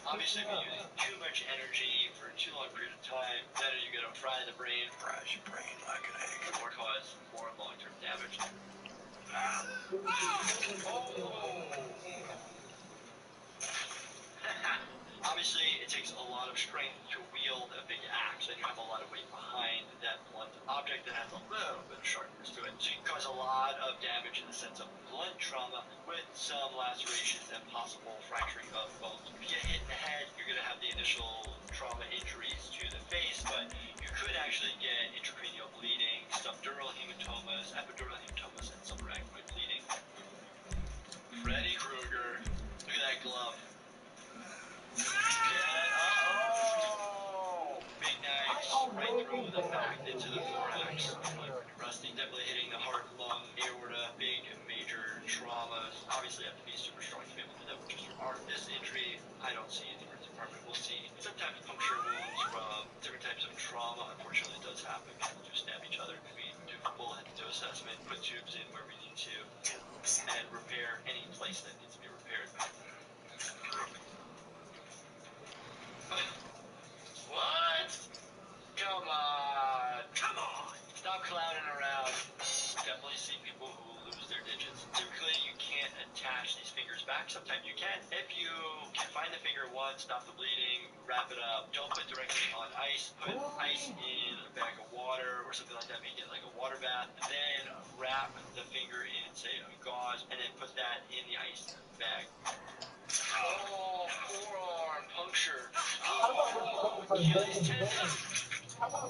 Obviously, if you're using too much energy for a too long period of time, then you're going to fry the brain. Fries your brain like an egg. Or cause more long-term damage. Oh! Obviously, it takes a lot of strength to wield a big axe, and you have a lot of weight behind that blunt object that has a little bit of sharpness to it. So you can cause a lot of damage in the sense of blunt trauma with some lacerations and possible fracturing of bones. If you get hit in the head, you're going to have the initial trauma injuries to the face, but you could actually get intracranial bleeding, subdural hematomas, epidural hematomas, and subarachnoid bleeding. Freddy Krueger. Look at that glove. Oh! Big knives right through the back into the thorax. Probably pretty rusty. Definitely hitting the heart, lung, aorta. Big major traumas. Obviously, you have to be super strong to be able to do that with just your arm. This injury, I don't see in the emergency department. We'll see sometimes puncture wounds from different types of trauma. Unfortunately, it does happen. People do stab each other. We do full head to assessment, put tubes in where we need to, and repair any place that needs to be repaired. What? Come on. Come on. Stop clowning around. We definitely see people who lose their digits. Typically, you can't attach these fingers back. Sometimes you can. If you can find the finger once, stop the bleeding, wrap it up. Don't put directly on ice. Put ice in a bag of water or something like that. Make it like a water bath. Then wrap the finger in, say, a gauze, and then put that in the ice bag. Oh, forearm puncture. Oh, Achilles tendon. Wow.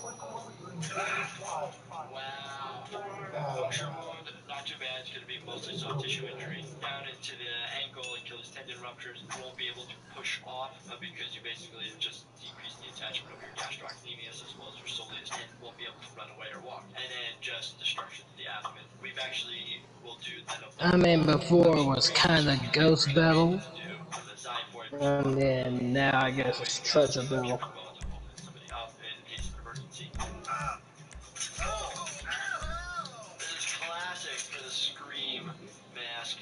Forearm puncture wound, not too bad. It's going to be mostly soft tissue injury. Down into the ankle, Achilles tendon ruptures. You won't be able to push off because you basically just decrease the attachment of your gastrocnemius as well as your soleus and won't be able to run away or walk. And then just destruction to the abdomen. We've actually will do then a
I mean, before it was kind of Ghost Battle, and then now I guess it's Treasure Battle.
Somebody up in case of an emergency. This is classic for the Scream mask.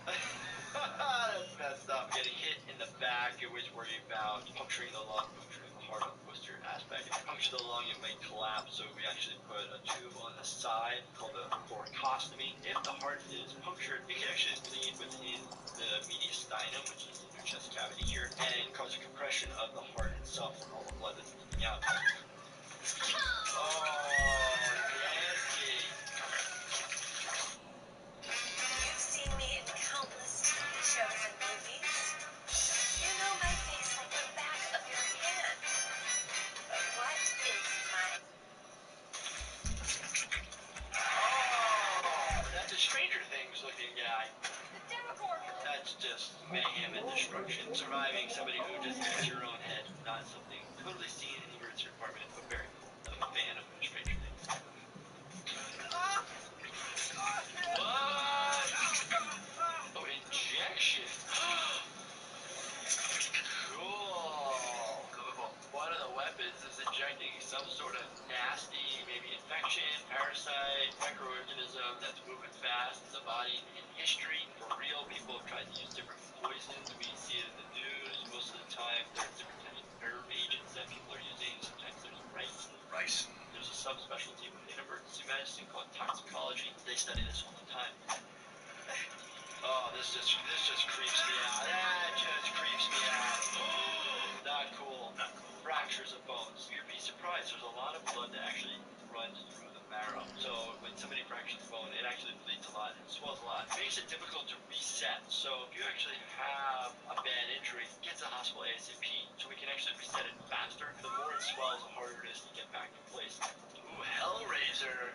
That's messed up. Getting hit in the back, you always worry about puncturing the lung, puncturing the heart on the posterior aspect. If you puncture the lung, it might collapse, so we actually put a tube on the side called a thoracostomy. If the heart is punctured, it can actually bleed within the mediastinum, which is in your chest cavity here, and cause a compression of the heart itself from all the blood that's leaking out. Oh, nasty.
You've seen me in countless TV shows and movies. You know my face like the back of your hand. But what is my...
Oh, that's a Stranger Things looking guy. That's just mayhem and destruction. Surviving somebody who just hits your own head. Not something totally seen in the emergency department, but very cool. I'm a fan of Stranger Things. What?
parasite, microorganism that's moving fast in the body. In history, for real, people have tried to use different poisons. We see it in the news. Most of the time, there's different types of nerve agents that people are using. Sometimes there's ricin.
Ricin.
There's a subspecialty within emergency medicine called toxicology. They study this all the time. Oh, this just creeps me out. That just creeps me out. Not cool. Not cool. Fractures of bones. You'd be surprised. There's a lot of blood that actually runs through the marrow. So when somebody fractures the bone, it actually bleeds a lot and swells a lot. It makes it difficult to reset. So if you actually have a bad injury, get to the hospital ASAP so we can actually reset it faster. The more it swells, the harder it is to get back in place. Ooh, Hellraiser.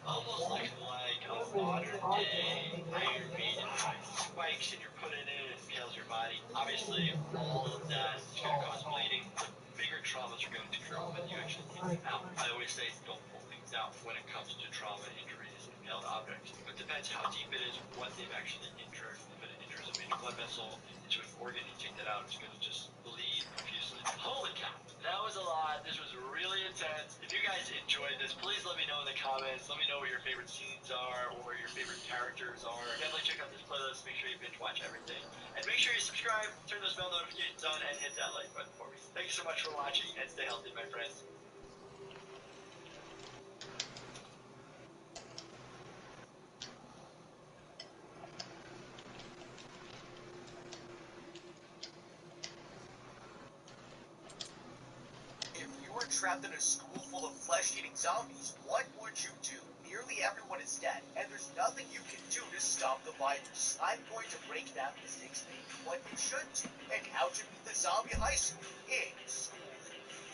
Almost looking like a modern day Iron Maiden spikes and you're putting it in and it impales your body. Obviously, all of that is going to cause bleeding. The bigger traumas are going to occur when you actually take them out. I always say don't pull things out when it comes to trauma, injuries, impaled objects. It depends how deep it is, what they've actually injured. If it injures a major blood vessel into an organ, you take that out, it's going to just bleed profusely. Holy cow, that was a lot. This was really intense. If you guys enjoyed this, please let me know in the comments. Let me know what your favorite scenes are or what your favorite characters are. Definitely check out this playlist. Make sure you binge watch everything. And make sure you subscribe, turn those bell notifications on, and hit that like button for me. Thank you so much for watching, and stay healthy, my friends.
If you were trapped in a school full of flesh-eating zombies, what would you do? Nearly everyone is dead, and there's nothing you can do to stop the virus. I'm going to break down mistakes made, what you should do, and how to beat the zombie high school in school.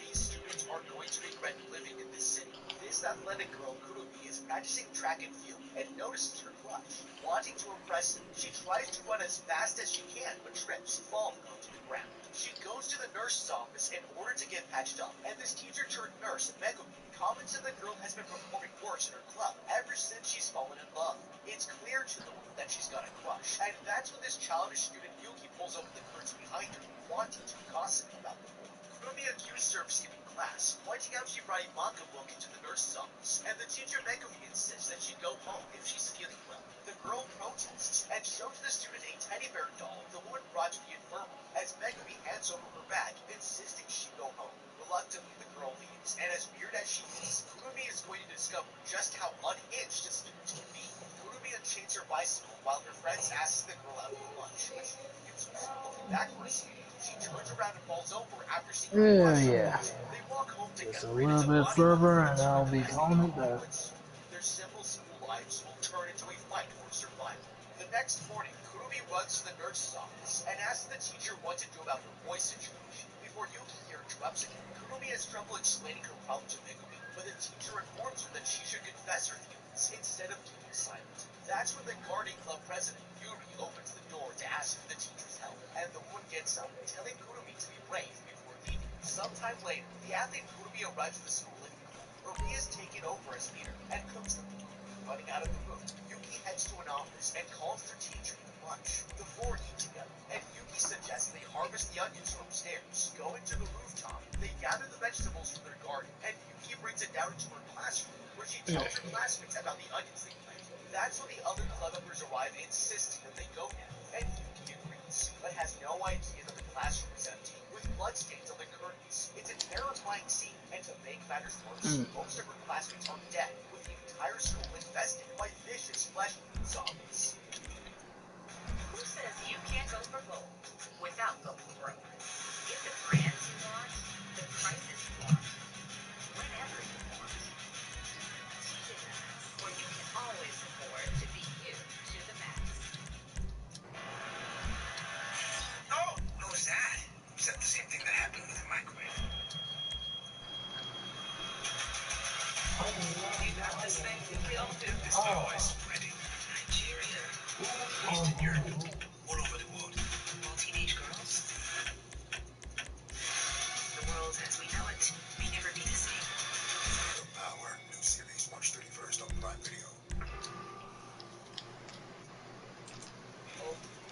These students are going to regret living in this city. This athletic girl, Kurumi, is practicing track and field and notices her clutch. Wanting to impress him, she tries to run as fast as she can, but trips, falling onto the ground. She goes to the nurse's office in order to get patched up, and this teacher-turned-nurse, Megumi, comments that the girl has been performing worse in her club ever since she's fallen in love. It's clear to the world that she's got a crush, and that's when this childish student Yuki pulls open the curtains behind her, wanting to gossip about the boy. Kurumi accused her of skipping class, pointing out she brought a manga book into the nurse's office, and the teacher Megumi insists that she go home if she's feeling well. The girl protests and shows the student a teddy bear doll the woman brought to the infirmary, as Megumi hands over her bag, insisting she go home. Reluctantly, the girl leaves, and as weird as she is, Kurumi is going to discover just how unhinged a student can be. Kurumi unchains her bicycle while her friends ask the girl out for lunch, but she refuses. Looking back for a second, she turns around and falls over after seeing her crush.
Yeah.
They walk home
Just a
together, and it's
little
a
bit
body
further
horror
and I'll be
as they
calling it
become
there.
homeless. Their simple school lives will turn into a fight for survival. The next morning, Kurumi runs to the nurse's office and asks the teacher what to do about her boy situation. Before Yuki here interrupts again, Kurumi has trouble explaining her problem to Megumi, but the teacher informs her that she should confess her feelings instead of keeping silent. That's when the Guardian Club president, Yuri, opens the door to ask for the teacher's help, and the woman gets up, telling Kurumi to be brave before leaving. Sometime later, the athlete Kurumi arrives at the school living room. Marie is taken over as leader and cooks the food. Running out of the room, Yuki heads to an office and calls their teacher for lunch. The four eat together, and Yuki suggests they harvest the onions from upstairs. Going to the rooftop, they gather the vegetables from their garden, and Yuki brings it down into her classroom, where she tells her classmates about the onions they planted. That's when the other club members arrive, insisting that they go now, and Yuki agrees, but has no idea that the classroom is empty, with bloodstains on the curtains. It's a terrifying scene, and to make matters worse, most of her classmates are dead, with the entire school infested by vicious flesh-eating zombies.
Who says you can't go for gold without going broke? Get the brands you want, the prices you want, whenever you want. TJ Maxx, where you can always afford to be you to the max.
Oh, what was that? Is that the same thing that happened with the microwave? You got this thing? We all do. It's always ready.
Nigeria,
Eastern Europe, all over the world.
all teenage girls. The world as we know it may never be the same.
Power, new series, March 31st on Prime Video.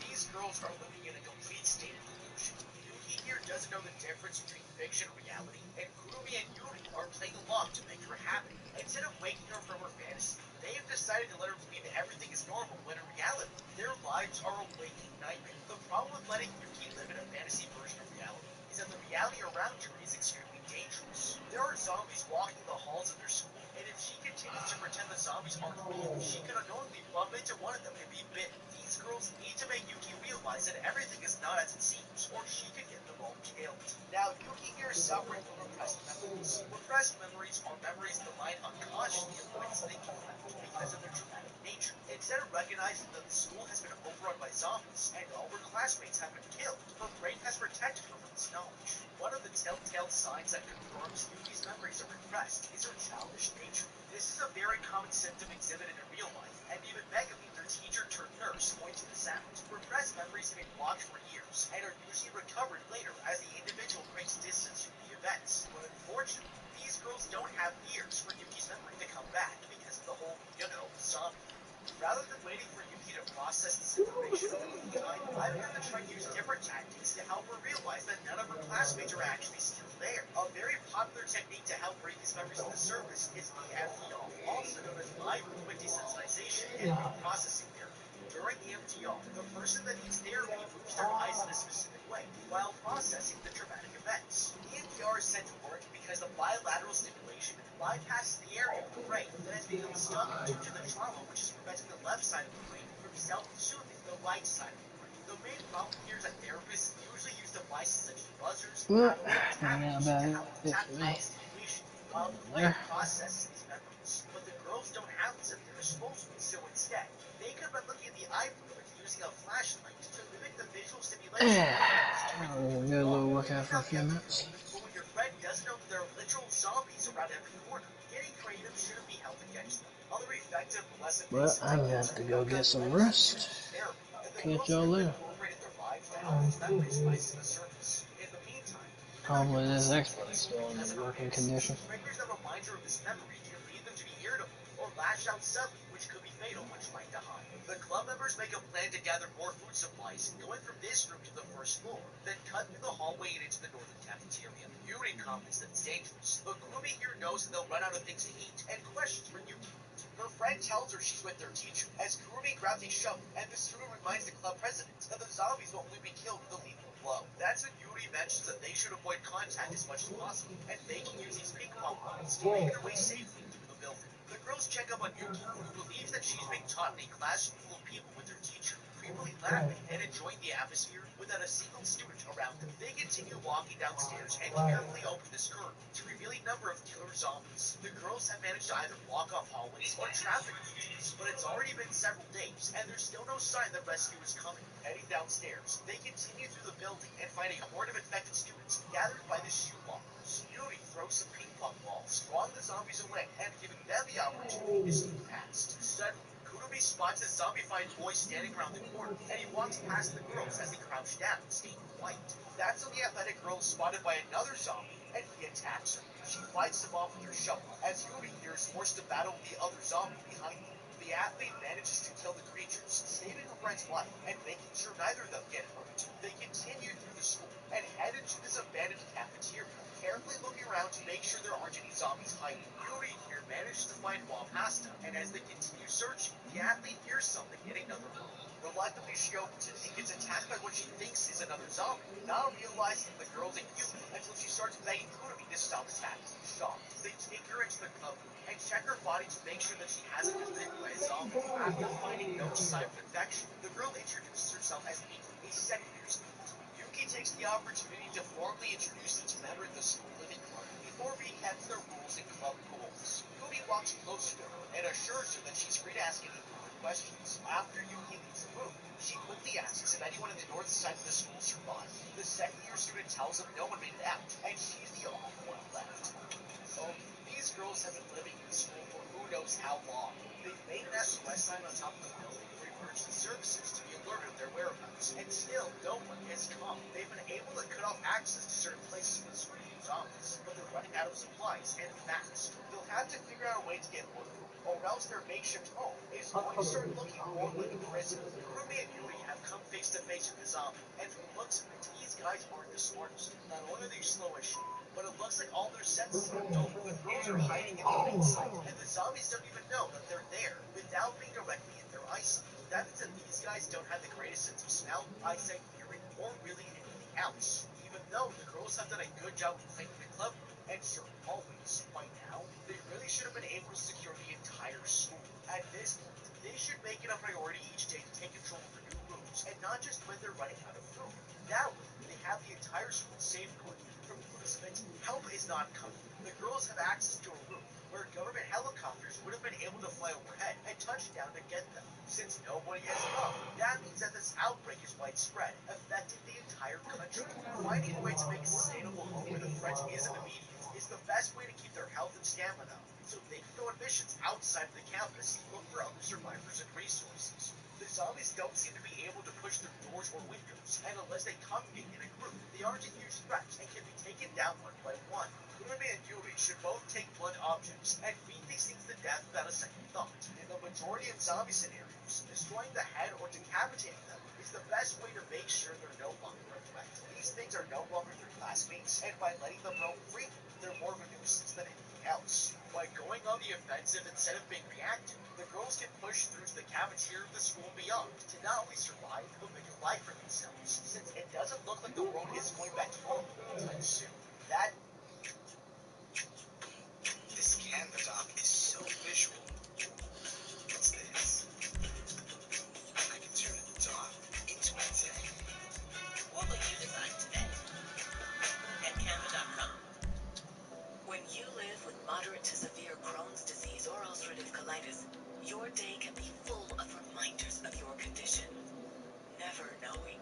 These girls girls are living in a complete state of delusion. Yuki here doesn't know the difference between fiction and reality, and Kurumi and Yuri are playing along to make her happy. Instead of waking her from her fantasy, they have decided to let her believe that everything is normal when in reality, their lives are a waking nightmare. The problem with letting Yuki live in a fantasy version of reality is that the reality around her is extremely dangerous. There are zombies walking the halls of their school, and if she continues to pretend the zombies aren't real, she could unknowingly bump into one of them and be bitten. These girls need to make Yuki realize that everything is not as it seems, or she could get them all killed. Now, Yuki here is suffering from repressed memories. Repressed memories are memories the mind unconsciously avoids thinking about because of their traumatic nature. Instead of recognizing that the school has been overrun by zombies and all her classmates have been killed, her brain has protected her from this knowledge. One of the telltale signs that confirms Yuki's memories are repressed is her childish nature. This is a very common symptom exhibited in real life, and even Megami, their teacher turned nurse, points this out. Repressed memories have been blocked for years and are usually recovered later as the individual creates distance from the events. But unfortunately, these girls don't have years for Yuki's memory to come back because of the whole, zombie thing. Rather than waiting for Yuki to process this information in the meantime, I've had to try to use different tactics to help her realize that none of her classmates are actually still there. A very popular technique to help bring these memories to the surface is EMDR, also known as eye movement desensitization and reprocessing therapy. During EMDR, the person that needs therapy moves their eyes in a specific way while processing the traumatic events. EMDR is said to work because the bilateral stimulation bypasses the area of the brain that has become stuck due to the trauma, which is preventing the left side of the brain from self-soothing the right side of the brain. The main problem here is that therapists usually use devices such as buzzers,
Well,
tapping
yeah,
to
about
help
it
tap
for me.
out stimulation, while the brain
There.
processes these memories. But the girls don't have this at their disposal, so instead, they could replicate the eye movement using a flashlight to mimic the visual stimulation.
That was a good little workout for a few minutes.
But when your friend doesn't know that there are literal zombies around every corner, getting creative shouldn't be held against them. Other effective but less
But
invasive
I'm going
techniques
to go get some
medicine
rest.
therapy, and the
Catch
girls
y'all
could have
later.
incorporated their lives to help these memories rise to the surface. In the meantime, even though
Hopefully
Yuki
this
seems
Xbox is
peaceful
still
and has
in
her
working
fantasies,
condition.
triggers that remind her of this memory can lead them to be irritable or lash out suddenly, which could be fatal when trying to hide. The club members make a plan to gather more food supplies, going from this room to the first floor, then cut through the hallway and into the northern cafeteria. Yuri comments that it's dangerous, but Kurumi here knows that they'll run out of things to eat and questions where Yuki went. Her friend tells her she's with their teacher, as Kurumi grabs a shovel, and the student reminds the club president that the zombies will only be killed with a lethal blow. That's when Yuri mentions that they should avoid contact as much as possible, and they can use these ping pong balls to make their way safely through the building. The girls check up on Yuki, who believes that she's being taught in a classroom full of people with her teacher, creepily laughing and enjoying the atmosphere without a single student around them. They continue walking downstairs and carefully open this curtain to reveal a number of killer zombies. The girls have managed to either block off hallways or traffic regions, but it's already been several days, and there's still no sign that rescue is coming. Heading downstairs, they continue through the building and find a horde of infected students gathered by the shoe lockers. Yuri throws some ping pong balls, drawing the zombies away and giving them the opportunity to sneak past. Suddenly, Kurumi spots a zombified boy standing around the corner, and he walks past the girls as they crouch down, staying quiet. That's when the athletic girl is spotted by another zombie, and he attacks her. She fights him off with her shovel, as Yuri here is forced to battle with the other zombie behind them. The athlete manages to kill the creatures, saving her friend's life and making sure neither of them get hurt. They continue through the school and head into this abandoned cafeteria, carefully looking around to make sure there aren't any zombies hiding. Yuri here manages to find raw pasta, and as they continue searching, the athlete hears something in another room. Reluctantly, she opens it and gets attacked by what she thinks is another zombie, not realizing the girl's a human until she starts begging Kurumi to stop attacking. Shocked, they take her into the club room and check her body to make sure that she hasn't been bitten by a zombie. After finding no sign of infection, the girl introduces herself as Miko, a second-year student. Yuki takes the opportunity to formally introduce each member of the school living club before recapping their rules and club goals. Yuri walks closer to her and assures her that she's free to ask any further questions. After Yuki leaves the room, she quickly asks if anyone on the north side of the school survived. The second-year student tells them no one made it out, and she's the only one left. These girls have been living in the school for who knows how long. They've made an SOS sign on top of the building for emergency services to be alerted of their whereabouts, and still no one has come. They've been able to cut off access to certain places for the screen zombies, but they're running out of supplies and fast. They'll have to figure out a way to get more food, or else their makeshift home is going to start looking more like a prison. Kurumi and Yuri have come face to face with the zombie, and from the looks of it, these guys aren't the smartest. Not only are they slow as shit, but it looks like all their senses are dull. The girls are hiding in plain sight, and the zombies don't even know that they're there without being directly in their eyesight. That means that these guys don't have the greatest sense of smell, eyesight, hearing, or really anything else. Even though the girls have done a good job of cleaning the club room and certain hallways, by now, they really should have been able to secure the entire school. At this point, they should make it a priority each day to take control of the new rooms, and not just when they're running out of food. That way, they have the entire school safeguarded. From the looks of it, help is not coming. The girls have access to a room where government helicopters would have been able to fly overhead and touch down to get them. Since nobody has come, that means that this outbreak is widespread, affecting the entire country. Finding a way to make a sustainable home where the threat isn't immediate is the best way to keep their health and stamina up, so they can go on missions outside of the campus to look for other survivors and resources. The zombies don't seem to be able to push through doors or windows, and unless they congregate in a group, they aren't a huge threat and can be taken down one by one. Kurumi and Yuri should both take blood objects and beat these things to death without a second thought. In the majority of zombie scenarios, destroying the head or decapitating them is the best way to make sure they're no longer a threat. These things are no longer their classmates, and by letting them roam free, they're more of a nuisance than anything else. By going on the offensive instead of being reactive, the girls can push through to the cafeteria of the school and beyond to not only survive, but make a life for themselves, since it doesn't look like the world is going back to normal anytime soon. That
This Canva doc is so visual. What's this? I can turn a dot into a day.
What will you design today? At Canva.com. When you live with moderate to severe Crohn's disease or ulcerative colitis, your day can be full of reminders of your condition. Never knowing.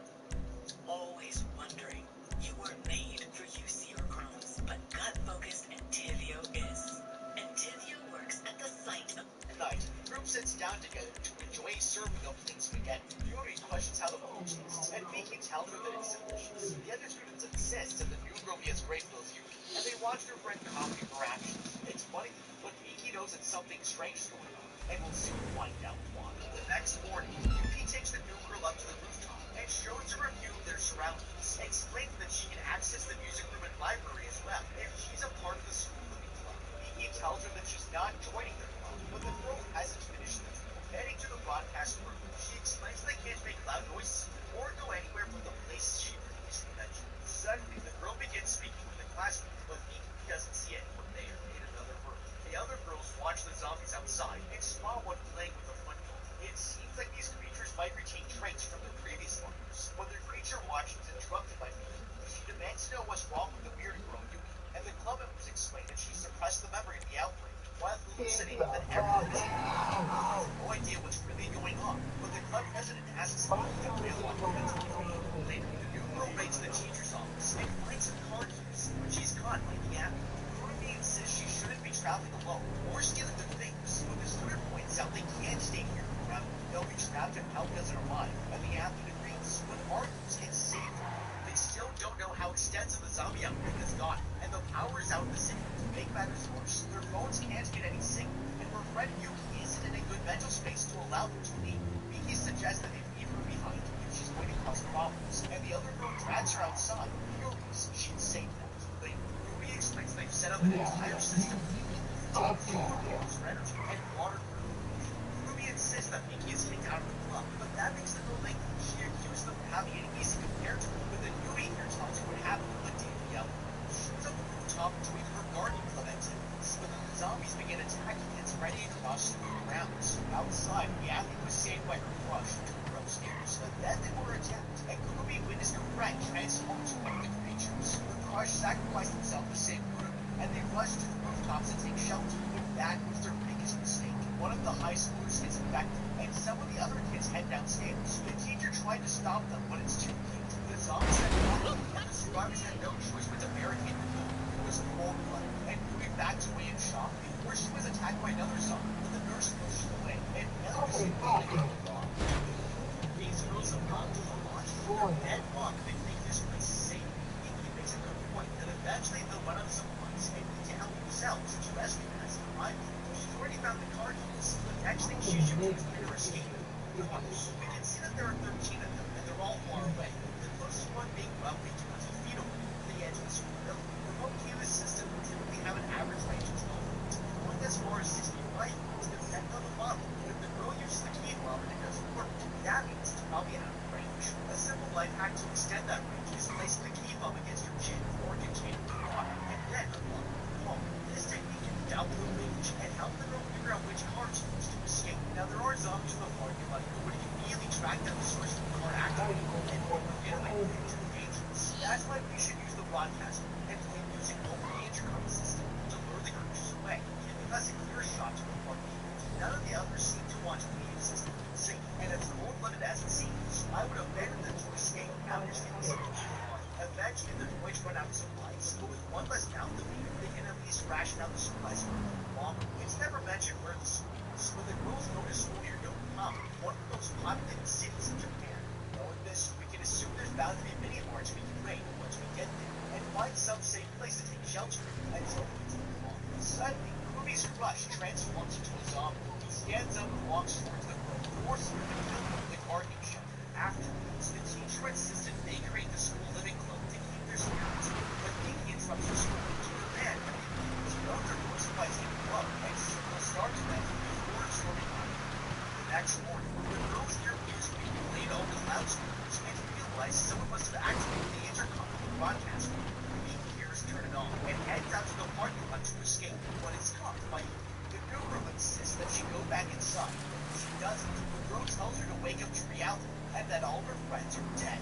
Always wondering. You weren't made for UC or Crohn's, but gut-focused Entivio is. Entivio works at the site of
night, the group sits down together to enjoy a serving of plain spaghetti. Yuri questions how the food tastes, and Miki tells her that it's delicious. The other students insist that the new girl be as grateful as Yuki, and they watch their friend copy her actions. It's funny, but Miki knows that something strange is going on, and will soon find out why. The next morning, Yuki takes the new girl up to the rooftop and shows her a view of their surroundings, explaining that she can access the music room and library as well if she's a part of the school living club. Miki tells her that she's not joining their club, but the girl hasn't finished the drill. Heading to the broadcast room, she explains they can't make loud noises or go anywhere from the places she previously mentioned. Suddenly, the girl begins speaking with the classroom, but Miki doesn't see anyone there. In another room, the other girls watch the zombies outside and spot one playing with a football. It seems like these creatures might retain traits from their previous lives. When the creature watching is interrupted by Miki, she demands to know what's wrong with the weird girl Yuki, and the club members explain that she suppressed the memory of the outbreak while hallucinating that everyone is has no idea what's really going on, but the club president asks Miki to bail on the mental health. Later, the new girl raids the teacher's office and finds some car keys, but she's caught by the app. Kurumi insists she shouldn't be traveling alone or stealing their things, but the student points out they can't stay here forever. They'll be trapped if help doesn't arrive, and the applicant agrees, but argues and saves them. They still don't know how extensive the zombie outbreak has gotten, and the power is out in the city. To make matters worse, their phones can't get any signal, and her friend Yuki isn't in a good mental space to allow them to leave. Miki suggests that they leave her behind if she's going to cause problems, and the other girl drags her outside, furious she'd saved them. Later, Yuri explains they've set up an entire system of energy and water purification. Ruby insists that Miki is kicked out of the club, but that makes the girl angry. She accuses them of having an easy compared to her, but then Yuri here tells her what happened on the day of the outbreak. She's on the rooftop doing her garden club activities, but then the zombies begin attacking and spreading across the grounds. Outside, the athlete was saved by her crush to her upstairs, but then they were attacked, and Kurumi witnessed her friend transform to one of the creatures. Her crush sacrificed himself to save Kurumi, and they rushed to the rooftops to take shelter, but that was their biggest mistake. One of the high schoolers gets infected, and some of the other kids head downstairs. The teacher tried to stop them, but it's too late. The zombies had gone, and the survivors had no choice but to barricade the door. It was cold blood, and moving back to away in shock before she was attacked by another zombie, but the nurse pushed her away, and never received anything wrong. These girls have gone to the launch for their dead mom. They think this place is safe. Miki makes a good point that eventually they'll run out of supplies and need to help themselves to rescue as the mind. She's already found the car keys. The next thing she should do is make her escape. We can see that there are 13 of them, and they're all armed. crucial. A simple life hack to extend that range is placing the key fob against your chin or container with water, and then unlock the phone. This technique can double the range and help the girl figure out which car to use to escape. Now, there are zombies in the parking lot who would immediately track down the source of the car activated and or get away into the dangerous. That's why we should use the broadcaster and play music over the intercom system to lure the creatures away, giving us a clear shot to the parking lot. None of the others seem to want to leave the system safe, and as cold-blooded as it seems, I would abandon them to escape now just in case. Eventually, the droids run out of supplies, but with one less mouth to feed, they can at least ration out the supplies for a little longer. It's never mentioned where the school is, but the girls go to school near Yokohama, one of the most populated cities in Japan. Knowing this, we can assume there's bound to be mini marts we can raid once we get there, and find some safe place to take shelter until we take them off. Suddenly, Ruby's rush transforms into a zombie. He stands up and walks towards the girl, forcing her to kill her with the gardening shelter. Afterwards, the teacher insisted they create the school living club to keep their spirits, but Miki interrupts her school to demand that the girls are forced by taking club, and school starts then before storming on. The next morning, the girls hear music being played over the loudspeakers and realize someone must have activated the intercom on the broadcaster. Miki hears turn it on and heads out to the parking lot to escape, but is caught by the new girl insists that she go back inside. She doesn't. The girl tells her to wake up to reality and that all her friends are dead.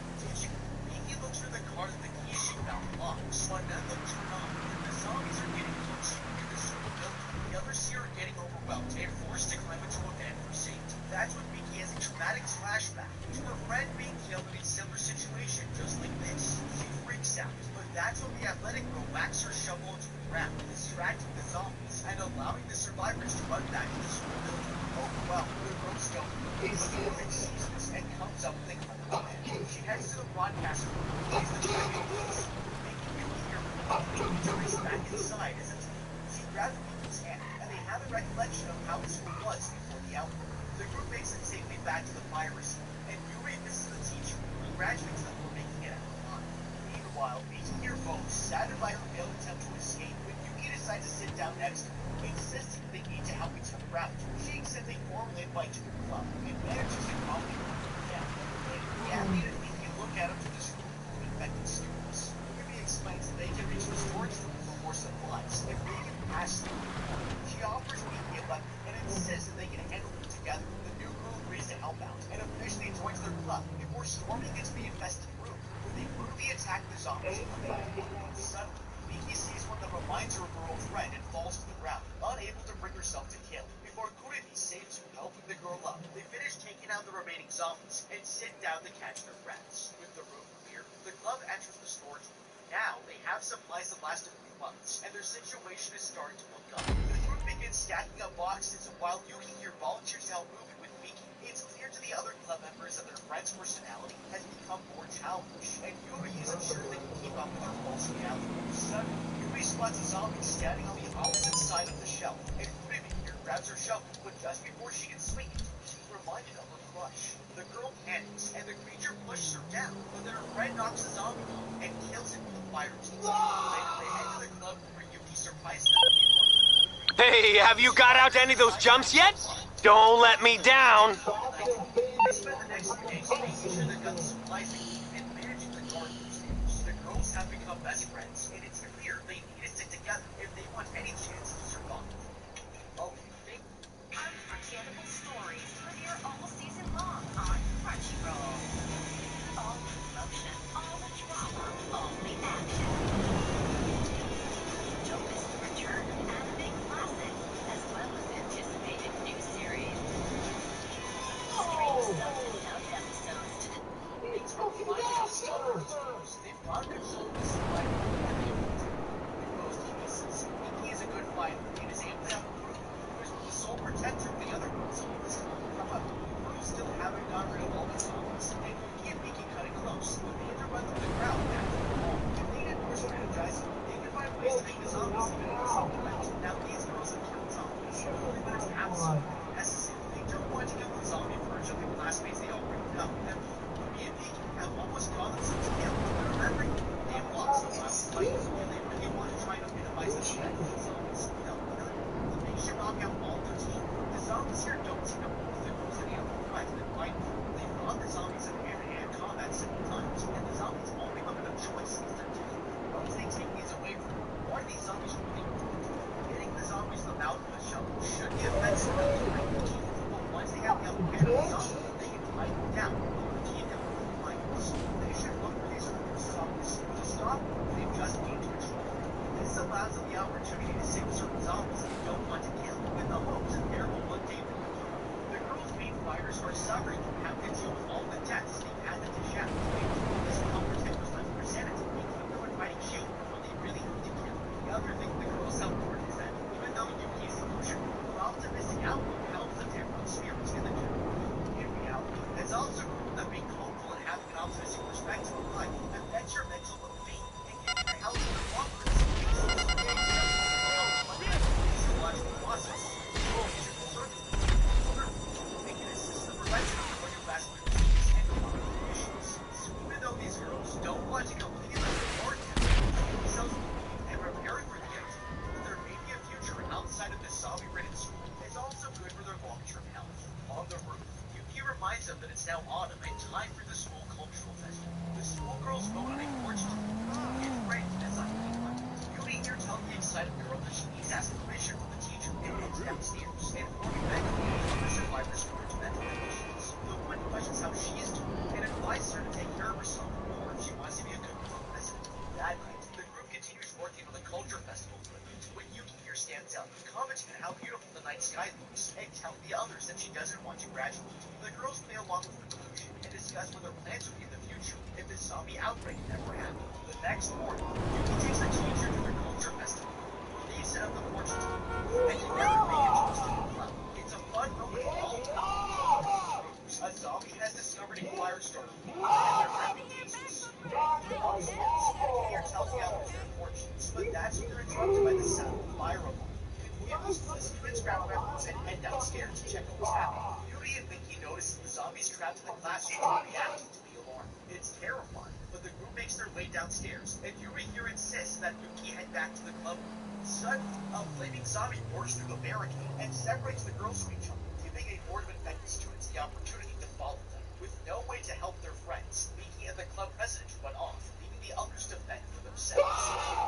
Miki looks through the car that the keys she found locks, but none of them turn on, and the zombies are getting closer to the school building. The others here are getting overwhelmed and forced to climb into a van for safety. That's when Miki has a traumatic flashback to her friend being killed in a similar situation just like this. She freaks out, but that's when the athletic girl whacks her shovel into the ground, distracting the zombies and allowing the survivors to run back to the school building. Oh, well, the girls don't. But the woman sees this and comes up with a clever plan. She heads to the broadcaster room and plays the training piece, making Miki hear her to race back inside as it's she grabs Miki's hand, and they have a recollection of how the school was before the outbreak. The group makes it safely back to the fire escape, and Yuri misses the teacher, who congratulates them for making it out alive. Meanwhile, Miki hears Rose, saddened by her failed attempt to escape, when Yuki decides to sit down next to her, insisting they need to help each other out. She accepts a formal invite to the club, and manages to calmly calm her down. The athlete and Miki look at him through the school full of infected students. Yumi explains that they can reach the storage room for more supplies, if they can pass through the door. She offers Miki a weapon, and insists that they can handle it together. The new girl agrees to help out, and officially joins their club before storming its the infested room, where they brutally attack the zombies in the van. Suddenly, Miki sees one that reminds her of her old friend and falls to the ground, unable to bring herself to kill. Before Kurumi saves her, helping the girl up, they finish taking out the remaining zombies and sit down to catch their breaths. With the room clear, the club enters the storage room. Now, they have supplies that last a few months, and their situation is starting to look up. The group begins stacking up boxes, and while Yuki here volunteers to help move it with Miki, it's clear to the other club members that their friend's personality has become more childish, and Yuri isn't sure they can keep up with her false reality. Suddenly, Yuri spots a zombie standing on the opposite side of the shelf, and Kurumi here grabs her shovel, but just before she can swing it, she's reminded of her crush. The girl panics, and the creature pushes her down, but then her friend knocks the zombie off and kills it with a fire team. Later, they head to the club where Yuki surprises them before.
Hey, have you got out any of those jumps yet? Don't let me down.
They spend the next few days making sure they've got the supplies they need and managing the gardening stage. The girls have become best friends, and it's clear they need to stick together if they want any chance to survive. Oh, they
Unforgettable stories premiere all season long on Crunchyroll. All the emotion, all the drama, all the action. Don't miss the return of anime classics, as well as anticipated new series. Stream subbed and dubbed episodes to the
things are finally discovered. They've found control of the supply room and they will do. In most cases, Miki is a good fighter and is able to help Kurumi, who is the sole protector of the other girls all this time. However, the girls still haven't gotten rid of all the zombies, and Yuki and Miki cut it close, but they had to run through the crowd after all. If they did more strategizing, they could find ways to make the zombies even more threat. Now these girls have killed zombies, only when it's absolutely necessary. They don't want to kill the zombie purge of the classmates they already know. And Kurumi and Miki have almost gone themselves killed, but remembering they opportunity to save certain zombies they don't want to kill, in the hopes that there will one day be a cure. The girls' main fighters are suffering from having to deal with all the deaths they've had to dish out. This will help protect those left for sanity and keep them from fighting Shu when they really need to kill. The other thing the girls have learned is that even though Yuki's emotional, her optimistic outlook helps them tamper the spirits in the general. In reality, it's also cool that being hopeful and having an optimistic perspective on life affects your mental well-being and can even help you live longer in some cases. For example, help fight physiological processes like physical circulation, it can assist in the prevention of cardiovascular disease and chronic conditions. So even though these girls don't want to completely let their guard down, keep themselves moving and preparing for the idea that there may be a future outside of this zombie-ridden school is also good for their long-term health. On the roof, Yuki reminds them that it's now autumn and time for the school cultural festival. The schoolgirls vote on a porch tour. It's great as I think about it. Yuri here tells the excited girl that she needs to ask permission from the teacher and heads downstairs, informing Becky of the survivor's current mental conditions. The woman questions how she is doing and advises her to take care of herself more if she wants to be a good girl president. That night, the group continues working on the culture festival equipment when Yuki here stands up, commenting on how beautiful the night sky looks and telling the others that she doesn't want to graduate. The girls play along with her delusion and discuss what their plans would be in the future if the zombie outbreak never happened. The next morning, Yuki takes the teacher to their culture festival where they set up the fortune teller and together make a toast to the club. It's a fun moment for all of them. A zombie has discovered a fire starter and their reputations. Here tells the others their fortunes, but that's when they're interrupted by the sound of a fire alarm. Confused, the students grab weapons and head downstairs to check out what's happening. Yuri and Mickey notice the zombies trapped in the classroom are reacting to the alarm. It's terrifying, but the group makes their way downstairs, and Yuri here insists that Mickey head back to the club. Suddenly, a flaming zombie bursts through the barricade and separates the girls from each other, giving a board of infected students the opportunity to follow them. With no way to help their friends, Mickey and the club president run off, leaving the others to fend for themselves.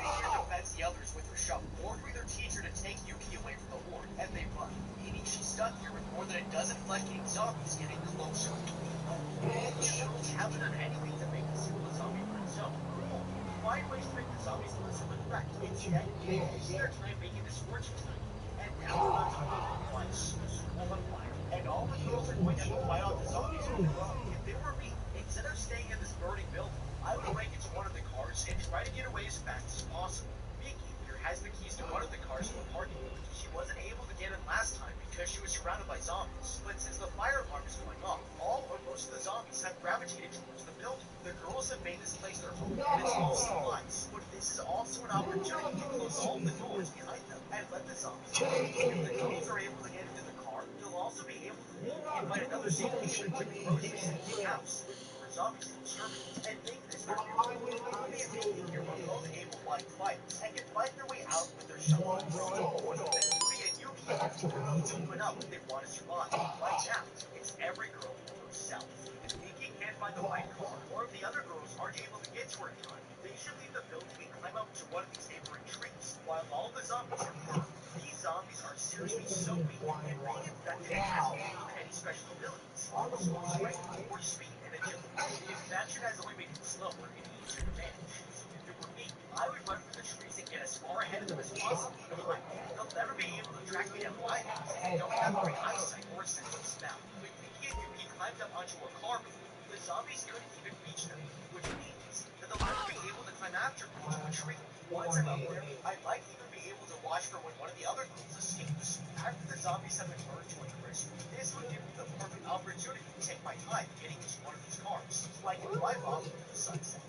Mickey defends the others with her shovel, ordering their teacher to take Yuki away from the horde, and they run, meaning she's stuck here with more than a dozen flesh-eating zombies getting closer. The girls haven't done anything to make this school a zombie-ridden zone. Cool. Find ways to make the zombies less of a threat. Instead, they use their time making this fortune tonight. And now we're about to light the school on fire. And all the girls are going to go fight off the zombies on their own. If it were me, instead of staying in this burning building, I would break into one of the cars and try to get away as fast as possible. Mickey here has the keys to one of the cars in the parking lot. She wasn't able to get in last time because she was surrounded by zombies. But since the fire alarm is going off, all or most of the zombies have gravitated towards the building. The girls have made this place their home, and it's full of supplies. But this is also an opportunity to close all the doors behind them and let the zombies out. If the girls are able to get into the car, they'll also be able to leave and find another safe haven like the grocery store or house with fewer zombies to disturb it, and make this their new home. Ruby and Mickey here are both able-bodied fighters and can fight their way out with their shovels. Then Ruby and Yuki need to open up if they want to survive. Right now, it's every girl for herself. If Mickey can't find the right car, or if the other girls aren't able to get to her in time, they should leave the building and climb up to one of these neighboring trees, while all the zombies are burned. These zombies are seriously so weak, and being infected hasn't given them any special abilities, so strength or speed and agility. The infection has only made them slower and easier to manage. So if it were me, I would run for the trees and get as far ahead of them as possible behind them. They'll never be able to track me down either, since they don't have great eyesight or a sense of smell. When Mickey and Yuki climbed up onto a car before, the zombies couldn't even reach them, which means that they'll never be able to climb after me to a tree. Once I'm up there, I might even be able to watch for when one of the other girls escapes. After the zombies have been burned to a crisp, this would give me the perfect opportunity to take my time getting into one of these cars, so I can drive off into the sunset.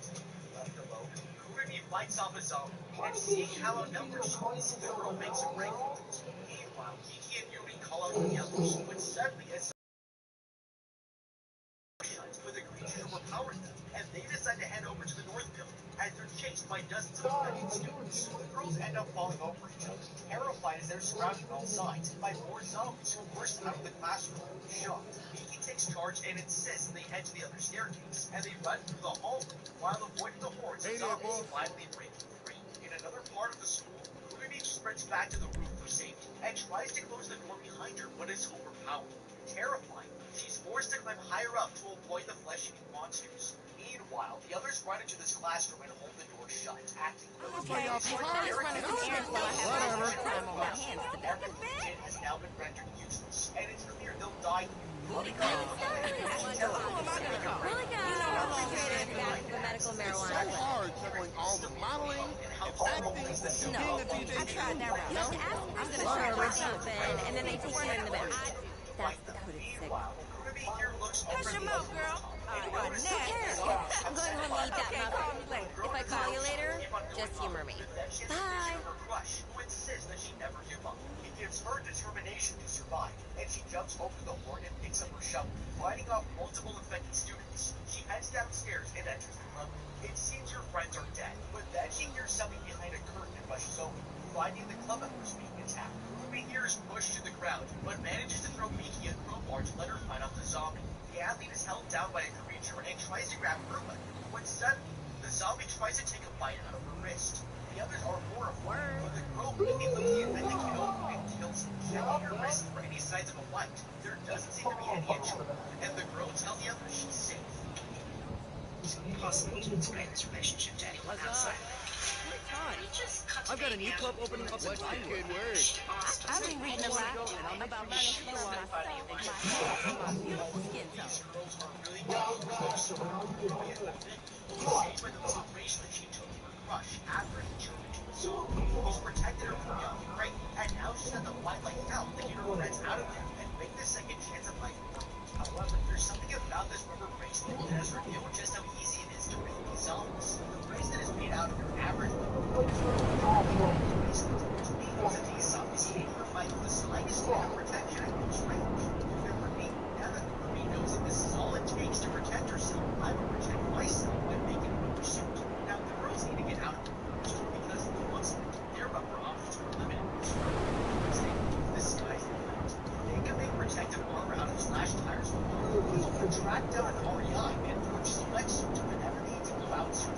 Left alone, Kurumi fights off a zombie, and seeing how outnumbered she is, the girl makes a break for it. Meanwhile, Kiki and Yuri call out to the others, when suddenly a with the creatures overpowering them, and they decide to head over to the north building as they're chased by dozens of infected students. The girls end up falling over each other, terrified as they're surrounded on all sides by more zombies who burst out of the classroom. Shocked, Miki takes charge and insists they head to the other staircase, and they run through the hallway while avoiding the hordes of zombies finally breaking free. In another part of the school, Kurumi sprints back to the roof for safety and tries to close the door behind her, but is overpowered. Terrifying, she's forced to climb higher up to avoid the flesh-eating monsters. Meanwhile, the others run into this classroom and hold the door shut, acting
Okay, I'll just run some errands while I have more time on my hands today.
every agent has now been rendered useless, and it's clear they'll die here.
Really good. Back to the medical marijuana.
So hard juggling all the modeling and acting
No,
and being a DJ.
I tried that route. No, I'm gonna start with something, and then they take you in the back. That's the coded signal.
Hush your mouth, girl.
Who cares? I'm going home to eat that muffin. If I call you later, just humor me. Bye.
Crush, who insists that she never give up. It gives her determination to survive, and she jumps over the horn and picks up her shovel. Fighting off multiple infected students, she heads downstairs and enters the club. It seems her friends are dead, but then she hears something behind a curtain and rushes over, finding the club members being attacked. Ruby here is pushed to the ground, but manages to throw Miki a crowbar to let her fight off the zombie. The athlete is held down by a creature and tries to grab her weapon, when suddenly, the zombie tries to take a bite out of her wrist. The others are horrified, but the girl quickly puts the infected kid over and kills him, checking her wrist for any signs of a bite. There doesn't seem to be any injury, and the girl tells the others she's safe.
It's impossible to explain this relationship to anyone outside.
I've got a new club opening up in Vinewood.
I've been reading a lot about learning to flow on myself, my beautiful skin tone.
Changed by the operation that she took for Crush after he turned into a zombie. He's protected her from young and great, and now she's at the fight like hell to get her friends out of there and make the second chance at life work. However, there's something about this rubber bracelet that has revealed just how easy it is to make these zombies. The bracelet is made out of your average rubber bracelet, which means that these zombies can't provide the slightest bit of protection against range. For me, now that Ruby knows that this is all it takes to protect herself, I will protect myself by making a rubber suit. Now, the girls need to get out of here first, because it looks like their rubber options are limited. This guy's the fact. They can make protective armor out of slash tires with will track down REI and forge select suit whenever they need to go out suit.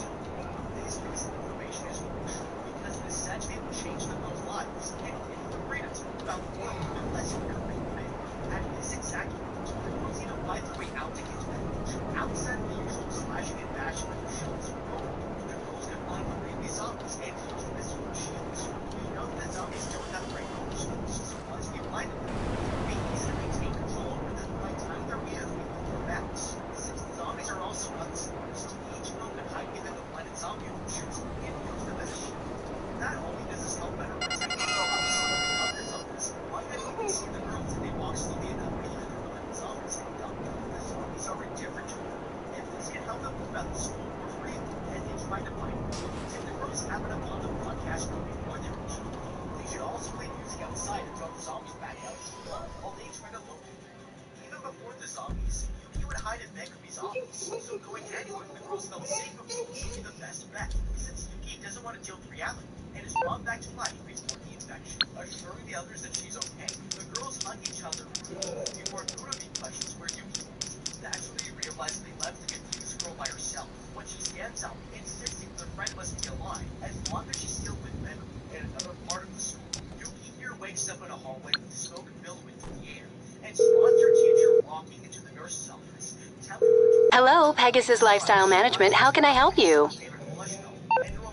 This piece of information is crucial because it essentially will change the girls' lives and give them freedom to move out the world unless you're a big man. At this exact moment, the girls need to find their way out to get to that future outside the usual slashing and bashing of the shields. The girls can find the baby zombies and use them as huge shields. We know that the zombies don't have great moves, so once we blinded them, we easily maintain control over them by tying their hands behind their backs. Since the zombies are also unsupervised, each girl can hide behind the blinded zombie illusions and use them as a shield. Not only does this help better protect the girls from the other zombies, one day we can see the girls and they walk slowly enough behind their blinded zombies and dump them. The zombies are indifferent to them. If this can help them move out the school more freely, and they try to find them, if the girls happen upon the broadcast room before they reach them, they should also play music outside and throw the zombies back out into the club while they try to locate them. Even before the zombies, Yuki would hide in Megumi's office, so going anywhere the girls felt safe would be the best bet, since Yuki doesn't want to deal with reality and is brought back to life before the infection. Assuring the others that she's okay, the girls hug each other before Kuromi questions where Yuki is. That's when they realize they left the confused girl by herself. When she stands up, insisting the friend must be alive, as long as she's still with them. In another part of the school, Yuki here wakes up in a hallway with smoke billowing through the air, and spots her teacher walking into the nurse's office, telling her to...
Hello, Pegasus Lifestyle Management. How can I help you?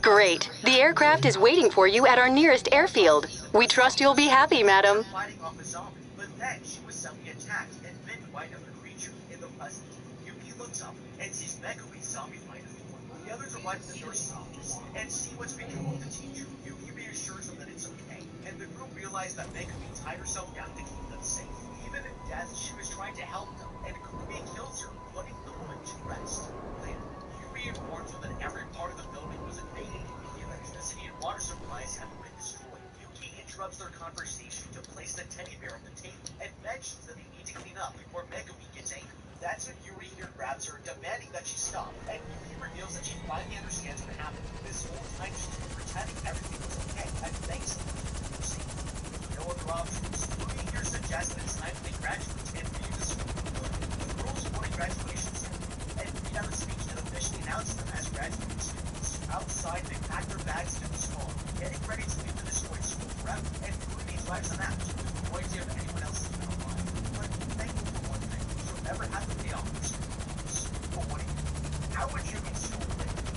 Great. The aircraft is waiting for you at our nearest airfield. We trust you'll be happy, madam.
Fighting off a zombie, but then she was suddenly attacked and bitten by another creature in the present. Yuki looks up and sees Megumi's zombie fighter form. The others arrive at the nurse's office and see what's become of the teacher. Yuki reassures them that it's okay, and the group realize that Megumi tied herself down to keep them safe. Even in death, she was trying to help them, and Kurumi kills her, putting the woman to rest. Later, Yuri informs them that every part of the building was invaded. The electricity and water supplies have been destroyed. Yuki interrupts their conversation to place the teddy bear on the table and mentions that they need to clean up before Megumi gets angry. That's when Yuri here grabs her, demanding that she stop, and Yuki reveals that she finally understands what happened. This whole time she's been pretending everything was okay, and thanks to her safety. With no other options, Yuri here suggests that it's time they graduate and leave the school. The girls morning graduation ceremony, and read out a speech that officially announced them as graduating students. Outside, they pack their bags to the school, getting ready to leave the destroyed school forever, and Yuri drives them out, with no idea of anyone else is going to alive. But thankful for one thing, she'll never have to pay off her school loans. But what do you think? How would you be school living?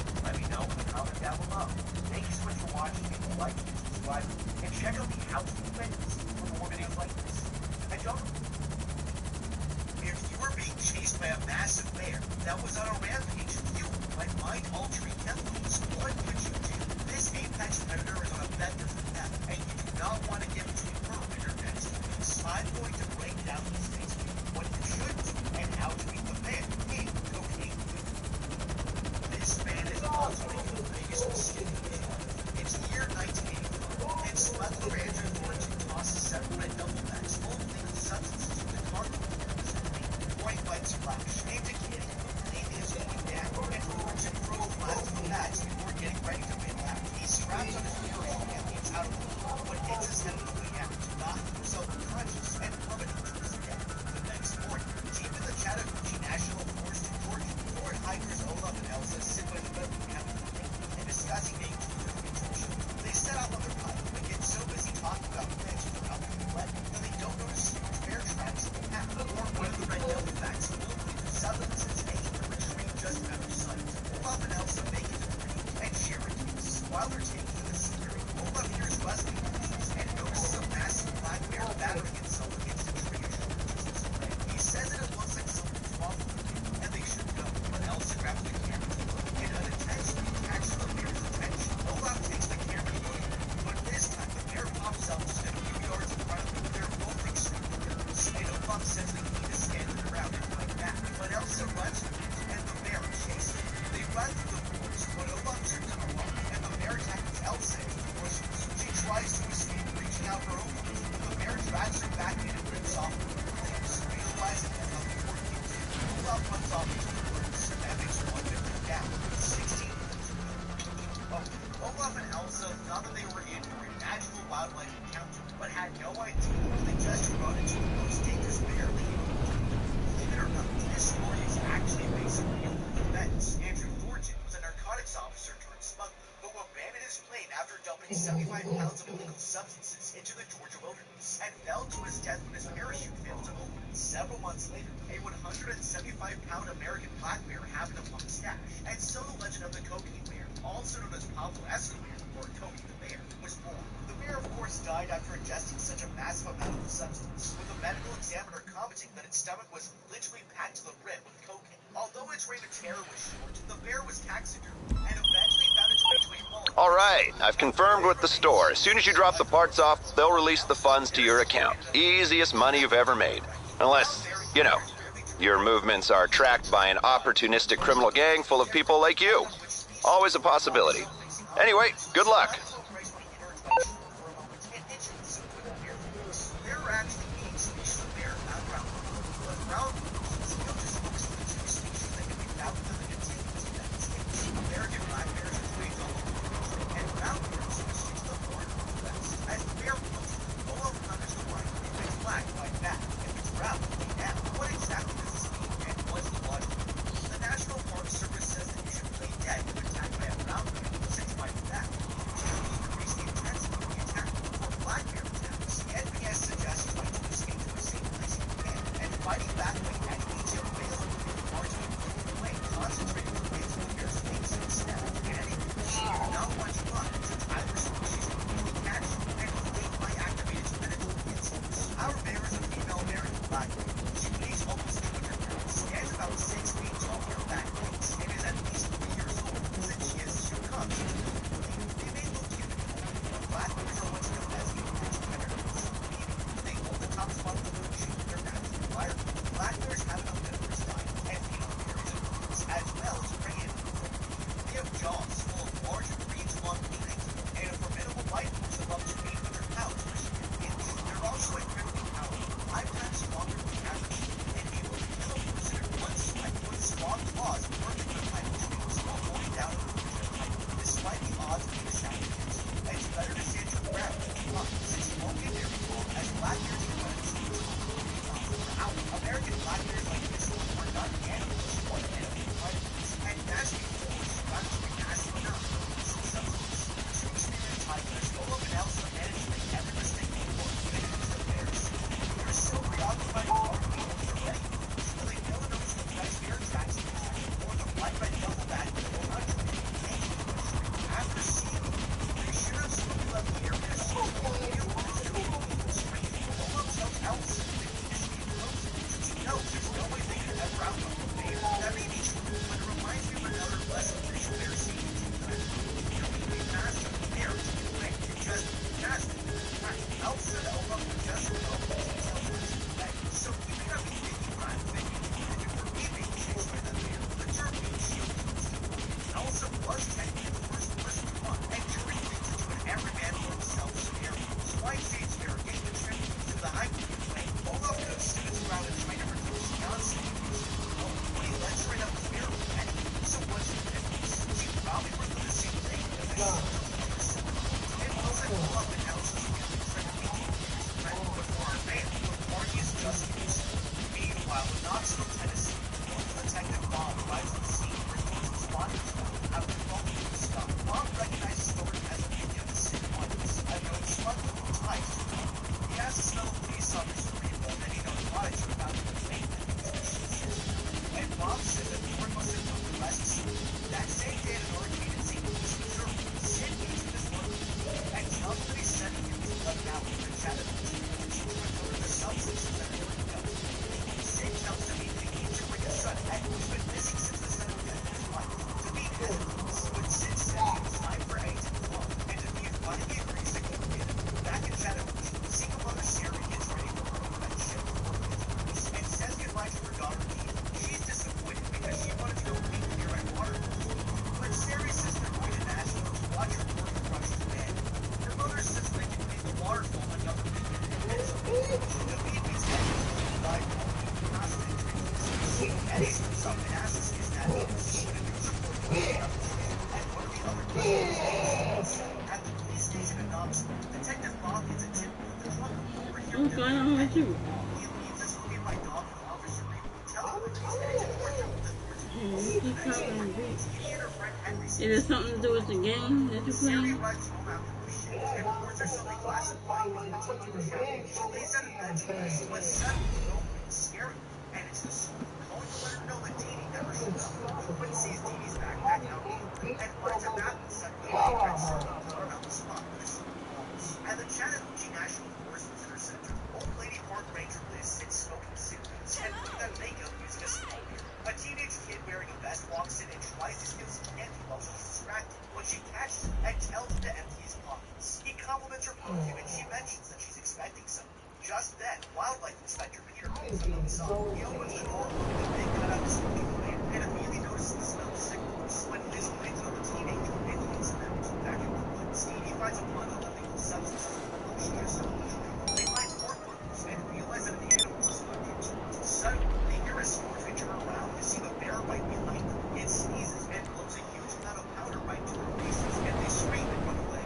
like and subscribe, and check out the House of Friends for more videos like this. And don't, if you were being chased by a massive bear that was on a rampage, fueled by mind-altering chemicals, what would you do? This apex predator is on a bender for death, and you do not want to give it to me for in your next video. I'm going to break down these things for you, what you should do, and how to eat the bear in cocaine food. This man is also making the biggest mistake of his life. It's the year 1985, and smuggler Andrew Thornton tosses 7 red duffel bags full of legal substances with the cargo containers. Point lights flash, indicating the plane is going down, and Thornton throws last of the bags before getting ready to win back. He straps on his parachute and leaps out of the plane, but hits his head on the way out, knocking himself unconscious and plummeting to his death. The next morning, deep in the Chattahoochee National Forest in Georgia, Fort hikers Olaf and Elsa sit by the boat having a picnic and discussing being too mutual children. They set off on their bike, but get so busy talking about plans for out the flood that they don't notice huge bear tracks in the path, or one of the red devil backs filled with substances hanging from a tree just out of sight. Olaf and Elsa make it to the creek and share a kiss. While they're taking in the scenery, Olaf hears rustling noises and notices a massive black bear battering itself against a tree a short distance away. He says that it looks like someone swallowed the bear, and they should go, but Elsa grabs the camera to look and unintentionally catches the bear's attention. Olaf takes the camera to look, but this time the bear pops up just a few yards in front of them. They're both extremely nervous, and Olaf says they need to stand their ground and fight back, but Elsa runs from it, and the bear chases them. They run through the forest, but Olaf trips on a rock, and the bear tackles Elsa into the bushes. She tries to escape, reaching out for Olaf, but the bear drags her back in and rips off her legs. Realizing that nothing more can do, Olaf runs off into the woods, and makes one victim down, 16 minutes later. Olaf and Elsa thought that they were in for a magical wildlife encounter, but had no idea that they just run into the most dangerous bear they ever encountered. Believe it or not, this story is actually based on real-life events. Andrew Thornton was a narcotics officer turned smuggler who abandoned his plane after dumping 75 pounds of illegal substances into the Georgia wilderness and fell to his death when his parachute failed to open. Several months later, a 175-pound American black bear happened upon the stash, and so the legend of the cocaine bear, also known as Pablo Escobar, or Cokie the Bear, was born. The bear, of course, died after ingesting such a massive amount of the substance, with a medical examiner commenting that its stomach was literally packed to the brim with cocaine. Although its reign of terror was short, the bear was taxidermied and eventually found its way to a vault.
All right, I've confirmed with the store. As soon as you drop the parts off, they'll release the funds to your account. Easiest money you've ever made. Unless, you know, your movements are tracked by an opportunistic criminal gang full of people like you. Always a possibility. Anyway, good luck.
There are actually 8 species of bear found around the world, but brown bears still just focus on the 2 species that can be found within the contiguous United States. American black bears are trained all over the country, and brown bears are restricted to the north and the west. As the bear approaches, Olaf covers the line. If it's black, fight back. If it's brown, lay down. What exactly does this mean, and what's the logic? The National Park Service says that you should play dead if attacked by a brown bear, since fighting back. It wasn't pull up and else to get the trick but for our man, the party is just getting started. Meanwhile, in Knoxville, Tennessee, local detective Bob arrives on the scene and reports the spot after falling to the sky. Bob recognizes Thornton as a victim of the same violence, a known smuggler with ties to the crime. He asks fellow police officer Reed if any known monitor about the fake and Bob says that Thornton must have come to rest soon. That same day at an arcade in St. Louis, Missouri, Sid meets with his worker and tells him that he's sending him to let out in the Chattanooga to recover the substances that are working out. Sid tells him he needs to bring his son Ed, who's been missing since the sudden death of his wife, to meet hesitant. But Sid says it's time for Ed to come home, and if he finally agrees to go with him, back in Chattanooga, single mother Siri gets ready for her friendship and says goodbye to her daughter Eve. She's disappointed because she wanted to go meet here at Waterfall. But Siri says they're going to Nashville to watch her work crush the band. Her mother says they can leave the Waterfall another weekend. And so the meet meets Eddie and live Eddie steps up and asks his dad to see what it is and one of the other kids. At the police station in Knoxville, Detective Bob gets a tip from the truck overheard.
What's going on with you?
He leaves us looking by dog with Officer Reed, telling him he's headed to Georgia with the
Is it something to do with the game that you're playing?
and reports are something classified with the she lays out a bed but suddenly opens, scary, and it's the school calling to let her know that Dee Dee never showed up. Quinn sees Dee Dee's backpack out and finds a map inside the red circle to learn out the spot where the school belongs. At the Chattanooga National Forest Visitor Center, old lady park ranger Liz sits smoking cigarettes and putting on makeup using a small mirror. A teenage kid wearing a vest walks in and tries to steal some candy while she's distracted. When she catches him and tells him to empty his pockets, he compliments her perfume and she mentions that she's expecting something. Just then, Wildlife Inspector Peter comes up outside. He opens the door with a big cut out of smoking flame and immediately notices the smell of cigarettes. When Liz points on the teenager and leads him out. Back in the woods, Stevie finds a bundle of illegal substances in the bush she just opened. They find more bundles and realize that an animal is hooked into it. Suddenly, they hear a snort and turn around to see the bear right behind them. It sneezes and blows a huge amount of powder right to their faces, and they scream and run away.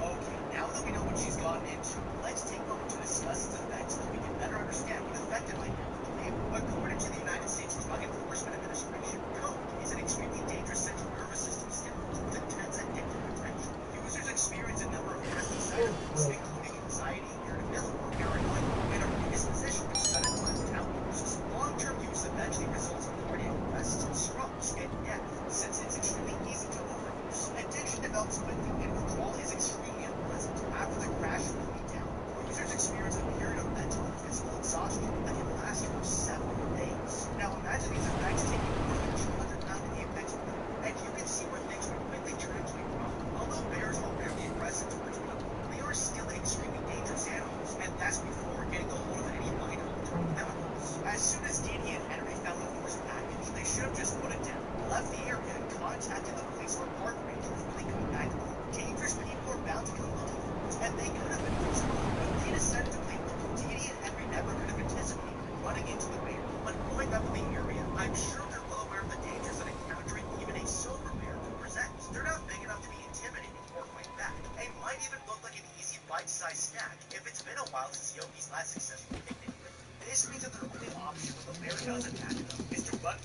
Okay, now that we know what she's gotten into, let's take a moment to discuss its effects so we can better understand what effect it might have on the game. According to the United States Drug Enforcement Administration, coke is an extremely dangerous central nervous system stimulant with intense addictive potential. Users experience a number of nasty side effects, including anxiety, irritability, paranoia, and a predisposition to sudden violent outbursts. Long-term use eventually results in cardiac arrests, strokes, and death, since it's extremely easy to overuse. Addiction develops quickly, and withdrawal is extremely unpleasant. After the crash is laid down, users experience a period of mental and physical exhaustion that can last for several days. Now imagine these effects taking more than 200 pound apex predator, and you can see where things would quickly turn into a problem. Although bears are rarely aggressive towards people, they are still extremely dangerous animals, and that's before getting a hold of any minor alternate chemicals. As soon as Dee Dee and Henry found the forced package, they should have just put it down, left the area, and contacted the police or park rangers when they come back home. Dangerous people are bound to come looking for it, and they could have been responded, but they decided to leave. Dee Dee and Henry never could have anticipated running into the bear. But growing up in the area, I'm sure they're well aware of the dangers that encountering even a silver bear could present. They're not big enough to be intimidating or fight back. They might even look like an easy bite-sized snack if it's been a while since Yogi's last successful picnic. This means that their only option when the bear does attack them is to run,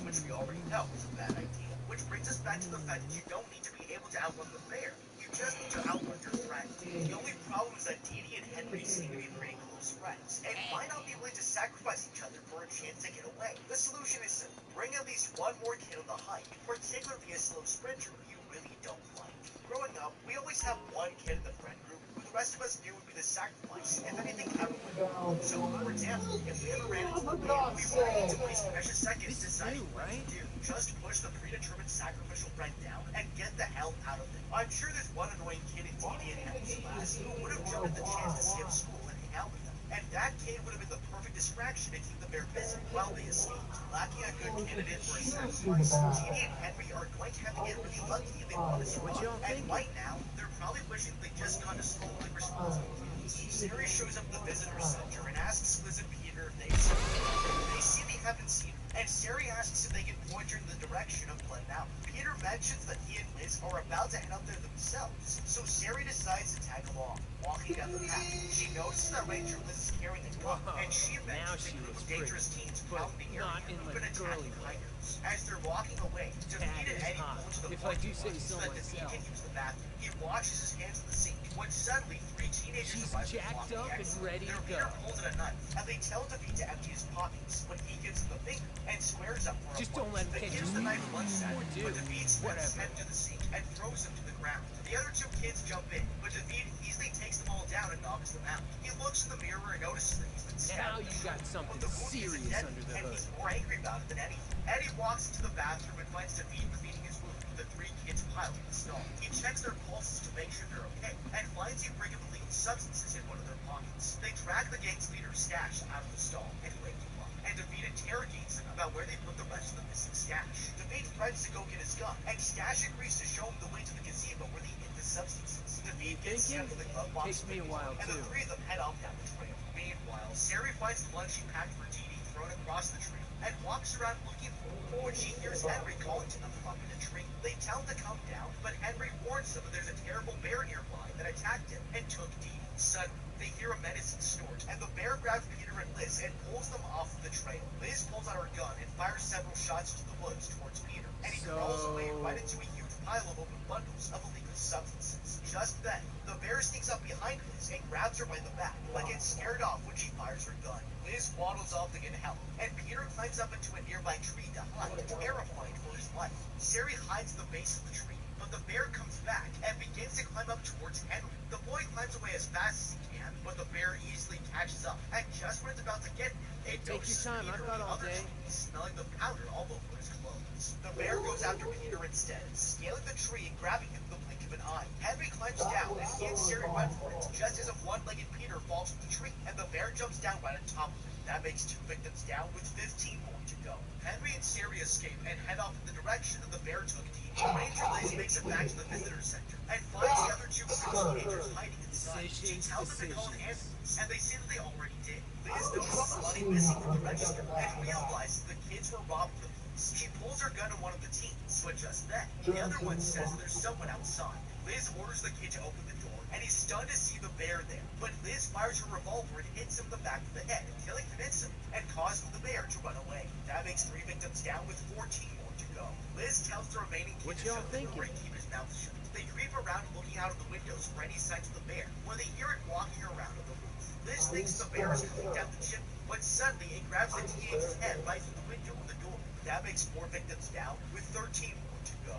which we already know is a bad idea. Which brings us back to the fact that you don't need to be able to outrun the bear. You just need to outrun your friend. The only problem is that Dee Dee and Henry seem to be pretty close friends, and might not be willing to sacrifice each other for a chance to get away. The solution is simple. Bring at least one more kid on the hike, particularly a slow sprinter who you really don't like. Growing up, we always have one kid in the friend group who the rest of us knew would be the sacrifice if anything ever went wrong. So, for example, if we ever ran into a bear, we wouldn't need to waste precious seconds deciding what to do. Just push the predetermined sacrificial friend down and get the hell out of it. I'm sure there's one annoying kid in Dee Dee and Henry's class who would have jumped at the chance to skip school and hang out with them. And that kid would have been the perfect distraction to keep the bear busy while they escaped. Lacking a good candidate for a sacrifice, Dee Dee and Henry are going to have to get really lucky if they want to survive. And right now, they're probably wishing they just got a school like responsible kids. Siri shows up at the visitor center and asks Liz and Peter if they've seen her. They see they haven't seen her, and Siri asks if they can point her in the direction of Blood Mountain. Peter mentions that he and Liz are about to head up there themselves, so Sari decides to tag along. Walking down the path, she notices that Ranger Liz is carrying a gun, and she mentions a group of dangerous teens prowling the area who've been attacking hikers. As they're walking away, David and Eddie pull to the parking lot so that David can use the bathroom. He washes his hands in the sink when suddenly 3 teenagers arrive and block the exit. Their leader pulls out a knife, and they tell David to empty his pockets when he gives them the finger and swears up for a fight. They use the knife once at him, but David snaps his head into the sink and throws him to the ground. The other 2 kids jump in, but David easily takes them all down and knocks them out. He looks in the mirror and notices that he's been stabbed.
Now you got something serious under the hood.
And he's more angry about it than anything. Eddie walks into the bathroom and finds David cleaning his wound with the 3 kids piled in the stall. He checks their pulses to make sure they're okay, and finds he bring illegal substances in one of their pockets. They drag the gang's leader's stash out of the stall and wake him up. And David interrogates him about where they put the rest of the missing stash. David threatens to go get his gun, and Stash agrees to show him the way to the gazebo where they hid the substances. David gets sent to the glove box,
Takes me a while,
and the 3 of them head off down the trail. Meanwhile, Sari finds the lunch she packed for Dee Dee thrown across the trail and walks around looking for her when she hears Henry calling to them from up in a tree. They tell him to come down, but Henry warns them that there's a terrible bear nearby that attacked him and took Dee Dee. Suddenly, they hear a menacing snort, and the bear grabs Peter and Liz and pulls them off the trail. Liz pulls out her gun and fires several shots into the woods towards Peter, and he crawls away right into a huge pile of open bundles of illegal substances. Just then, the bear sneaks up behind Liz and grabs her by the back, but gets scared off when she fires her gun. Liz waddles off to get help, and Peter climbs up into a nearby tree to hide, terrified for his life. Sari hides at the base of the tree, but the bear comes back and begins to climb up towards Henry. The boy climbs away as fast as he can, but the bear easily catches up, and just when it's about to get him, it
Take your time, I've got all day.
Smelling the powder all over his clothes. The bear goes after Peter instead, scaling the tree and grabbing him in the blink of an eye. Henry climbs down, and he and Sari run for it, just as a one-legged Peter falls from the tree, and the bear jumps down right on top of him. That makes 2 victims down, with 15 more to go. Henry and Sari escape and head off in the direction that the bear took Dee Dee. Ranger Liz makes it back to the visitor center and finds the other 2 teenagers hiding inside. She tells them to call an ambulance, and they say that they already did. Liz notices money missing from the register and realizes the kids were robbing the police. She pulls her gun on one of the teens, but just then, the other one says there's someone outside. Liz orders the kid to open the door, and he's stunned to see the bear there. But Liz fires her revolver and hits him in the back of the head until he commits him and causes the bear to run away. That makes 3 victims down with 14 more to go. Liz tells the remaining kids to shut the door and keep his mouth shut. They creep around looking out of the windows for any signs of the bear when they hear it walking around on the roof. Liz thinks the bear is coming down the chimney, when suddenly it grabs the teenager's head right through the window of the door. That makes 4 victims down with 13 more to go.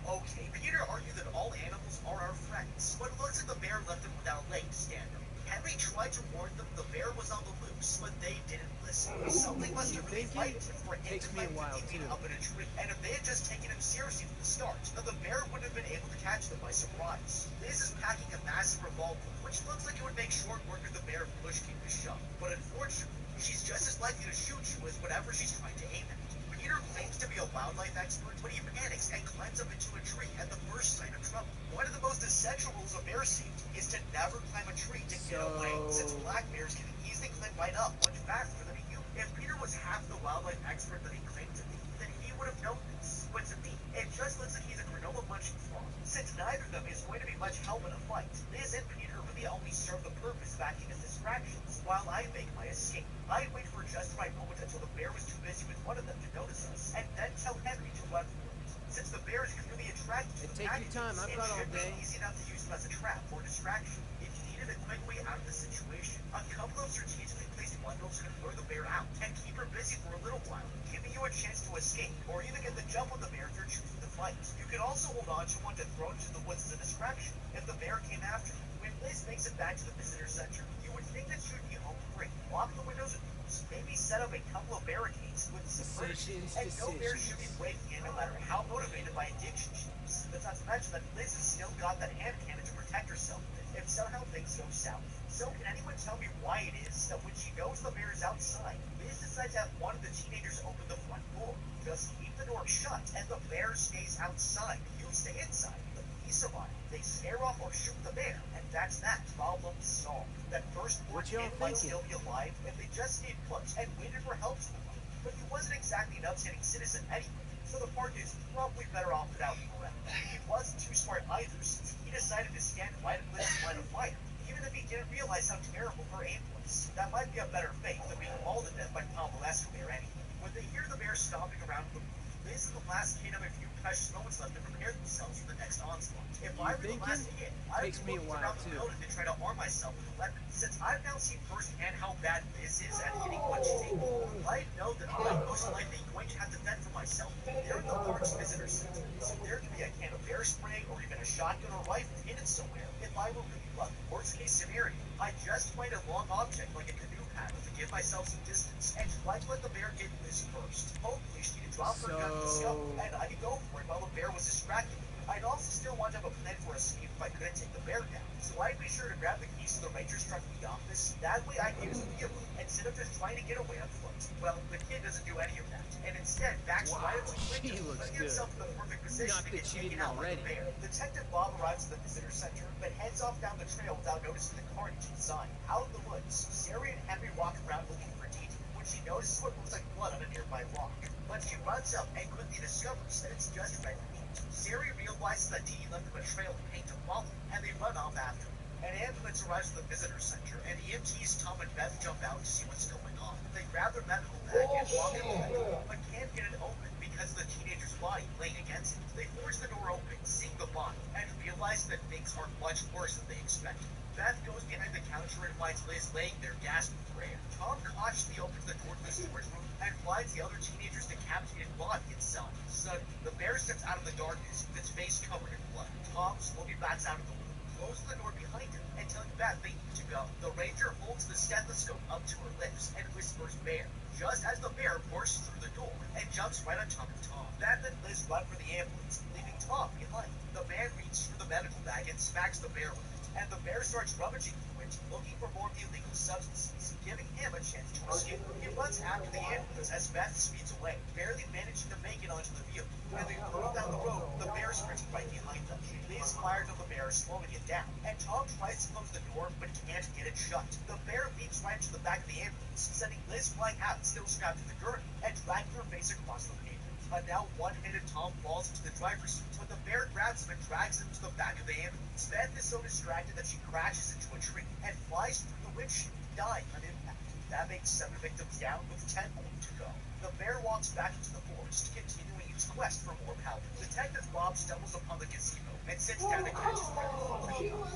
Okay, Peter argued that all animals are our friends, but it looks like the bear left him without a leg to stand on. Henry tried to warn them the bear was on the loose, but they didn't listen. Something must have really frightened him for him to climb up in a tree, and if they had just taken him seriously from the start, then the bear would have been able to catch them by surprise. Liz is packing a massive revolver, which looks like it would make short work of the bear if push came to shove. But unfortunately, she's just as likely to shoot you as whatever she's trying to aim at. Peter claims to be a wildlife expert, but he panics and climbs up into a tree at the first sign of trouble. One of the most essential rules of bear safety is to never climb a tree to get away, since black bears can easily climb right up much faster than a human. If Peter was half the wildlife expert that he claimed to be, then he would have known this. But to me, it just looks like he's a granola munching frog. Since neither of them is going to be much help in a fight, Liz and Peter really only serve the purpose of acting as distractions while I make my escape. I'd wait for just the right moment until the bear was too busy with one of them to notice us, and then tell Henry to run for it. Since the bear is clearly attracted to the package, it should be easy enough to use them as a trap or distraction. If you needed a quick way out of the situation, a couple of strategically placed bundles could lure the bear out and keep her busy for a little while, giving you a chance to escape or even get the jump on the bear if you're choosing to fight. You could also hold on to one to throw into the woods as a distraction if the bear came after you. When Liz makes it back to the visitor center, you would think that she would be home free. Lock the windows and doors, maybe set up a couple of barricades with subversion, and no bear should be breaking in no matter how motivated by addiction she is. That's not to mention that Liz has still got that hand cannon to protect herself with if somehow things go south. So can anyone tell me why it is that when she knows the bear is outside, Liz decides to have one of the teenagers open the front door? Just keep the door shut and the bear stays outside. You stay inside. The police arrive. They scare off or shoot the bear, and that's that. Problem solved. That first 4 kids might still be alive if they just stayed put and waited for help to arrive. but he wasn't exactly an upstanding citizen anyway, so the park is probably better off without him around. He wasn't too smart either, since he decided to stand right in Liz's line of fire, even if he didn't realize how terrible her aim was. That might be a better fate than being mauled to death by Pablo Escobar anyway. When they hear the bear stomping around the Liz and the last kid have a few precious moments left to prepare themselves for the next onslaught. If I were the last kid, I would be looking around the building to try to arm myself with a weapon, since I've now seen firsthand how bad Liz is at hitting what she's aiming for. I know that I'm most likely going to have to fend for myself. They're in the park's visitor center, so there could be a can of bear spray or even a shotgun or rifle hidden somewhere if I were really lucky. Worst case scenario, I just find a long object like a canoe paddle to give myself some distance and try to let the bear get Liz first. Hopefully she could drop her gun to discover, and I could go for it while the bear was distracted. I'd also still want to have a plan for escape if I couldn't take the bear down, so I'd be sure to grab the keys to the Ranger's truck in the office. That way I can use the vehicle instead of just trying to get away on foot. Well, the kid doesn't do any of that, and instead backs right up to the window, putting himself in the perfect position to get taken out by the bear. Detective Bob arrives at the visitor center, but heads off down the trail without noticing the carnage inside. Out in the woods, Sari and Henry walk around looking for Dee Dee, when she notices what looks like blood on a nearby rock. But she runs up and quickly discovers that it's just red meat. Sari realizes that Dee Dee left them a trail of paint to follow, and they run off after her. An ambulance arrives at the visitor center, and EMTs Tom and Beth jump out to see what's going on. They grab their medical bag and walk into the door, but can't get it open because of the teenager's body laying against it. They force the door open, seeing the body, and realize that things are much worse than they expected. Beth goes behind the counter and finds Liz laying there gasping for air. Tom cautiously opens the door to the storage room and finds the other teenager's decapitated body inside. Suddenly, the bear steps out of the darkness with its face covered in blood. Tom slowly backs out of the room, closes the door behind him, and telling Beth they need to go. The ranger holds the stethoscope up to her lips and whispers bear, just as the bear bursts through the door and jumps right on top of Tom. Beth and Liz run for the ambulance, leaving Tom behind. The man reaches for the medical bag and smacks the bear with it, and the bear starts rummaging through it, looking for more of the illegal substances, giving him a chance to escape. He runs after the ambulance as Beth speeds away, barely managing to make it onto the vehicle. When they hurtle down the road, the bear sprints right behind them. Liz fires on the bear, slowing it down, and Tom tries to close the door but can't get it shut. The bear leaps right into the back of the ambulance, sending Liz flying out, still strapped to the gurney, and dragging her face across the pavement. A now one-handed Tom falls into the driver's seat, but the bear grabs him and drags him to the back of the ambulance. Beth is so distracted that she crashes into a tree and flies through the windshield, dying on impact. That makes 7 victims down, with 10 more to go. The bear walks back into the forest, continuing its quest for more powder. Detective Bob stumbles upon the gazebo and sits down to catch his breath.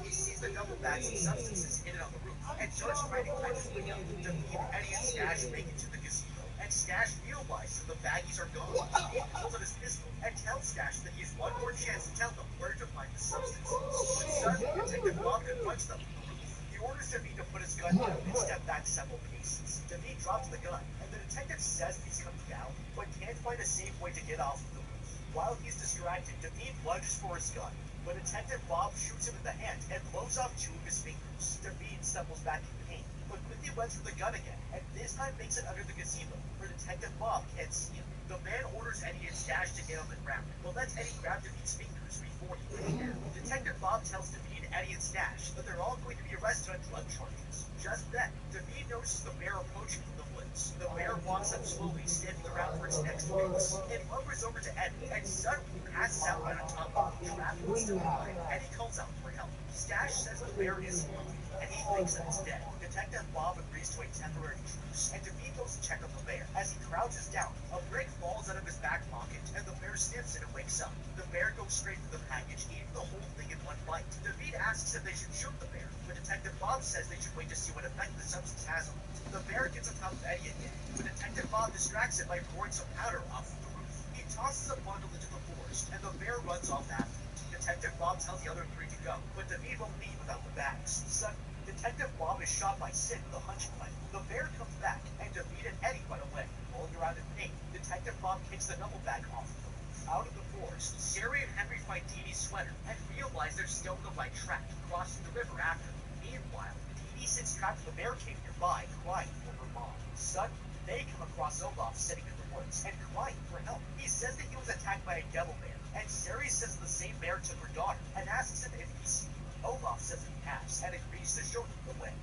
He sees the double bags of substances hidden on the roof and starts writing letters with them. David, Eddie, and Stash make it to the gazebo, and Stash realizes the baggies are gone. He pulls out his pistol and tells Stash that he has one more chance to tell them where to find the substances. But suddenly, Detective Bob confronts them from the roof. He orders David to put his gun down and step back several paces. David drops the gun, and the detective says he's come down, but can't find a safe way to get off the roof. While he's distracted, David lunges for his gun, but Detective Bob shoots him in the hand and blows off 2 of his fingers. David stumbles back in pain, but quickly runs for the gun again, and this time makes it under the gazebo, where Detective Bob can't see him. The man orders Eddie and Stash to get on the ground, but lets Eddie grab David's fingers before he goes down. Detective Bob tells David, Eddie, and Stash that they're all going to be arrested on drug charges. Just then, David notices the bear approaching from the woods. The bear walks up slowly, sniffing around for its next mix. It lumbers over to Eddie, and suddenly passes out right on top of him, trapped and still alive. Eddie calls out for help. Stash says the bear isn't moving, and he thinks that it's dead. Detective Bob agrees to a temporary truce, and David goes to check on the bear. As he crouches down, a brick falls out of his back pocket, and the bear sniffs it and wakes up. The bear goes straight for the package, eating the whole thing in one bite. David asks if they should shoot the bear, but Detective Bob says they should wait to see what effect the substance has on it. The bear gets on top of Eddie again, but Detective Bob distracts it by pouring some powder off the roof. He tosses a bundle into the forest, and the bear runs off after it. Detective Bob tells the other 3 to go, but David won't leave without the bags. Suddenly, Detective Bob is shot by Sid with a hunching rifle. The bear comes back, and David and Eddie run away. Rolling around in pain, Detective Bob kicks the double bag off the roof. Out of the forest, Sari and Henry find Dee Dee's sweater and realize they're still on the right track, crossing the river after them. Meanwhile, Dee Dee sits trapped in the barricade nearby, crying for her mom. Suddenly, they come across Olaf sitting in the woods and crying for help. He says that he was attacked by a devil bear, and Sari says the same bear took her daughter and asks him if he's seen her. Olaf says he has, and agrees to show them the way.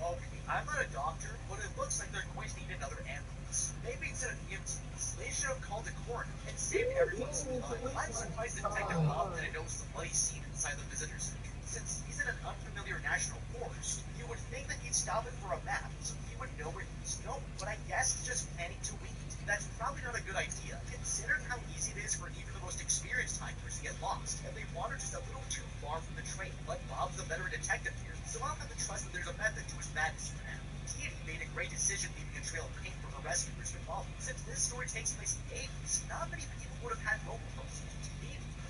Okay, I'm not a doctor, but it looks like they're going to need another ambulance. Maybe instead of EMTs, they should have called a coroner and saved everyone's life. I'm surprised Detective Bob didn't notice the bloody scene inside the visitor center. Since he's in an unfamiliar national forest, you would think that he'd stop it for a map, so he would know where he's going. But I guess he's just planning to wait. That's probably not a good idea, considering how easy it is for even the most experienced hikers to get lost if they wander just a little too far from the trail. But Bob's the veteran detective here, so I'll have to trust that there's a method to his madness for now. Dee made a great decision leaving a trail of paint for her rescuers to follow. Since this story takes place in the 80s, not many people would have had mobile phones.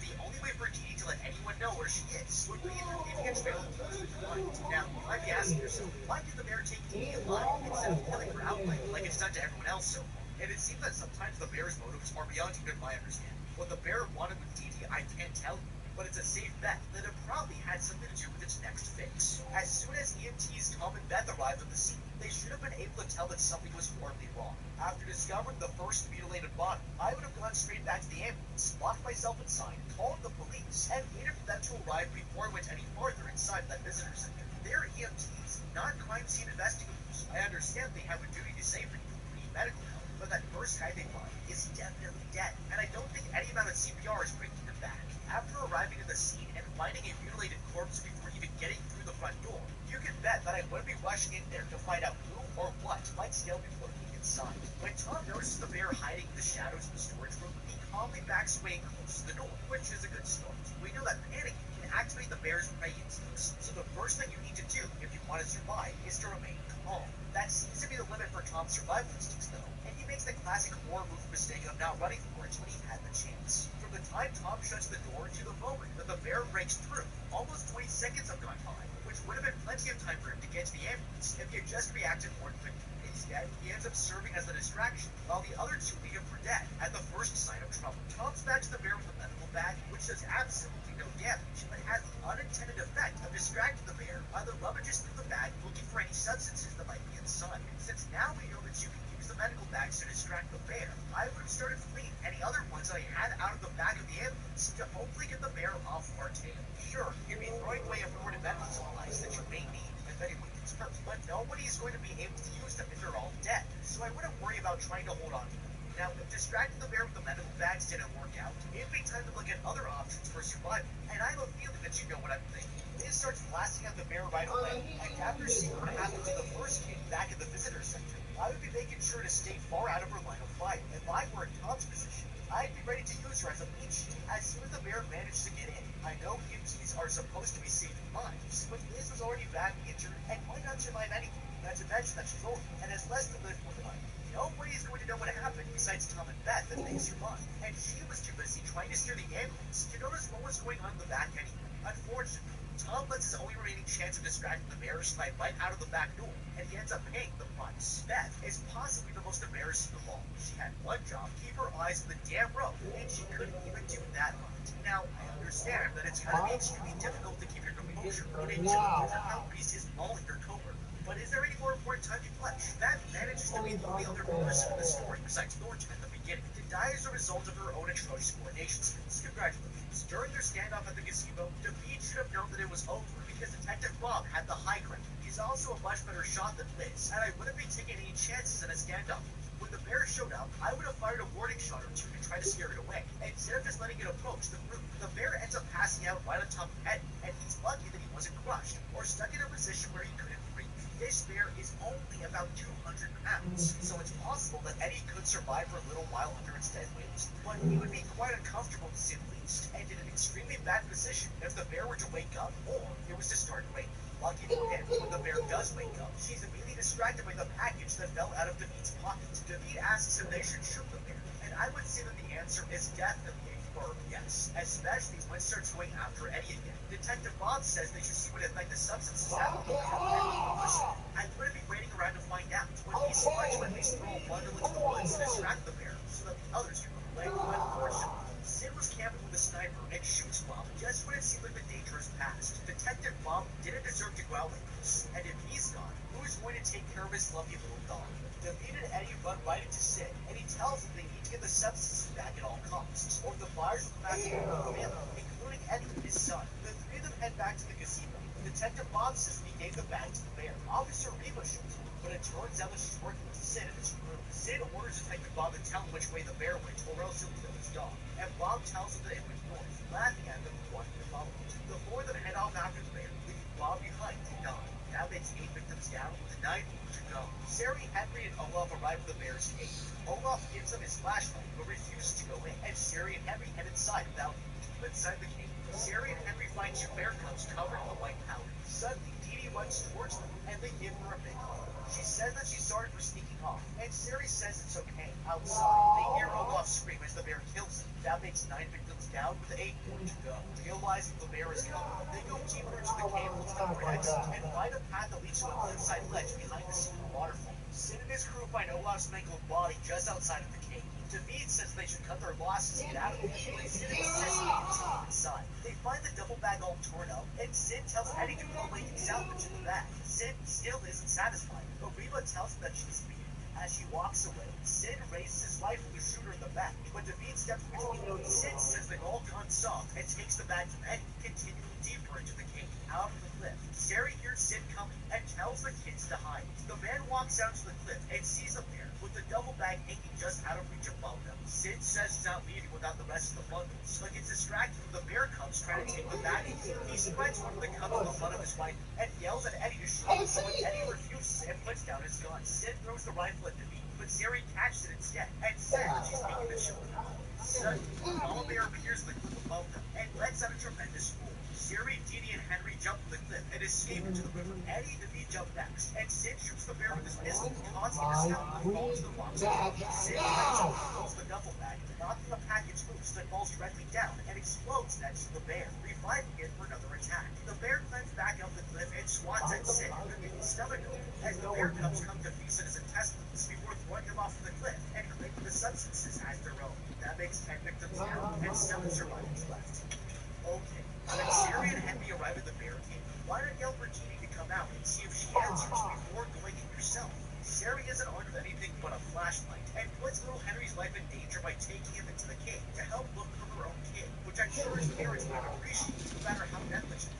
The only way for Dee to let anyone know where she is would be through leaving a trail of holes in her mind. Now, you might be asking yourself, why did the bear take Dee alive instead of killing her outright like it's done to everyone else so far? And it seems that sometimes the bear's motives are beyond even my understanding. What the bear wanted with Dee, I can't tell you, but it's a safe bet that it probably had something to do with its next fix. As soon as EMTs Tom and Beth arrived at the scene, they should have been able to tell that something was horribly wrong. After discovering the first mutilated body, I would have gone straight back to the ambulance, locked myself inside, called the police, and waited for them to arrive before I went any farther inside that visitor center. They're EMTs, not crime scene investigators. I understand they have a duty to save people who need medical help, but that first guy they find is definitely dead, and I don't think any amount of CPR is bringing him back. After arriving at the scene and finding a mutilated corpse before even getting through the front door, you can bet that I wouldn't be rushing in there to find out who or what might still be lurking inside. When Tom notices the bear hiding in the shadows of the storage room, he calmly backs away close to the door, which is a good start. We know that panicking can activate the bear's prey instincts, so the first thing you need to do if you want to survive is to remain calm. That seems to be the limit for Tom's survival instincts, though, and he makes the classic horror movie mistake of not running for it when he had the chance. From the time Tom shuts the door to the moment that the bear breaks through, almost 20 seconds have gone by, which would have been plenty of time for him to get to the ambulance if he had just reacted more quickly. Instead, he ends up serving as a distraction, while the other two leave him for dead at the first sign of trouble. Tom's back to the bear with a medical bag, which does absolutely no damage, but has the unintended effect of distracting the bear while it rummages through the bag looking for any substances that might be inside. Since now we know that you can use the medical bags to distract the bear, I would have started fleeing any other ones that I had out of the back of the ambulance to hopefully get the bear off of our tail. Sure, you'd be throwing away important medical supplies that you may need if anyone gets hurt, but nobody's going to be able to use them if they're all dead, so I wouldn't worry about trying to hold on to them. Now, if distracting the bear with the medical bags didn't work out, it'd be time to look at other options for survival, and I have a feeling that you know what I'm thinking. Liz starts blasting at the bear right away, and after seeing what happened to the first kid back in the visitor center, I would be making sure to stay far out of her line of fire. If I were in Tom's position, I'd be ready to use her as a meat shield as soon as the bear managed to get in. I know EMTs are supposed to be saving lives, but Liz was already badly injured and might not survive anything. Not to mention that she's older and has less to live for than I do. Nobody's going to know what happened besides Tom and Beth if they survive, and she was too busy trying to steer the ambulance to notice what was going on in the back anyway. Unfortunately, Tom lets his only remaining chance of distracting the bear slide right out of the back door, and he ends up paying the price. Beth is possibly the most embarrassing of all. She had one job, keep her eyes on the damn road, and she couldn't even do that right. Now, I understand that it's going to be extremely difficult to keep your composure when a 200-pound beast is mauling your coworker. But is there any more important time to clutch? Beth manages to be the only other person in the story besides Thornton at the beginning to die as a result of her own atrocious coordination skills. Congratulations. During their standoff at the gazebo, David should have known that it was over because Detective Bob had the high ground. He's also a much better shot than Liz, and I wouldn't be taking any chances in a standoff. When the bear showed up, I would have fired a warning shot or two to try to scare it away, instead of just letting it approach the group. The bear ends up passing out right on top of Eddie, and he's lucky that he wasn't crushed or stuck in a position where he couldn't breathe. This bear is only about 200 pounds, so it's possible that Eddie could survive for a little while under its dead weight, but he would be quite uncomfortable to say the least, and in an extremely bad position if the bear were to wake up or it was to start raining. Lucky for him, when the bear does wake up, she's immediately distracted by the package that fell out of David's pocket. David asks if they should shoot the bear, and I would say that the answer is definitely a firm yes, especially when it starts going after Eddie again. Detective Bob says they should see what effect the substances have on the bear. I wouldn't be waiting around to find out. Would be smart to at least throw a bundle into the woods to distract the bear so that the others can run away. Unfortunately, Sid was camping with a sniper and shoots Bob just when it seemed like the danger is past. Detective Bob didn't deserve to go out like this, and if he's gone, who's going to take care of his fluffy little dog? David and Eddie run right into Sid, and he tells them they need to get the substances back at all costs, or the buyers will come after the whole family, including Eddie and his son. The three of them head back to the gazebo, expecting Bob to tell him which way the bear went, or else he'll kill his dog. And Bob tells him that it went north, laughing at them for wanting to follow it. The four then head off after the bear, leaving Bob behind to die. That makes 8 victims down with 9 more to go. Sari, Henry, and Olaf arrive at the bear's cave. Olaf gives them his flashlight, but refuses to go in, and Sari and Henry head inside without him. Inside the cave, Sari and Henry find 2 bear cubs covered in the white powder. Suddenly, Dee Dee runs towards them, and they give her a big hug. She says that she's sorry for sneaking off, and Sari says it's okay. Outside, they hear Olaf scream as the bear kills him. That makes 9 victims down with 8 more to go. Realizing the bear is coming, they go deeper into the cave looking for an exit, and find a path that leads to a cliffside ledge behind the secret waterfall. Sid and his crew find Olaf's mangled body just outside of the cave. David says they should cut their losses and get out of there, but Sid insists they continue inside. They find the duffel bag all torn up, and Sid tells Eddie to go away and salvage in the bag. Sid still isn't satisfied, but Reba tells him that she's beaten. As she walks away, Sid raises his rifle to shoot her in the back, but David steps between them. Sid says they've all gone soft and takes the bag from Eddie, continuing deeper into the cave, out of the cliff. Sari hears Sid coming and tells the kids to hide. The man walks down to the cliff and sees a bear with the duffel bag hanging just out of reach above them. Sid says he's not leaving without the rest of the bundles, but gets distracted from the bear cubs trying to take the bag. He spreads one of the cubs on the front of his rifle and yells at Eddie to shoot him, so when Eddie refuses and puts down his gun, Sid throws the rifle at David, but Sari catches it instead and says that she's taking the children. Suddenly, a mama bear appears in the cliff above them and lets out a tremendous roar. Sari, Dee Dee, and Henry jump from the cliff and escape into the river. Eddie and David jump next, and Sid shoots the bear with his pistol, causing it to snap and fall to the rocks. Sid climbs up and pulls the duffel bag, knocking the package loose that falls directly down and explodes next to the bear, reviving it for another attack. The bear climbs back up the cliff and swats at Sid, ripping his stomach open as the bear cubs come to feast on his intestines before throwing him off the cliff and claiming the substances as their own. That makes 10 victims down and 7 survivors left. Okay, when Sari and Henry arrive at the bear cave, why not yell for Dee Dee to come out and see if she answers before going in yourself? Sari isn't armed with anything but a flashlight and puts little Henry's life in danger by taking him into the cave to help look for her own kid, which I'm sure his parents would appreciate no matter how negligent.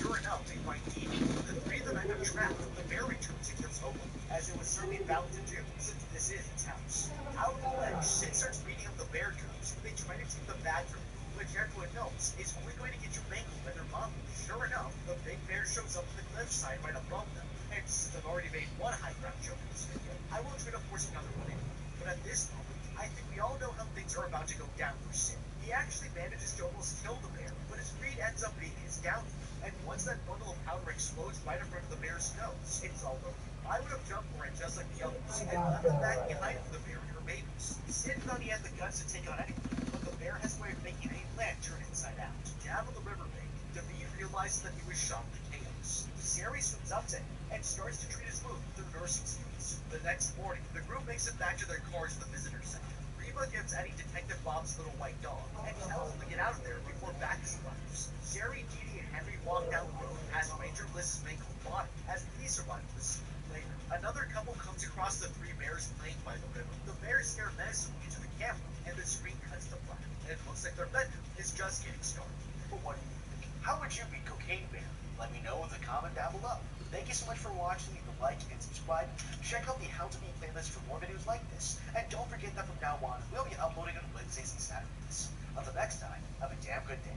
Sure enough, they find Dee Dee. The 3 of them end up trapped. The bear returns and kills Olaf, as it was certainly bound to do, since this is its house. Out on the ledge, Sid starts beating up the bear cubs, and they try to take the bag from him, which everyone knows is only going to get you mangled by their mom. Sure enough, the big bear shows up on the cliffside right above them, and since I've already made one high ground joke in this video, I won't try to force another one in. But at this moment, I think we all know how things are about to go down for Sid. He actually manages to almost kill the bear, but his greed ends up being his downfall. And once that bundle of powder explodes right in front of the bear's nose, it's all over. I would have jumped for it just like the others, and left the bag behind for the bear and her babies. Sid thought he had the guts to take on anything, but the bear has a way of making any plan turn inside out. Down on the riverbank, David realizes that he was shocked to chaos. Sari swims up to him and starts to treat his wound through nursing skills. The next morning, the group makes it back to their cars at the visitor center. Reba gives Eddie Detective Bob's little white dog and tells him to get out of there before Bacchus arrives. Sari, Dee Dee, and Henry walk down the road past Ranger Bliss's mangled body as police arrive to the scene. Later, another couple comes across the 3 bears playing by the river. The bears stare menacingly into the camera, and the screen cuts to black. And it looks like their bedroom is just getting started. But what do you think? How would you beat Cocaine Bear? Let me know in the comment down below. Thank you so much for watching. Leave a like and subscribe. Check out the How to Beat playlist for more videos like this. And don't forget that from now on, we'll be uploading on Wednesdays and Saturdays. Until next time, have a damn good day.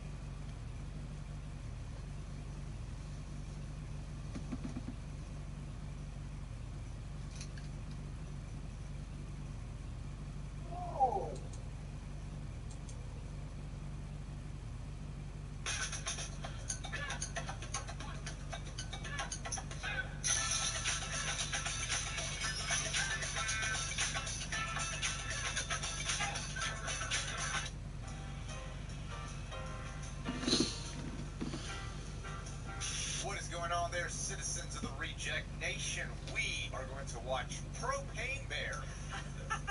What is going on there, citizens of the Reject Nation? We are going to watch Propane Bear.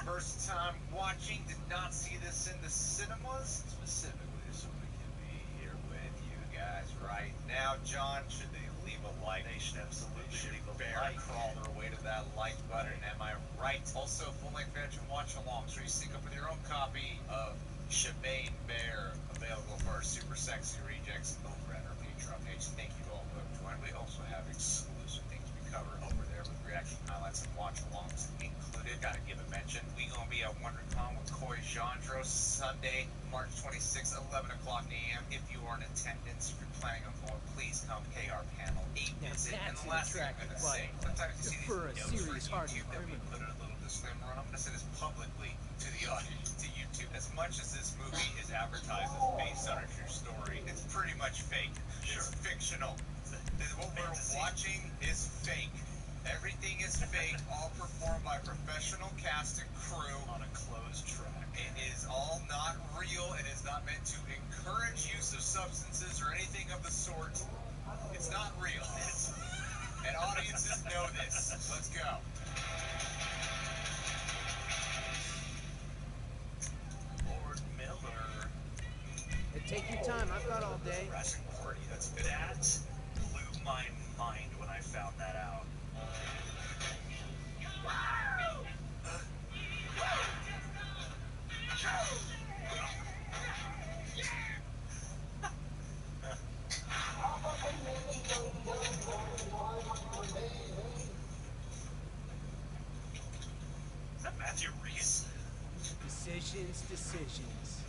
First time watching, did not see this in the cinemas, specifically so we can be here with you guys right now. John, should they leave a like? They should absolutely leave a like. Crawl their way to that like button, am I right? Also, full-length veteran watch along, so you sync up with your own copy of Shebane Bear, available for our super sexy rejects over at our Patreon page. Thank you all who have joined. We also have exclusive things we cover over there with reaction highlights and watch alongs included. Gotta give a mention. We gonna be Monday, March 26th, 11 o'clock a.m. If you are in attendance, if you're planning on going, please come pay our panel. Visit. And the last thing I'm going to say, sometimes you see these notes for YouTube that we put a little disclaimer on. I'm going to say this publicly to the audience, to YouTube. As much as this movie is advertised as based on a true story, it's pretty much fake. It's fictional. What we're watching is fake. Everything is fake, all performed by professional cast and crew on a closed track. It is all not real. It is not meant to encourage use of substances or anything of the sort. It's not real. And audiences know this. Let's go. Lord Miller.
Hey, take your time. I've got all day.
Crashing party, that's good. That blew my mind when I found that out. Is that Matthew Reese?
Decisions.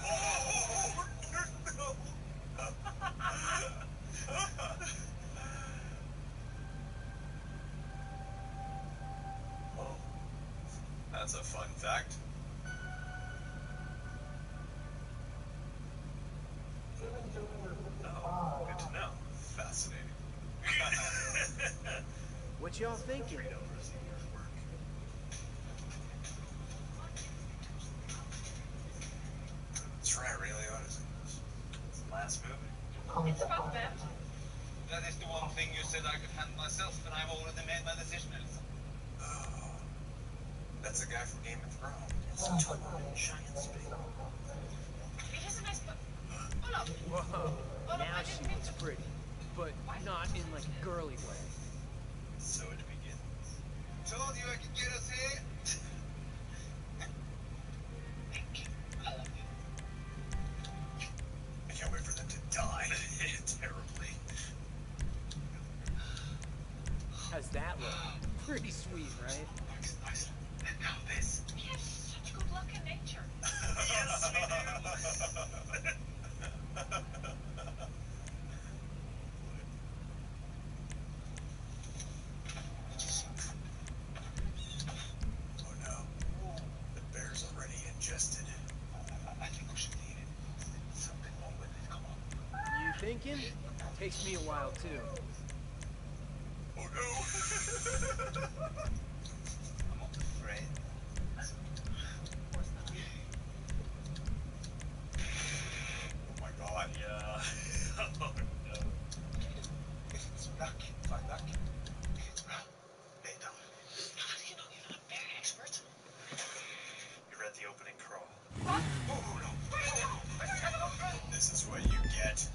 Oh, no. Oh, that's a fun fact. Oh, good to know. Fascinating.
What y'all thinking?
That's right, Ray Liotta's in this. It's the last movie.
It's about that.
That is the one thing you said I could handle myself, and I've already made my decision. Oh, that's the guy from Game of Thrones. It's a giant spade.
It is a nice book. Hold up.
Whoa. Now she looks pretty, but not in like a girly way.
So it begins. Told you I could get us here. I can't wait for them to die terribly.
How's that look? Pretty sweet, right?
Nice. And now this.
We have such good luck in nature.
Yes, we do. Oh no. The bear's already ingested. I think we should eat it. Something wrong with it. Come on.
You thinking? Takes me a while too.
Oh no. I'm afraid. Oh my god. Yeah. Oh no. It's black. Black. It's brown. Lay down.
How do you know you're not a bear expert?
You read the opening crawl. Oh no. This is what you get.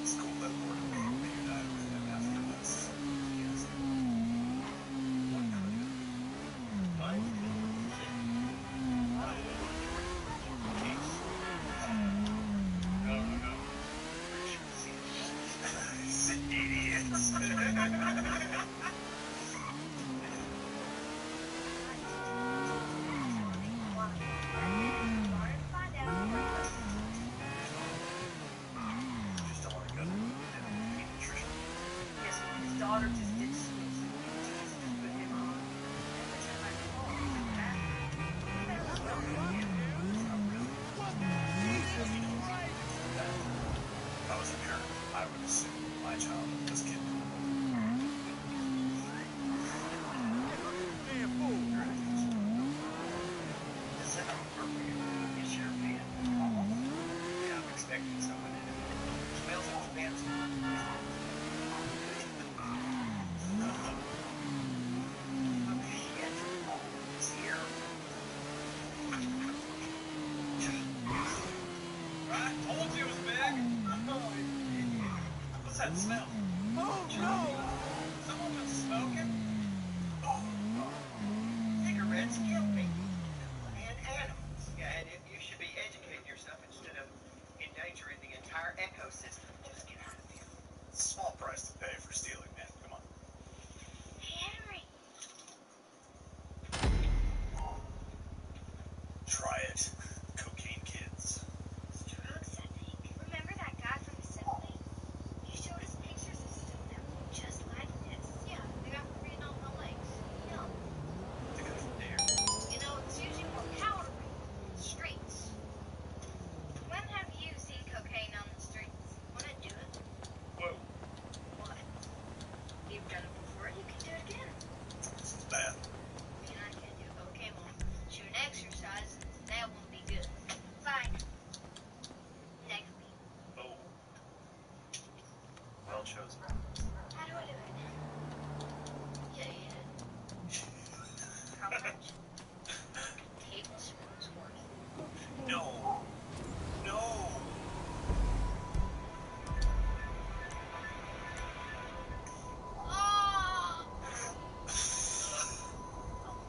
It's cool that Lord reunited with him after this. Yes. No. Idiots. Just don't want to go to pediatrician.
Yes, well, his daughter just did switch. She's to put him on. Every time I call, he's in the bathroom. That's not funny.
Not really.
Jesus Christ!
If I was a parent, I would assume my child was kidnapped.
Damn fool!
Is that appropriate? Is your man wrong? Yeah, I'm expecting someone in it. Smells like fancy. Shit. It's here. Right? Told you it was big. What's that smell?
Oh no!
Someone been smoking? Cigarettes kill people and animals. Yeah, and if you should be educating yourself instead of endangering the entire ecosystem, just get out of here. It's a small price to pay for stealing, man. Come on.
Henry!
Try it. Cocaine kids.
It's drugs, I think. Remember that guy from Assembly? He showed us pictures of stone that looked just like this. Yeah, the guy from Vietnam in the lakes. Yeah.
The guy from there.
You know, it's usually more powdery. Streets. When have you seen cocaine on the streets? Wanna do it?
Whoa.
What? You've done it before, you can do it again.
This is bad.
Me and I can't do cocaine while shooting exercise. That won't be good. Fine. Next week.
Oh. Well chosen.
How do I do it? Yeah. How much? Tablespoons worth.
No. No.
Oh!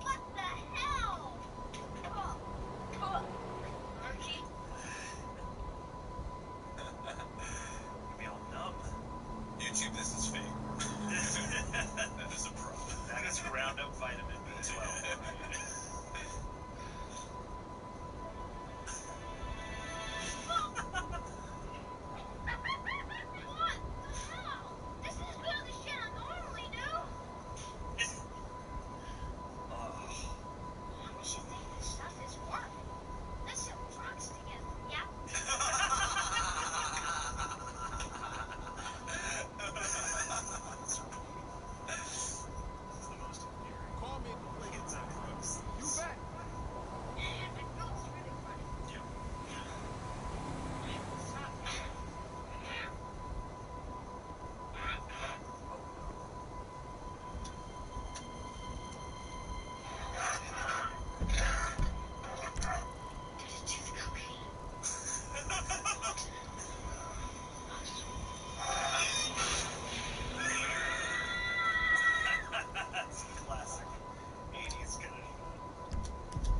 What the hell? Archie?
You'll be all numb. YouTube, this is fake. That is a pro. That is Roundup vitamin B12.
What the hell? This is as good as the shit I normally do. How much you think this stuff is worth? Let's sell drugs together, yeah?
Call me at the place. You bet.
And my throat's really funny. Stop. Did it do the cocaine?
That's classic. 80s guy.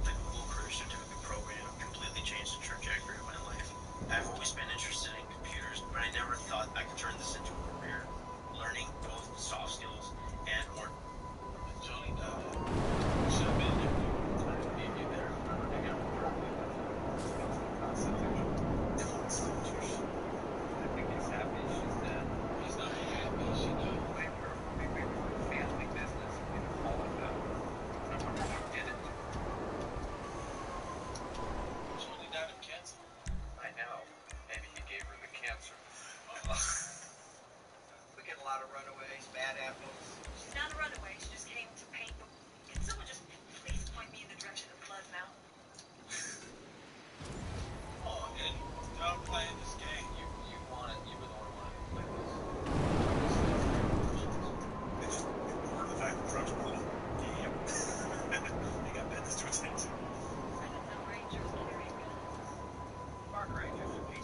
My Google career certificate program completely changed the trajectory of my life. I've always been interested in computers, but I never thought I could turn this into a career. Learning both soft skills and more.
Johnny died. Should have been there. Time to meet you there. Hang out with her.
I think he's happy she's dead.
He's not happy. She died.
We were family business. We didn't call it that. I wonder who did it.
Johnny died of cancer.
I know. Maybe he gave her the cancer. We get a lot of runaways, bad apples.
She's not a runaway. She just came to paint the... Can someone just please point me in the direction of Blood Mountain?
Oh, and don't play this game. You want it. You would want to play
They just ignore the fact that drugs were legal. Yep. They got business to attend to.
I didn't know Rangers carry guns.
Park rangers would be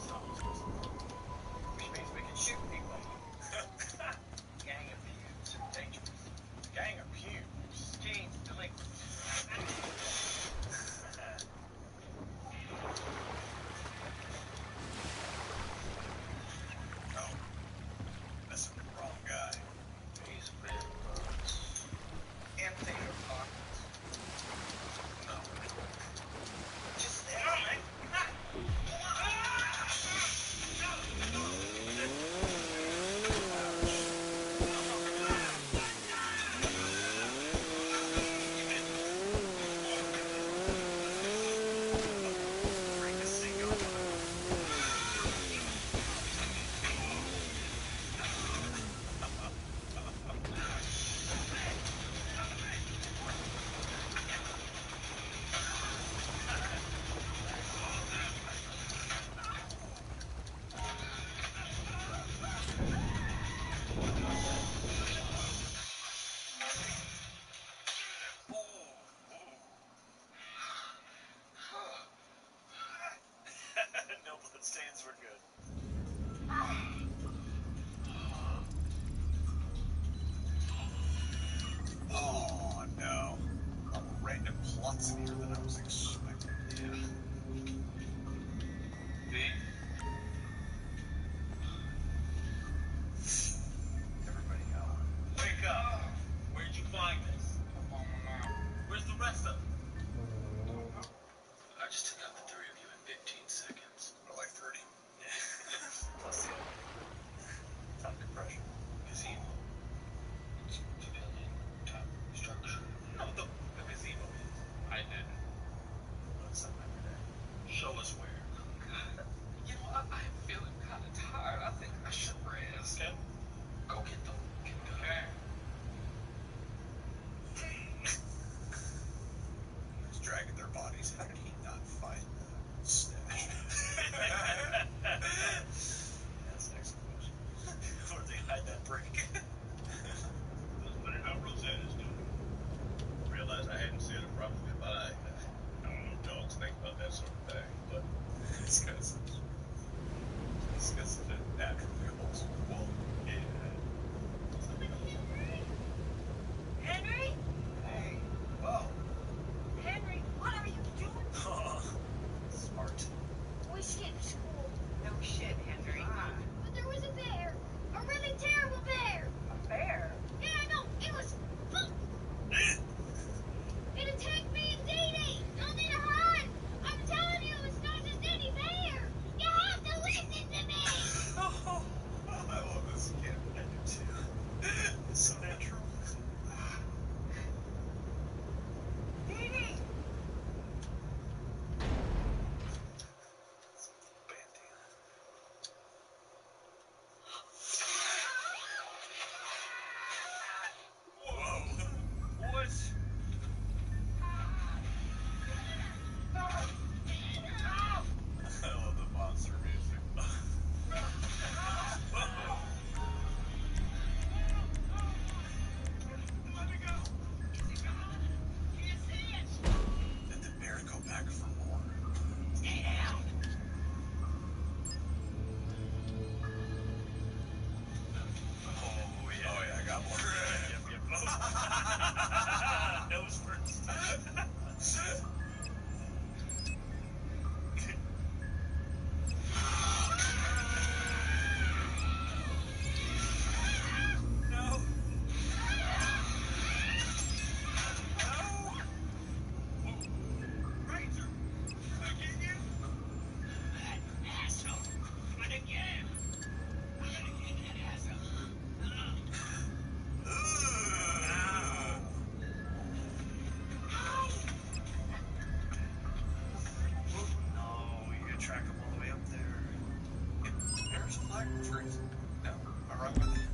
back the trees. No? Am I wrong with it?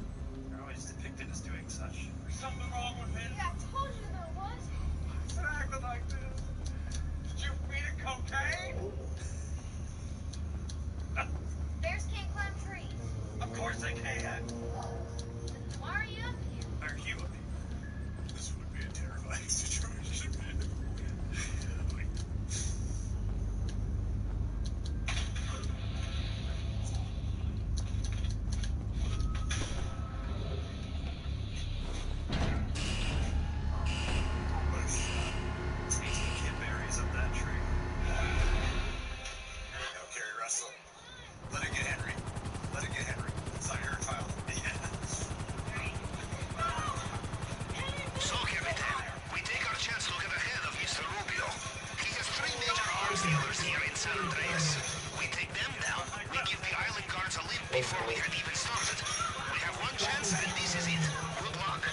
They're always depicted as doing such. There's something wrong with it.
Yeah, I told you there was.
Quit acting like this. Did you feed it cocaine?
Bears can't climb trees.
Of course they can.
Why are you up here?
Are you up here? This would be a terrifying situation, man. Let it get Henry. Let it get Henry. It's not your child. Yeah.
So, Capitan, we take our chance to get ahead of Mr. Rubio. He has 3 major arms dealers here in San Andreas. We take them down, we give the island guards a lift before we had even started. We have one chance, and this is it. Good luck.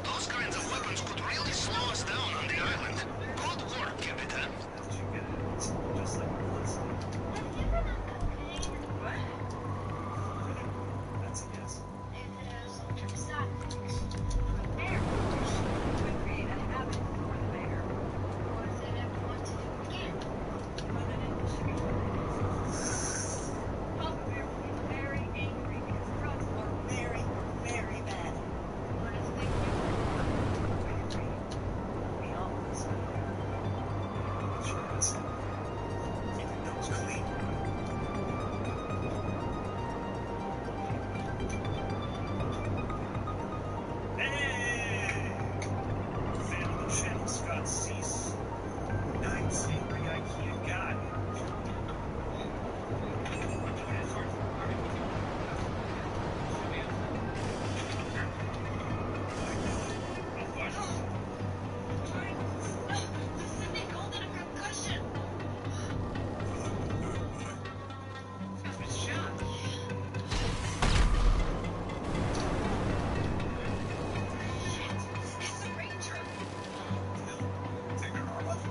Those kinds of weapons could really slow us down on the island. Good work, Capitan.
Just like that's a guess.
It has some side effects. The bear could create a habit for the bear. Or if they'd ever want to do it again. Run it into Papa Bear will be very angry because drugs are very, very bad. What if they do? We always will.
Sure is. Keep your nose clean. Hey! Fan of the channel, Scott Cease. Nice, angry IKEA guy.
They called it a concussion.
He's been shot.
It's the ranger.
Take her arm off.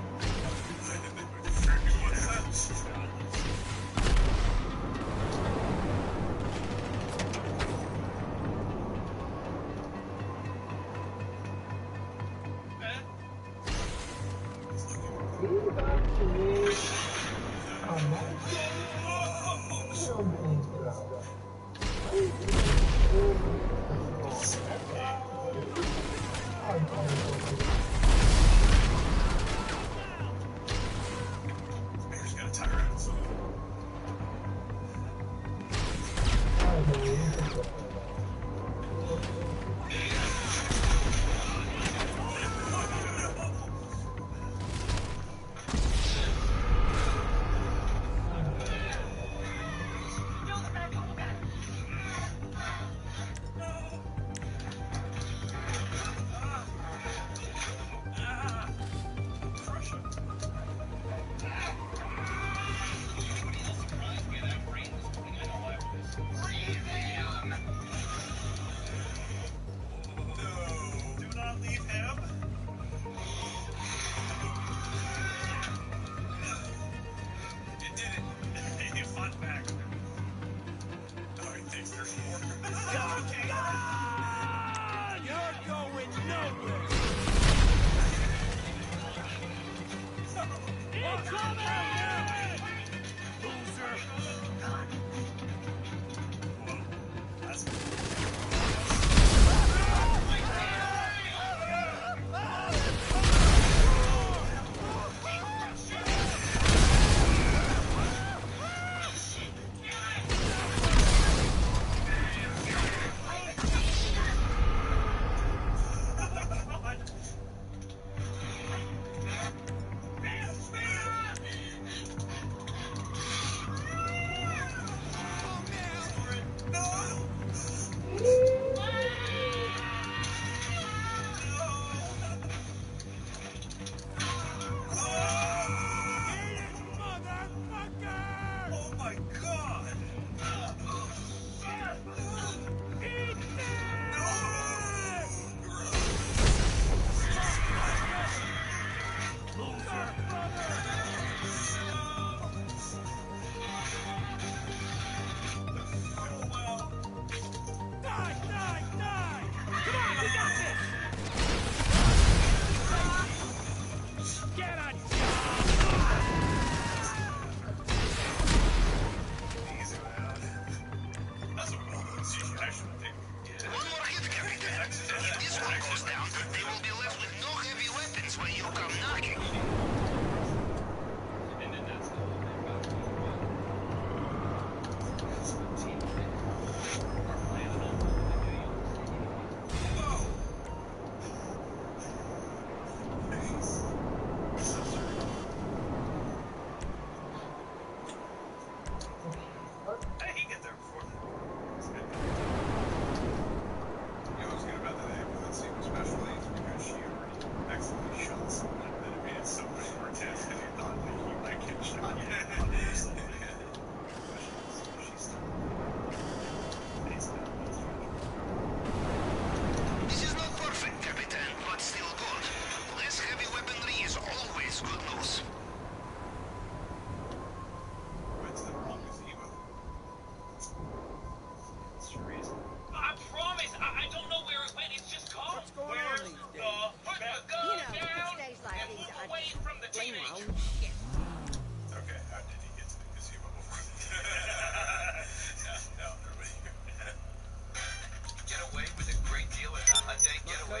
Bear's got a tire out of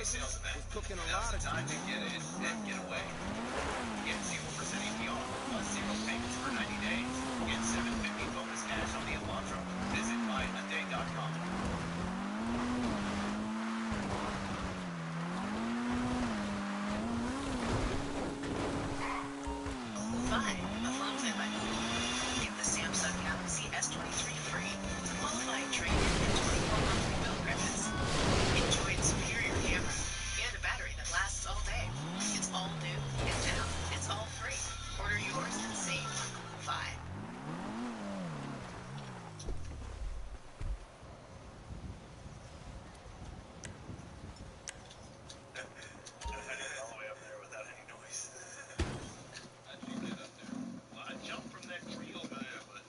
Toy sales event.
Was cooking a
Now's
lot
the
of
time to get in and get away. Get 0% APR plus 0 payments for 90 days. Get 750 bonus cash on the Elantra. Visit myhyundai.com.
Fine, alongside my get the Samsung Galaxy S23 free with a qualifying trade-in and 24-month bill credits. Enjoy its superior camera and a battery that lasts all day. It's all new and now it's all free. Order yours and save. Fine.
I had to get all the way up there without any noise.
How'd you get up there? Well, I jumped from that tree over there, but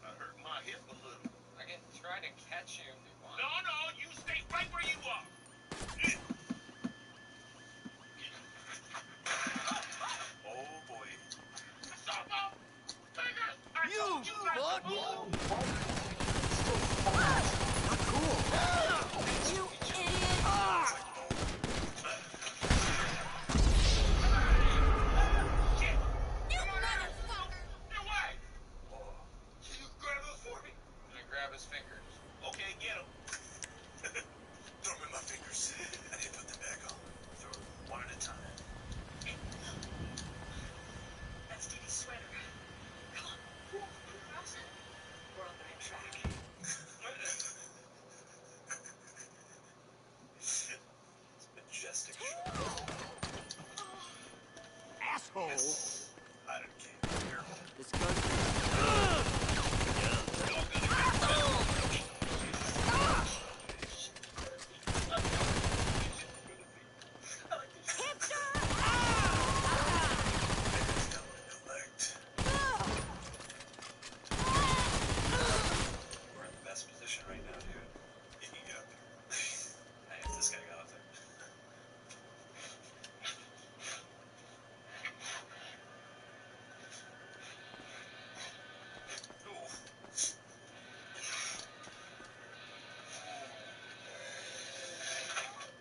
I hurt my hip a little.
I can try to catch you if you want.
No, you stay right where you are.
Oh boy.
Sobo! Fingers! I
You
told you not
fuck!
to move!
Not cool.
You idiot!
Shit!
You motherfucker!
Get away! Can you grab those for me?
I'm gonna grab his fingers.
Okay, get them.
Throw them in my fingers. I didn't put them back on. Throw them one at a time.
That's Dee Dee's sweater. Come on. Cross it. We're on the right track.
It's majestic.
Asshole.
Yes. I don't care. Careful.
Disgusting.
We're in the best position right now, dude. You can get up there. Hey, if this guy got up there. Ooh.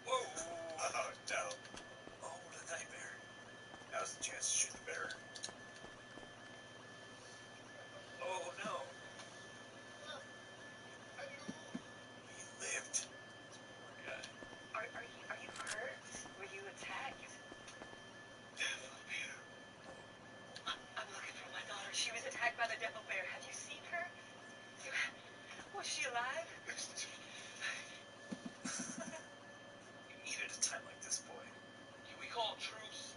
Whoa! Oh, no. Oh, what a nightmare. Now's the chance to shoot the bear. Oh, no. He lived. Poor guy.
Are you hurt? Were you attacked? I'm looking for my daughter. She was attacked by the devil bear. Have you seen her? Was she alive?
You need at a time like this, boy.
Can we call truce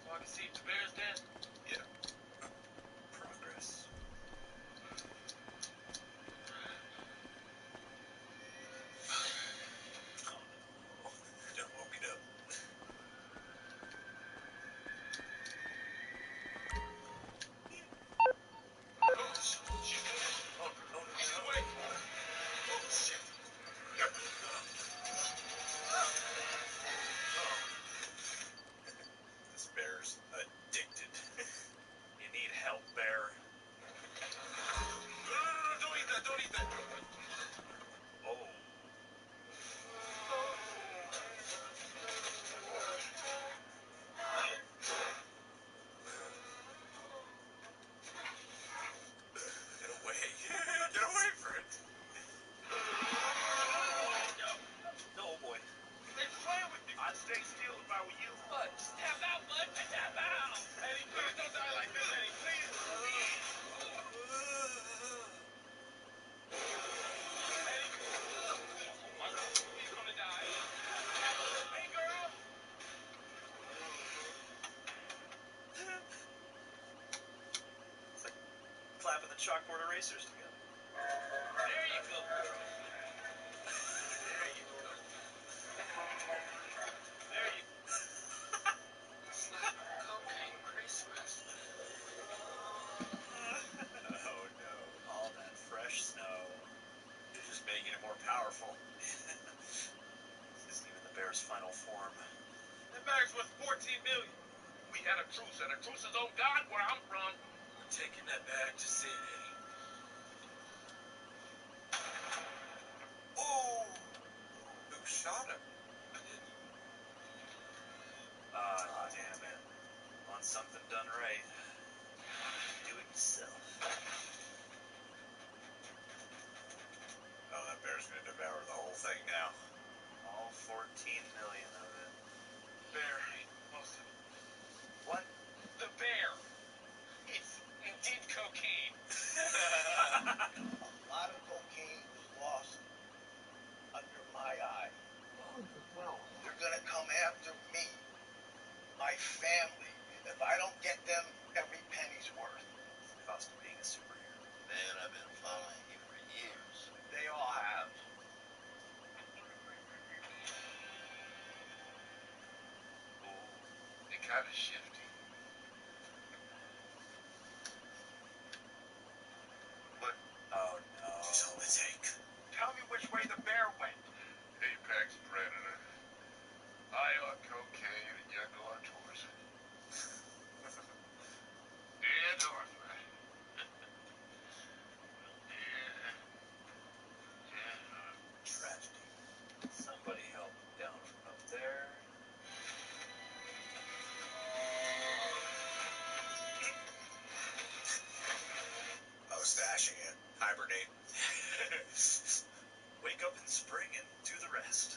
so I can see if the bear's dead?
Yeah. Progress. Oh, no. Don't woke it up.
Oh, shit.
Oh, no.
Get away. Oh, shit.
This bear's addicted. You need help, bear.
No, don't eat that. Don't eat that.
Oh. Get away. Get away from it. No, boy.
They're playing with you. I'd stay still if I were you. What? Just tap out, bud. Tap out. Eddie, please don't die like this, Eddie. Please. Eddie. He's gonna die. Hey, girl.
It's like clapping the chalkboard erasers together.
There you go, girl. There you go. There you go. It's like cocaine Christmas.
Oh no, all that fresh snow. You're just making it more powerful. This isn't even the bear's final form.
That bag's worth $14 million. We had a truce, and a truce is on God where I'm from.
We're taking that bag to St. Eddie. Oh! Who shot him?
I didn't.
something done right. Do it yourself.
Oh, that bear's gonna devour the whole thing now.
All 14 million of it.
Bear ate most of it.
What?
The bear! It's indeed cocaine.
A lot of cocaine was lost under my eye. They're gonna come after me, my family. If I don't get them, every penny's worth.
It's the cost of being a superhero.
Man, I've been following you for years. They all have.
Ooh, they kinda shifty. But,
Oh no.
so let's take. Tell me which way the bear went. Apex predator. Eye on cocaine and young on tours. Dear Northman.
Tragedy. Somebody help him down from up there.
I was stashing it. Hibernate.
Wake up in spring and do the rest.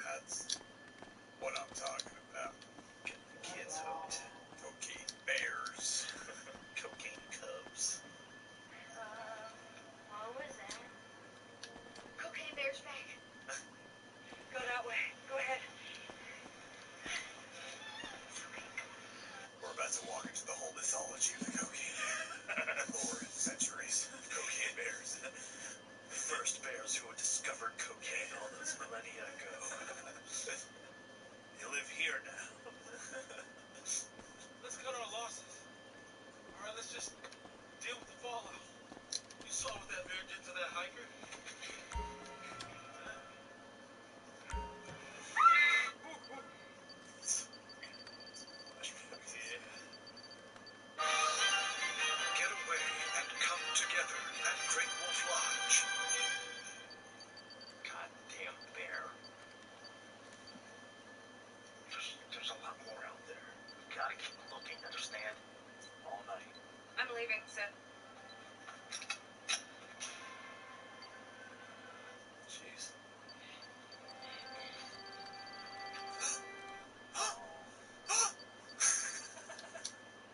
That's what I'm talking about.
Get the kids hooked.
Cocaine bears.
Cocaine cubs.
What was that? Cocaine bear's back. Go that way. Go ahead.
We're about to walk into the whole mythology of the cocaine. Lore and centuries of cocaine bears.
The first bears who discovered cocaine all those millennia ago. You live here now.
Let's cut our losses. Alright, let's just deal with the fallout. You saw what that bear did to that hiker?
Get away and come together at Great Wolf Lodge.
Goddamn bear. There's a lot more out there. We gotta keep looking, understand? All night.
I'm leaving, Seth.
Jeez.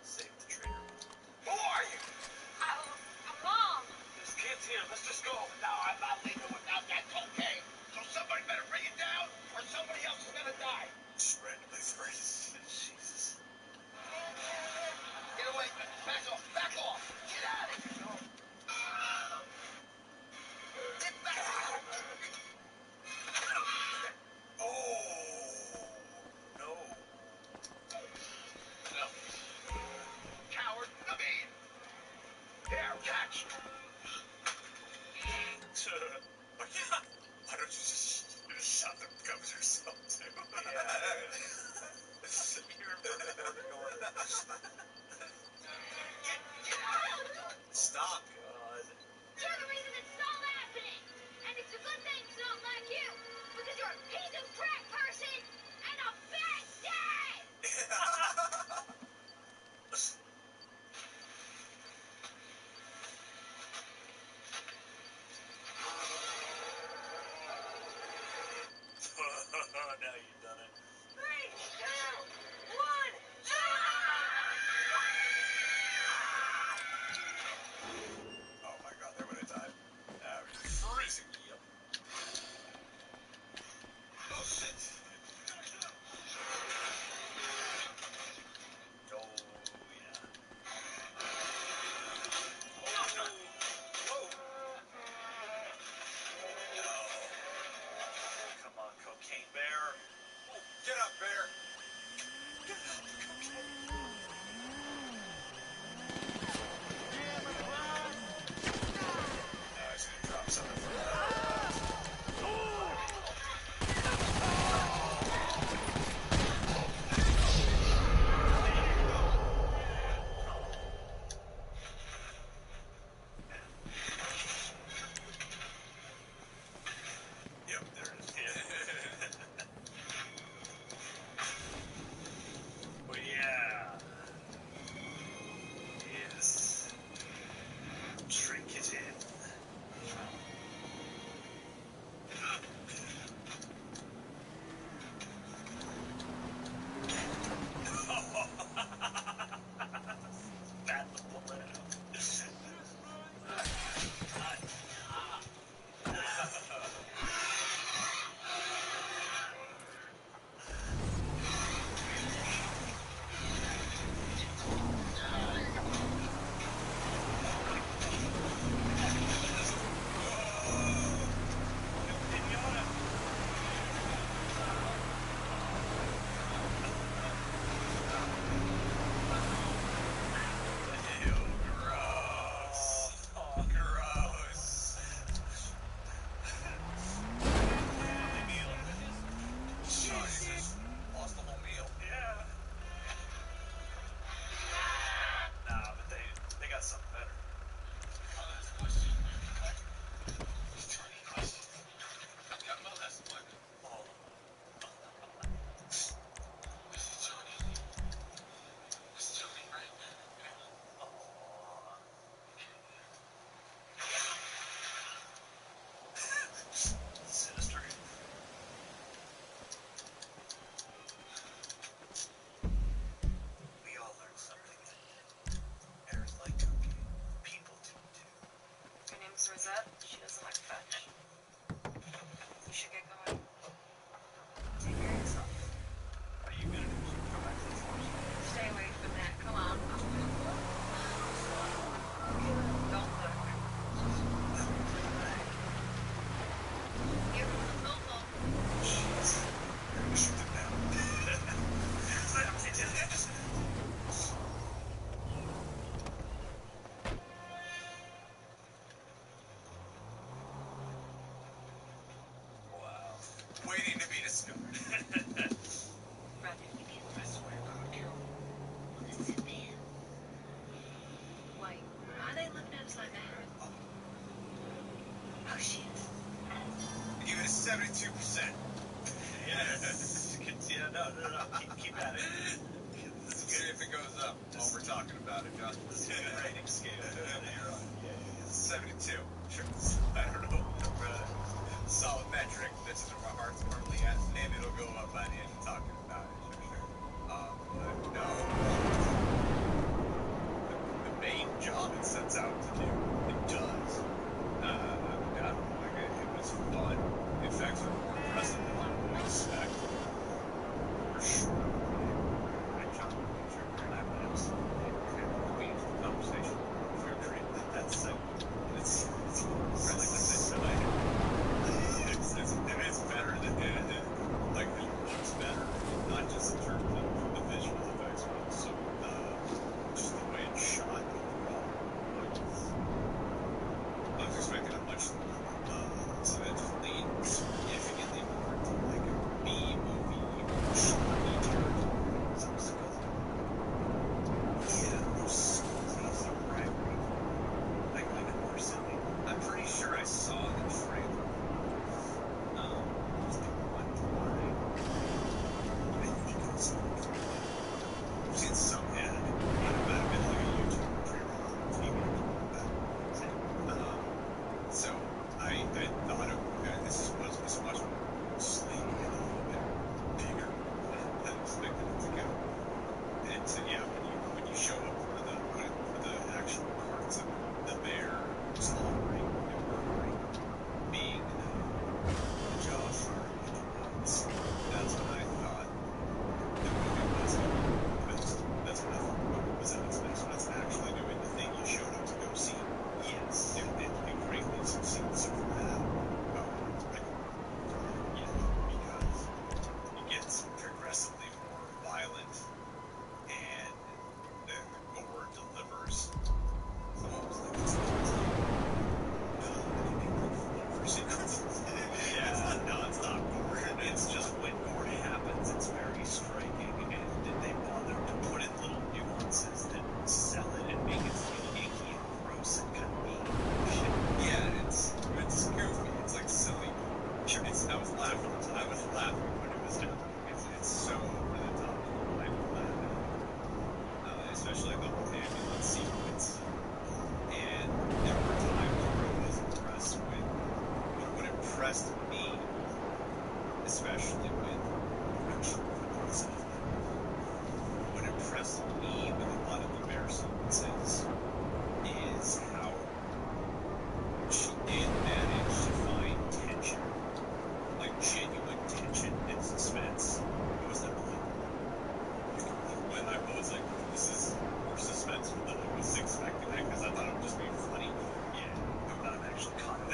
Save the trigger.
Who are you?
I'm Mom.
This kid's here. Let's just go.
No, I'm not leaving without that cocaine. So somebody better bring it down, or somebody else is gonna die.
Just randomly threats.
Jesus.
Get away, back off, back off. Get out of here. Get back.
Oh no.
No. Coward, come in. Here, catch.
Why don't you just shot the cubs yourself too?
You're perfect order.
Stop.
God.
You're the reason this is all happening. And it's a good thing it's not like you. Because you're a piece of crap person and a bad dad.
Now you've done it.
3, 2, 1,
2%. Yes. Yeah, no. Keep at it. Let's see if it goes up while we're talking about it, Josh. This is a good rating scale. You're on. Yeah. 72. Sure. I don't know. Solid metric. This is where my heart's currently at. Maybe it'll go up by the end of talking about it. Sure. But no. The main job it sets out to do, it does. I don't know. Like, it was fun. The effects are more impressive than I would expect. For sure. Great job. Sure. Queen conversation. Fair trade. That's so. It's better than it. Like, it looks better, not just in terms of the visual effects, but also just the way it's shot overall. I was expecting a much so that just leaned significantly more to like a B movie, shorty territory. Some skulls. Yeah, those skulls are so bright. Like more silly. I'm pretty sure I saw the trailer. Was the one time. I think it was I've seen some anime. It might have been like a YouTube pre-roll on TV or something like that. So I thought this was much more sleek and a little bit bigger than expected it to go. And so yeah, when you show up for the actual parts of the bear slaughtering and murdering, being the jaw shark in the woods, that's when I thought the movie was best. That's when I thought the movie was at its best. When it's actually doing the thing you showed up to go see. Yes. It greatly succeeds for that. Because it gets progressively more violent and the gore delivers. Someone was like, it's gore sequences. Yeah, no, it's not gore. It's just when gore happens, it's very striking, and they bother to put in little nuances that sell it and make it feel icky and gross and kind of mean. Yeah, it's goofy. It's like silly. Sure, I was laughing when it was happening. It's so over the top. I know that. Especially the whole ambulance sequence. And there were times where I was impressed with what impressed me, especially with what impressed me with a lot of the bear sequences is how she did manage to find tension, like genuine tension and suspense. It was unbelievable. When I was like, this is more suspenseful than I was expecting, because I thought it would just be funny. Yeah, but I'm actually caught in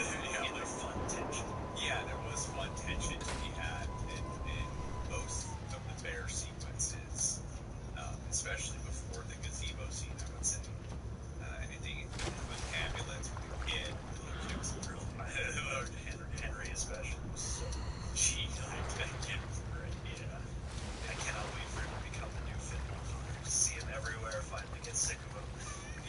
the fun tension. Yeah, there was fun tension to be had in most of the bear sequences, especially before the gazebo scene, I would say. Anything with the ambulance, with the kid was really Henry especially was so that kid was great. Yeah. I cannot wait for him to become the new Finn Wolfhard. See him everywhere, finally get sick of him.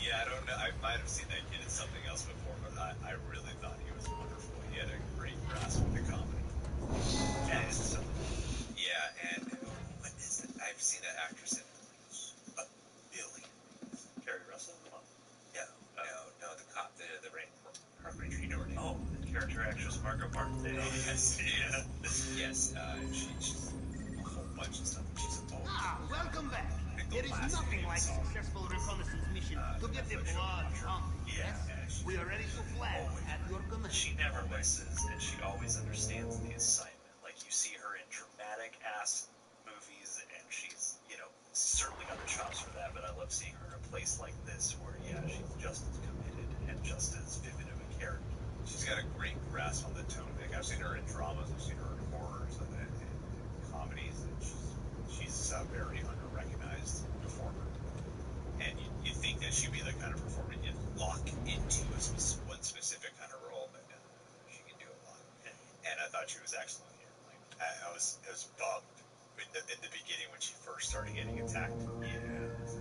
Yeah, I don't know. I might have seen that kid in something else before, but I really thought he was wonderful. He had a great grasp of the comedy. Yeah, and what is it? I've seen an actress in Billy. Carrie Russell? No, the cop, the Park Ranger, you know her name. Oh, the character actress Margot Martin. Oh, yes, yeah. Yes, she's a whole bunch of stuff. She's a
Welcome back. There is nothing like successful reconnaissance mission to get the blood pumping. Yes? We are ready to flag at your command.
She never misses, and she always understands the assignment. Like, you see her in dramatic-ass movies, and she's, certainly got the chops for that, but I love seeing her in a place like this where, she's just as committed and just as vivid of a character. She's got a great grasp on the tone. Like, I've seen her in dramas, I've seen her in horrors and comedies, and she's a very under-recognized performer. And you'd think that she'd be the kind of performer you'd lock into one specific kind of role, but she can do a lot. And I thought she was excellent here. Like, I was bummed in the beginning when she first started getting attacked. Yeah, I was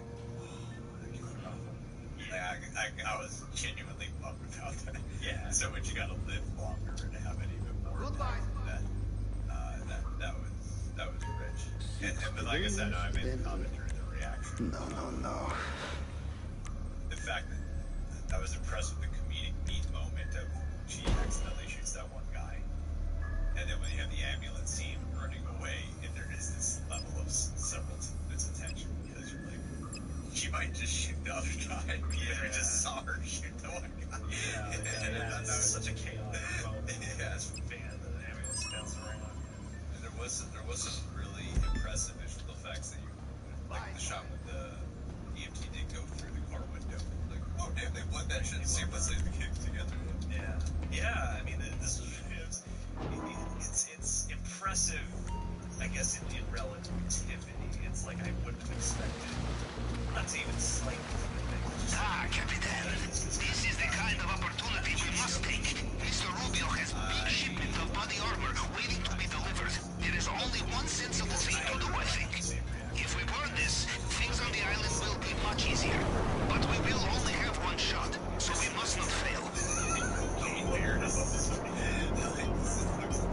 like, I was genuinely bummed about that. Yeah. So when she got to live longer and have it even more.
Goodbye.
That was rich. But like I said, I made the comment during the reaction.
No.
The fact that I was impressed with the comedic beat moment of she accidentally shoots that one guy. And then when you have the ambulance scene running away, and there is this level of several bits of tension because you're like, she might just shoot the other guy. Yeah. We just saw her shoot the one guy. Yeah, that was such a chaotic moment. Yeah, as a fan of the ambulance bouncing around. And there was some really impressive visual effects that you like the shot when the EMT did go through the car window. Like, oh damn, they blend that shit seamlessly together. Yeah. I mean, this was it's impressive. I guess in relativity, it's like I wouldn't have expected. Not to even slightly.
Capitan, this is the kind of opportunity we must take. Mr. Rubio has big shipment of body armor waiting to be delivered. There is only one sensible thing to do, I think. If we burn this, things on the island will be much easier. But we will only have one shot, so we must not fail.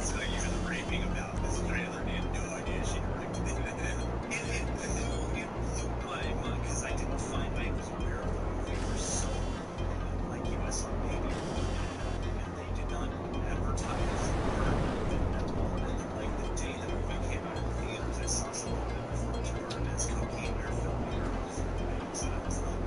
So you were raving about this trailer and had no idea she directed it. It blew my mind because I didn't find I was aware of the movie for so long, like US on Media, and they did not advertise at all. And then, like the day the movie came out in theaters, I saw something that referred to her as cocaine bear filmmaker. So I was like,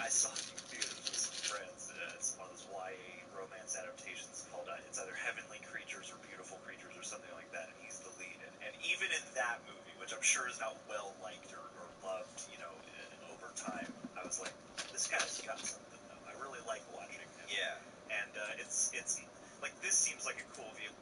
I saw it in theaters with some friends. It's one of those YA romance adaptations called it's either Heavenly Creatures or Beautiful Creatures or something like that, and he's the lead. And even in that movie, which I'm sure is not well liked or loved, over time, I was like, this guy's got something though. I really like watching him. Yeah. And it's like, this seems like a cool vehicle.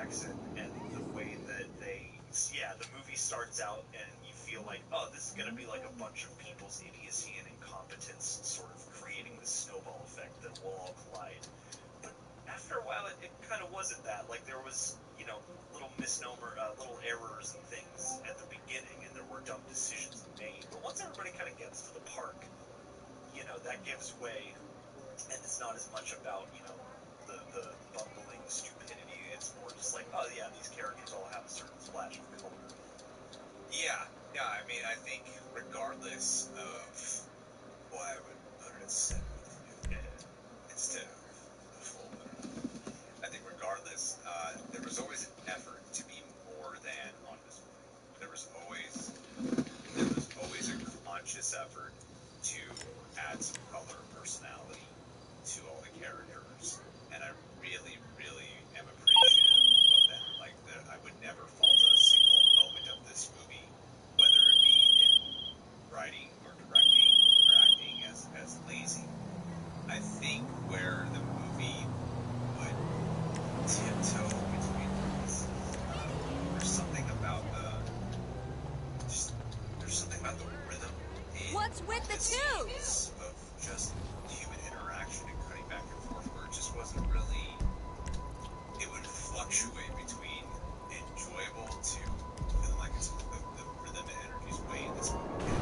Jackson and the way that the movie starts out and you feel like, oh, this is going to be like a bunch of people's idiocy and incompetence sort of creating this snowball effect that will all collide. But after a while, it kind of wasn't that. Like, there was, little little errors and things at the beginning, and there were dumb decisions made. But once everybody kind of gets to the park, that gives way, and it's not as much about, the bumbling stupidity. It's more just like, oh, yeah, these characters all have a certain splash of color.
Yeah, I mean, I think regardless of why I would put it at 7 instead of the full, I think regardless, there was always an effort to be more than on display. There was always a conscious effort to add some color and personality to all the characters, and I really, really am appreciative of that. Like, I would never fault a single moment of this movie, whether it be in writing or directing or acting, as lazy. I think where the movie would tiptoe between pieces, there's something about the rhythm in
What's with the tube?
scenes of just human interaction and cutting back and forth, where it just wasn't really. It would fluctuate between enjoyable to feeling like it's the rhythm and energy's way in this movie,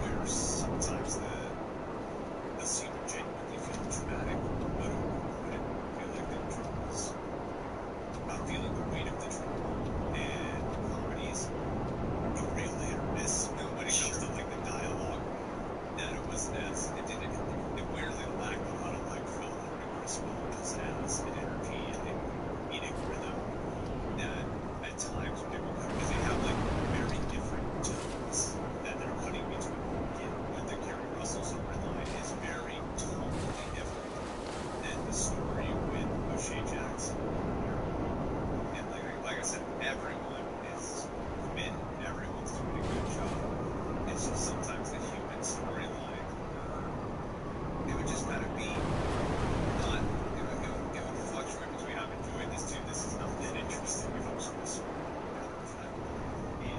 where sometimes the scene would genuinely feel dramatic, but it wouldn't feel like the drama was not feeling the weight of the drama. And comedies, a real hit or miss when it comes to like the dialogue. That it weirdly lacked a lot of like Phil Lord and Chris Williams as an energy and comedic rhythm that at times when they were cutting, because they have like very different tones that they're cutting between. With the Kerry Russell storyline is very totally different than the story with O'Shea Jackson. And like I said, everyone is committed. Everyone's doing a good job. It's just sometimes the human storyline, it would just kind of be not. It would fluctuate between I'm enjoying this too. This is not that interesting if I'm supposed to.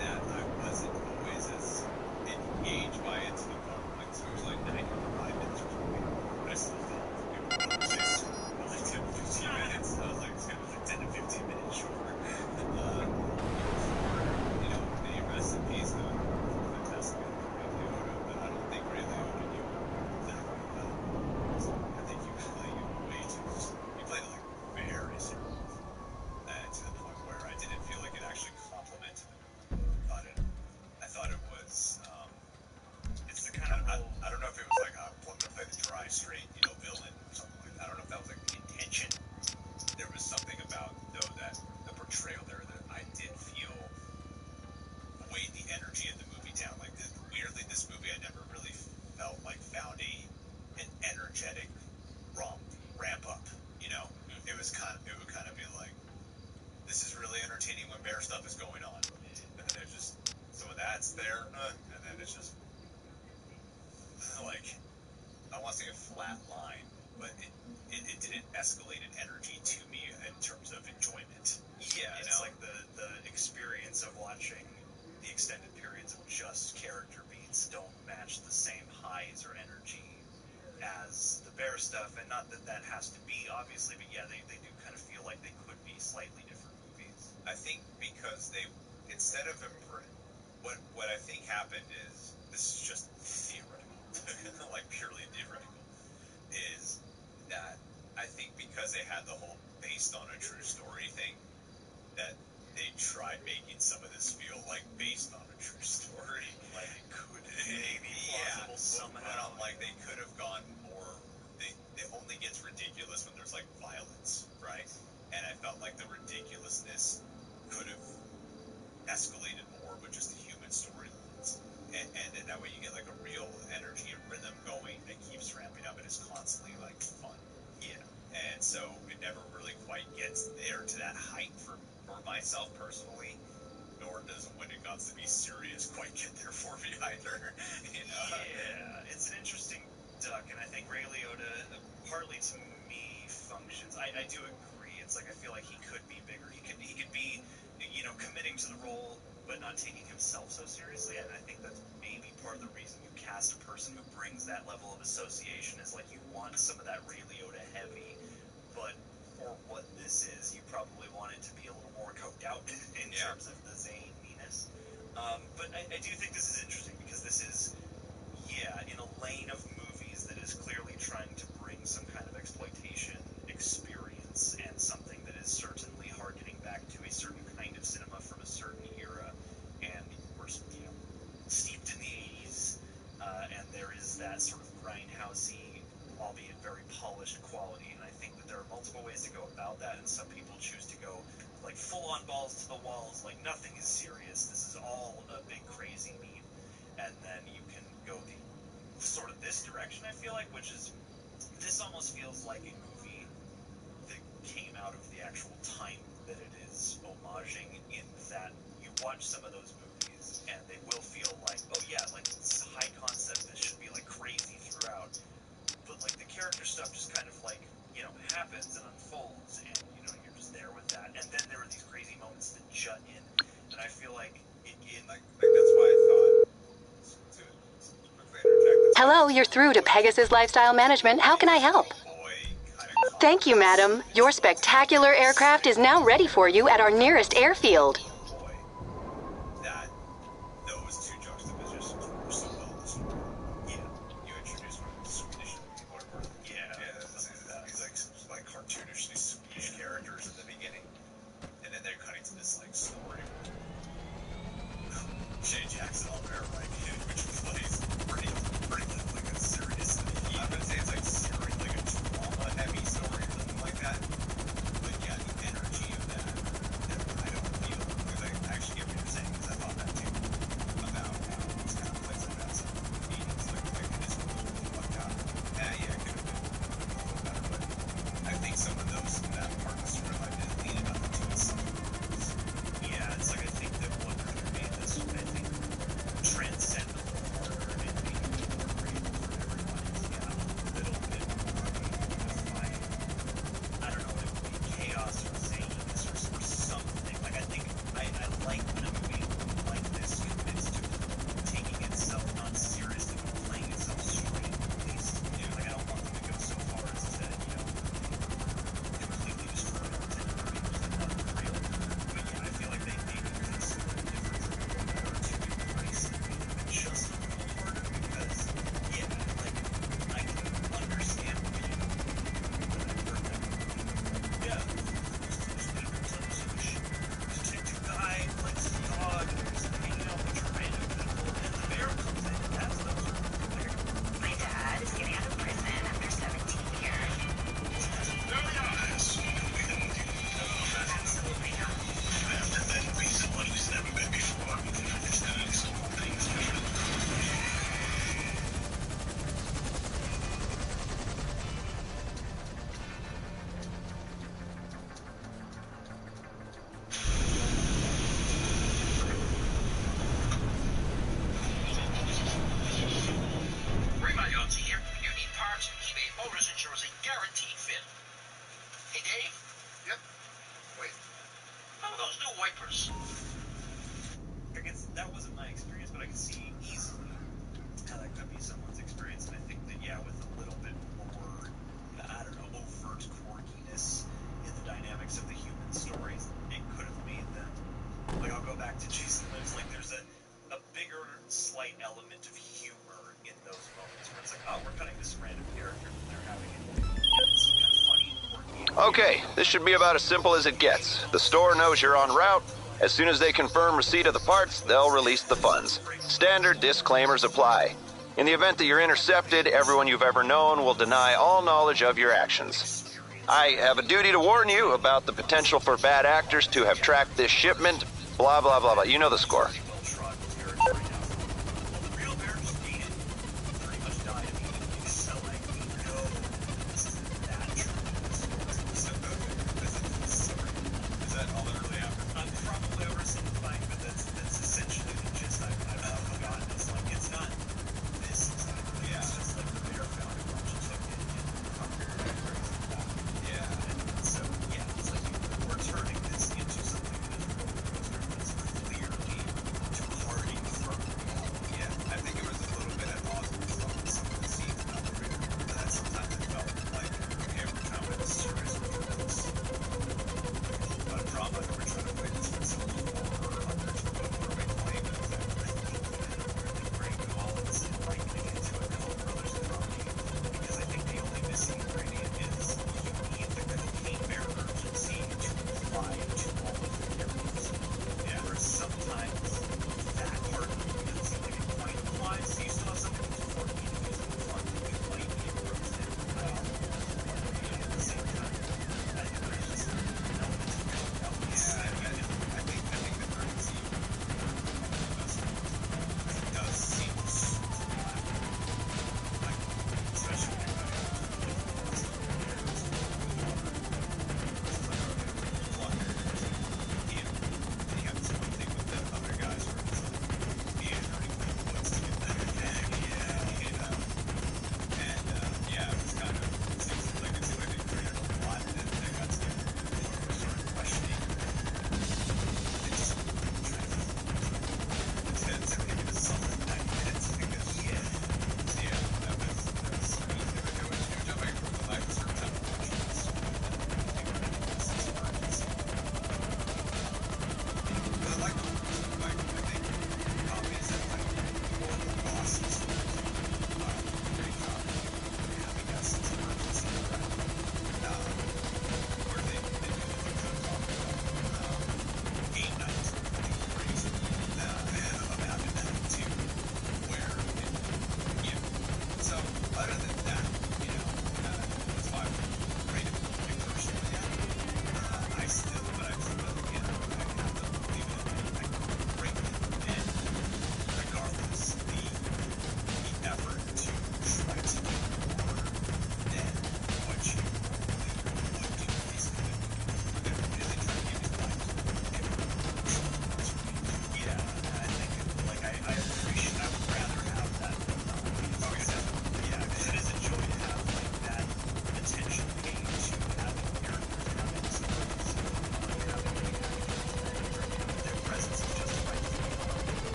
That I wasn't always as engaged by it to the point like it was like 95 minutes or something, but I still felt it was just like 10 to 15 minutes. I was like, it was like 10 to 15 minutes shorter. May rest in peace, though. Fantastic Ray Liotta, but I don't think Ray Liotta knew that well. I think he was playing it way too. He played it like very serious, to the point where I didn't feel like it actually complemented the movie. I thought it was. It's the kind of. I don't know if it was like I'm going to play the dry, straight, villain or something like that. I don't know if that was like the intention. There was something about though that the portrayal there that I did feel weighed the energy of the movie down. Like weirdly, this movie I never really felt like found an energetic ramp up. It would kind of be like, this is really entertaining when bear stuff is going on, and then it just some of that's there, and then it's just like I want to say a flat line, but it didn't escalate in energy to me in terms of enjoyment. Yeah, it's like the experience of watching the extended periods of just character beats don't match the same highs or energy as the bear stuff, and not that that has to be, obviously, but yeah, they do kind of feel like they could be slightly different movies. I think because instead of what I think happened is, this is just theoretical, like purely theoretical, is that I think because they had the whole based on a true story thing, that they tried making some of this feel like based on a true story. Like it could maybe plausible somehow. But I'm like, they could have gone more. It only gets ridiculous when there's like violence, right? And I felt like the ridiculousness could have escalated more with just the human storylines, and then that way you get like a real energy and rhythm going that keeps ramping up and is constantly like fun. Yeah. And so it never really quite gets there to that height for myself personally, nor does when it got to be serious quite get there for me either. Yeah, it's an interesting duck, and I think Ray Liotta partly to me functions. I do agree. It's
it's like I feel like he could be bigger. He could be, you know, committing to the role but not taking himself so seriously. And I think that's maybe part of the reason you cast a person who brings that level of association, is like you want some of that Ray Liotta heavy. But for what this is, you probably want it to be a little more coked out in terms of the zaniness. But I do think this is interesting because this is, in a lane of movies that is clearly trying to bring some kind of exploitation experience and something that is certainly harkening back to a certain kind of cinema from a certain era. And we're, you know, steeped in the 80s, and there is that sort of grindhousey, albeit very polished quality. And I think that there are multiple ways to go about that, and some people choose to go like full-on balls to the walls, like nothing is serious, this is all a big crazy meme. And then you can go the sort of this direction, I feel like, which is, this almost feels like a movie that came out of the actual time that it is homaging, in that you watch some of those movies and they will feel like, oh yeah, like it's high concept, this should be like crazy throughout, but like the character stuff just kind of like, you know, happens and unfolds, and you know, you're just there with that. And then there are these crazy moments that jut in, and I feel like like that's why I thought, to quickly interject,
Hello, you're through to Pegasus Lifestyle Management. How can I help? Thank you, madam. Your spectacular aircraft is now ready for you at our nearest airfield.
that those two juxtapositions were so well destroyed. Yeah, you introduced one of the Swedish people, or these like cartoonishly Swedish characters in the beginning, and then they're cutting to this like story with Jay Jackson on there, right? Which plays pretty like a serious. I'm gonna say it's like serious, like a trauma-heavy story or something like that. But yeah, the energy of that I don't feel, because I actually get what you're saying, because I thought that too about these kind of plays like that. Some meetings, like this was really fucked out. Yeah, it could have been a little better, but I think some of that part of the storyline is leading up to itself. Yeah, it's like I think that what could have made this, I think, transcend a little harder and make it more real for everybody is, a little bit more unifying. I don't know, it would be chaos or zaniness or something. Like, I think I like when a movie like this commits to taking itself not seriously, but playing itself straight, at least. Like, I don't want them to go so far as to, completely destroy the pretend universe that wasn't real. But yeah, I feel like they maybe could have split the difference a little better to embrace it just a little harder, because, like, I can understand what you know, but I've heard that movie. Yeah, detective guy likes his dog, and there's hanging out with your random people, and the bear comes in, and that's those are like,
My dad is getting out of prison after 17 years.
Very nice.
Absolutely not.
After then, be someone who's never been before. It's doing some things different.
Raymonde here. You need parts, eBay Motors ensures a guaranteed fit. Hey, Dave?
Yep. Wait.
How are those new wipers?
that wasn't my experience, but I can see easily how that could be someone's experience. And I think that, with a little bit more, I don't know, overt quirkiness in the dynamics of the human stories, it could have made them, like, I'll go back to Jason Lives, like, there's a bigger, slight element of humor in those moments where it's like, oh, we're cutting this random character and they're having it, some kind of funny and quirky.
Okay, this should be about as simple as it gets. The store knows you're en route. As soon as they confirm receipt of the parts, they'll release the funds. Standard disclaimers apply. In the event that you're intercepted, everyone you've ever known will deny all knowledge of your actions. I have a duty to warn you about the potential for bad actors to have tracked this shipment, blah, blah, blah, blah. You know the score.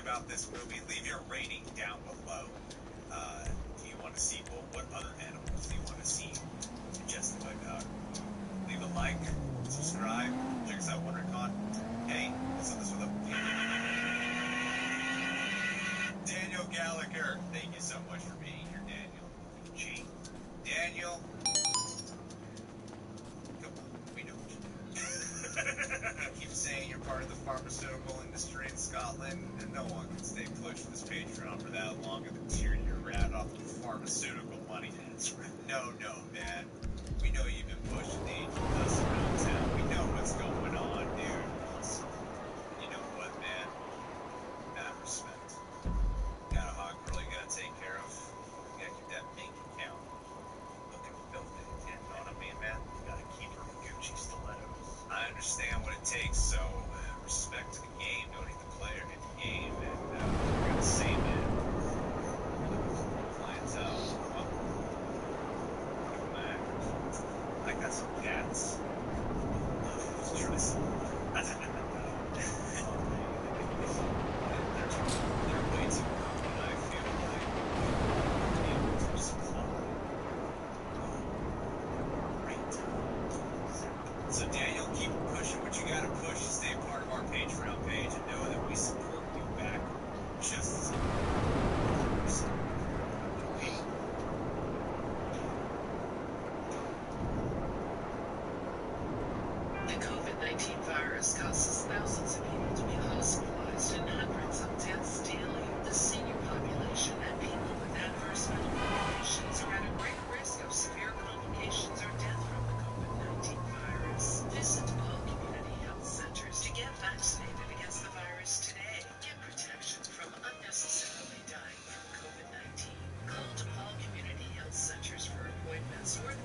about this movie, leave your rating down below. Do you want a sequel? What other animals do you want to see to justify powder? Leave a like, subscribe, check us out WonderCon. Hey, let's end this with a Daniel Gallagher. Thank you so much for being here, Daniel. G. Daniel. Come on, we know what you do. Keep saying you're part of the pharmaceutical industry in Scotland, and no one can stay pushed this Patreon for that long and then tear your rat off the pharmaceutical money. No, man. We know you've been pushing the angel dust around town. We know what's going on, dude. You know what, man? Mad respect. Got a hot girl you gotta take care of. You gotta keep that bank account looking filthy. You know what I mean, man? You gotta keep her Gucci stilettos. I understand what it takes, so respect to the game. Don't hate the player, hit the game. And I gotta say, man, clientele, well, I got some cats. Let's try some. They're way too common, I feel like. Be able to supply. Great time. So Daniel, keep pushing what you gotta push to stay part of our Patreon page and know that we support you back just as
The COVID-19 virus causes thousands of people to be hospitalized and hundreds of deaths daily. The senior population and people with adverse medical conditions are at a greater risk of severe complications or death from the COVID-19 virus. Visit DePaul Community Health Centers to get vaccinated against the virus today. Get protection from unnecessarily dying from COVID-19. Call DePaul Community Health Centers for appointments or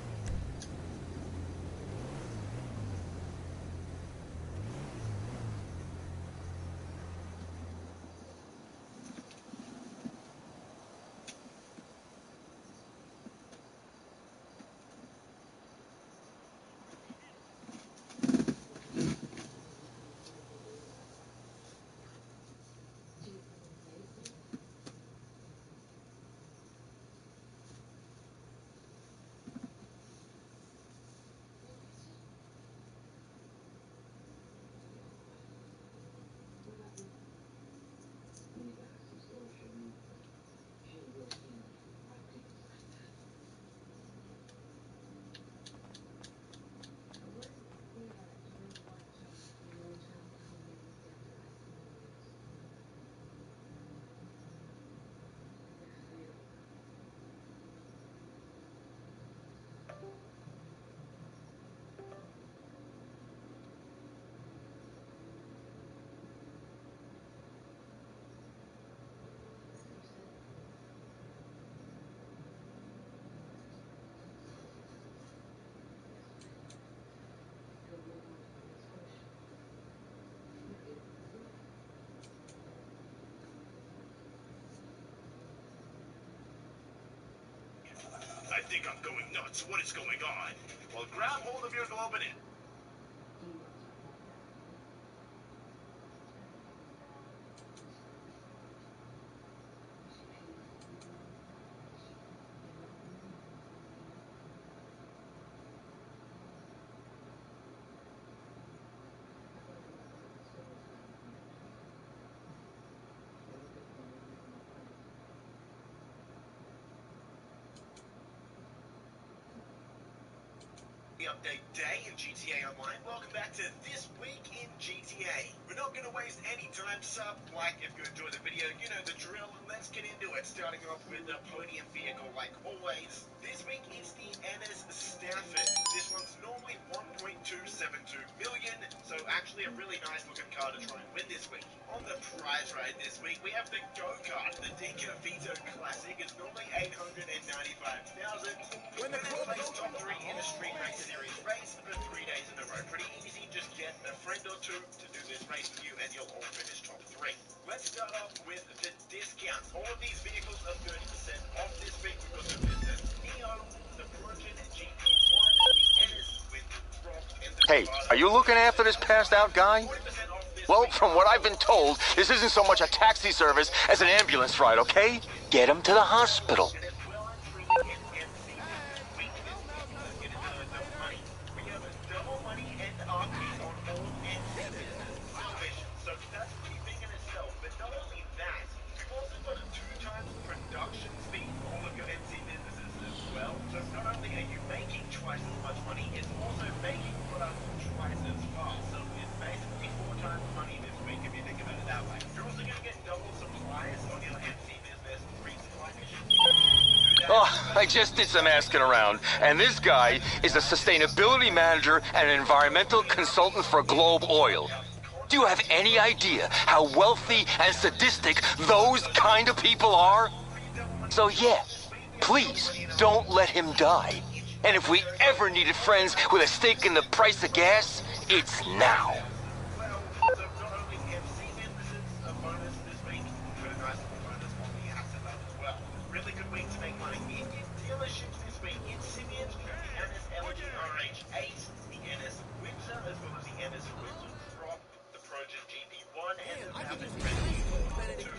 I think I'm going nuts. What is going on? Well, grab hold of your globin and... Update day in GTA Online. Welcome back to This Week in GTA. We're not going to waste any time. Sub, like if you enjoy the video, you know the drill. Let's get into it. Starting off with the podium vehicle like always. This week is the NS Stafford. This one's normally 1.272 million, so actually a really nice looking car to try and win this week. On the prize ride this week, we have the go-kart. The Deca Vito Classic is normally 895,000. When the place top 3 in the street race series race for 3 days in a row. Pretty easy, just get a friend or two to do this race with you and you'll all finish top 3. Let's start off with the discounts. All of these vehicles are 30% off this week. We've got the Business Neo, the Progen GP1, the Ennis with Rock, and the
Hey, are you looking after this passed out guy?
40% off this
Well, from what I've been told, this isn't so much a taxi service as an ambulance ride, okay? Get him to the hospital.
So that's pretty big in itself. But not only that, we've also got a 2x production speed for all of your MC businesses as well. So not only are you making twice as much money, it's also making product twice as fast. So it's basically 4x the money this week if you think about it that way. You're also going to get double supplies on your MC business resupply missions.
Oh, I just did some asking around, and this guy is a sustainability manager and an environmental consultant for Globe Oil. Do you have any idea how wealthy and sadistic those kind of people are? So yeah, please don't let him die. And if we ever needed friends with a stake in the price of gas, it's now.
Really good week to make money. Indian dealerships this week. Insignias, the NS LG RH8, the NS Windsor, as well as the NS Windsor Crop, the Progen GP1, and the Maverick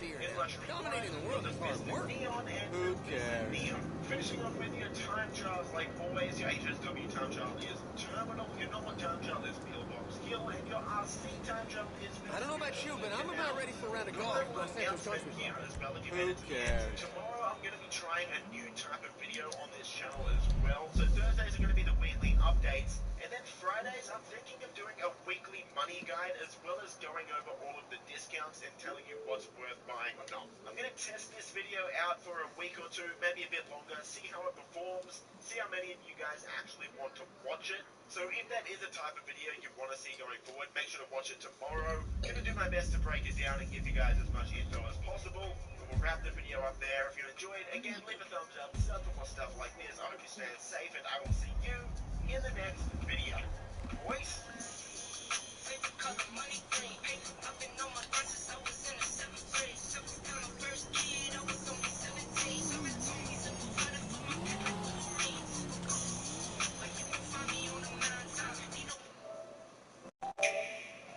in luxury dominating the world is hard work. Neon and who cares? Neon. Finishing off with your time trials, like always, your HSW time trial is Terminal, your normal time trial is Pillbox Hill, and your RC time trial is...
I don't know about you, but I'm about ready for a round of golf. Los Angeles Country Club.
Who cares? Tomorrow I'm going to be trying a new type of video on this channel as well. So Thursdays are going to be the weekly updates. And then Fridays I'm thinking of doing a weekly money guide as well as going over all of the discounts and telling you what's worth buying or not. I'm going to test this video out for a week or two, maybe a bit longer, see how it performs, see how many of you guys actually want to watch it. So if that is a type of video you want to see going forward, make sure to watch it tomorrow. Going to do my best to break it down and give you guys as much info as possible. We'll wrap the video up there. If you enjoyed, again, leave a thumbs up, sub for more stuff like this. I hope you stay safe, and I will see you in the next video. Boys?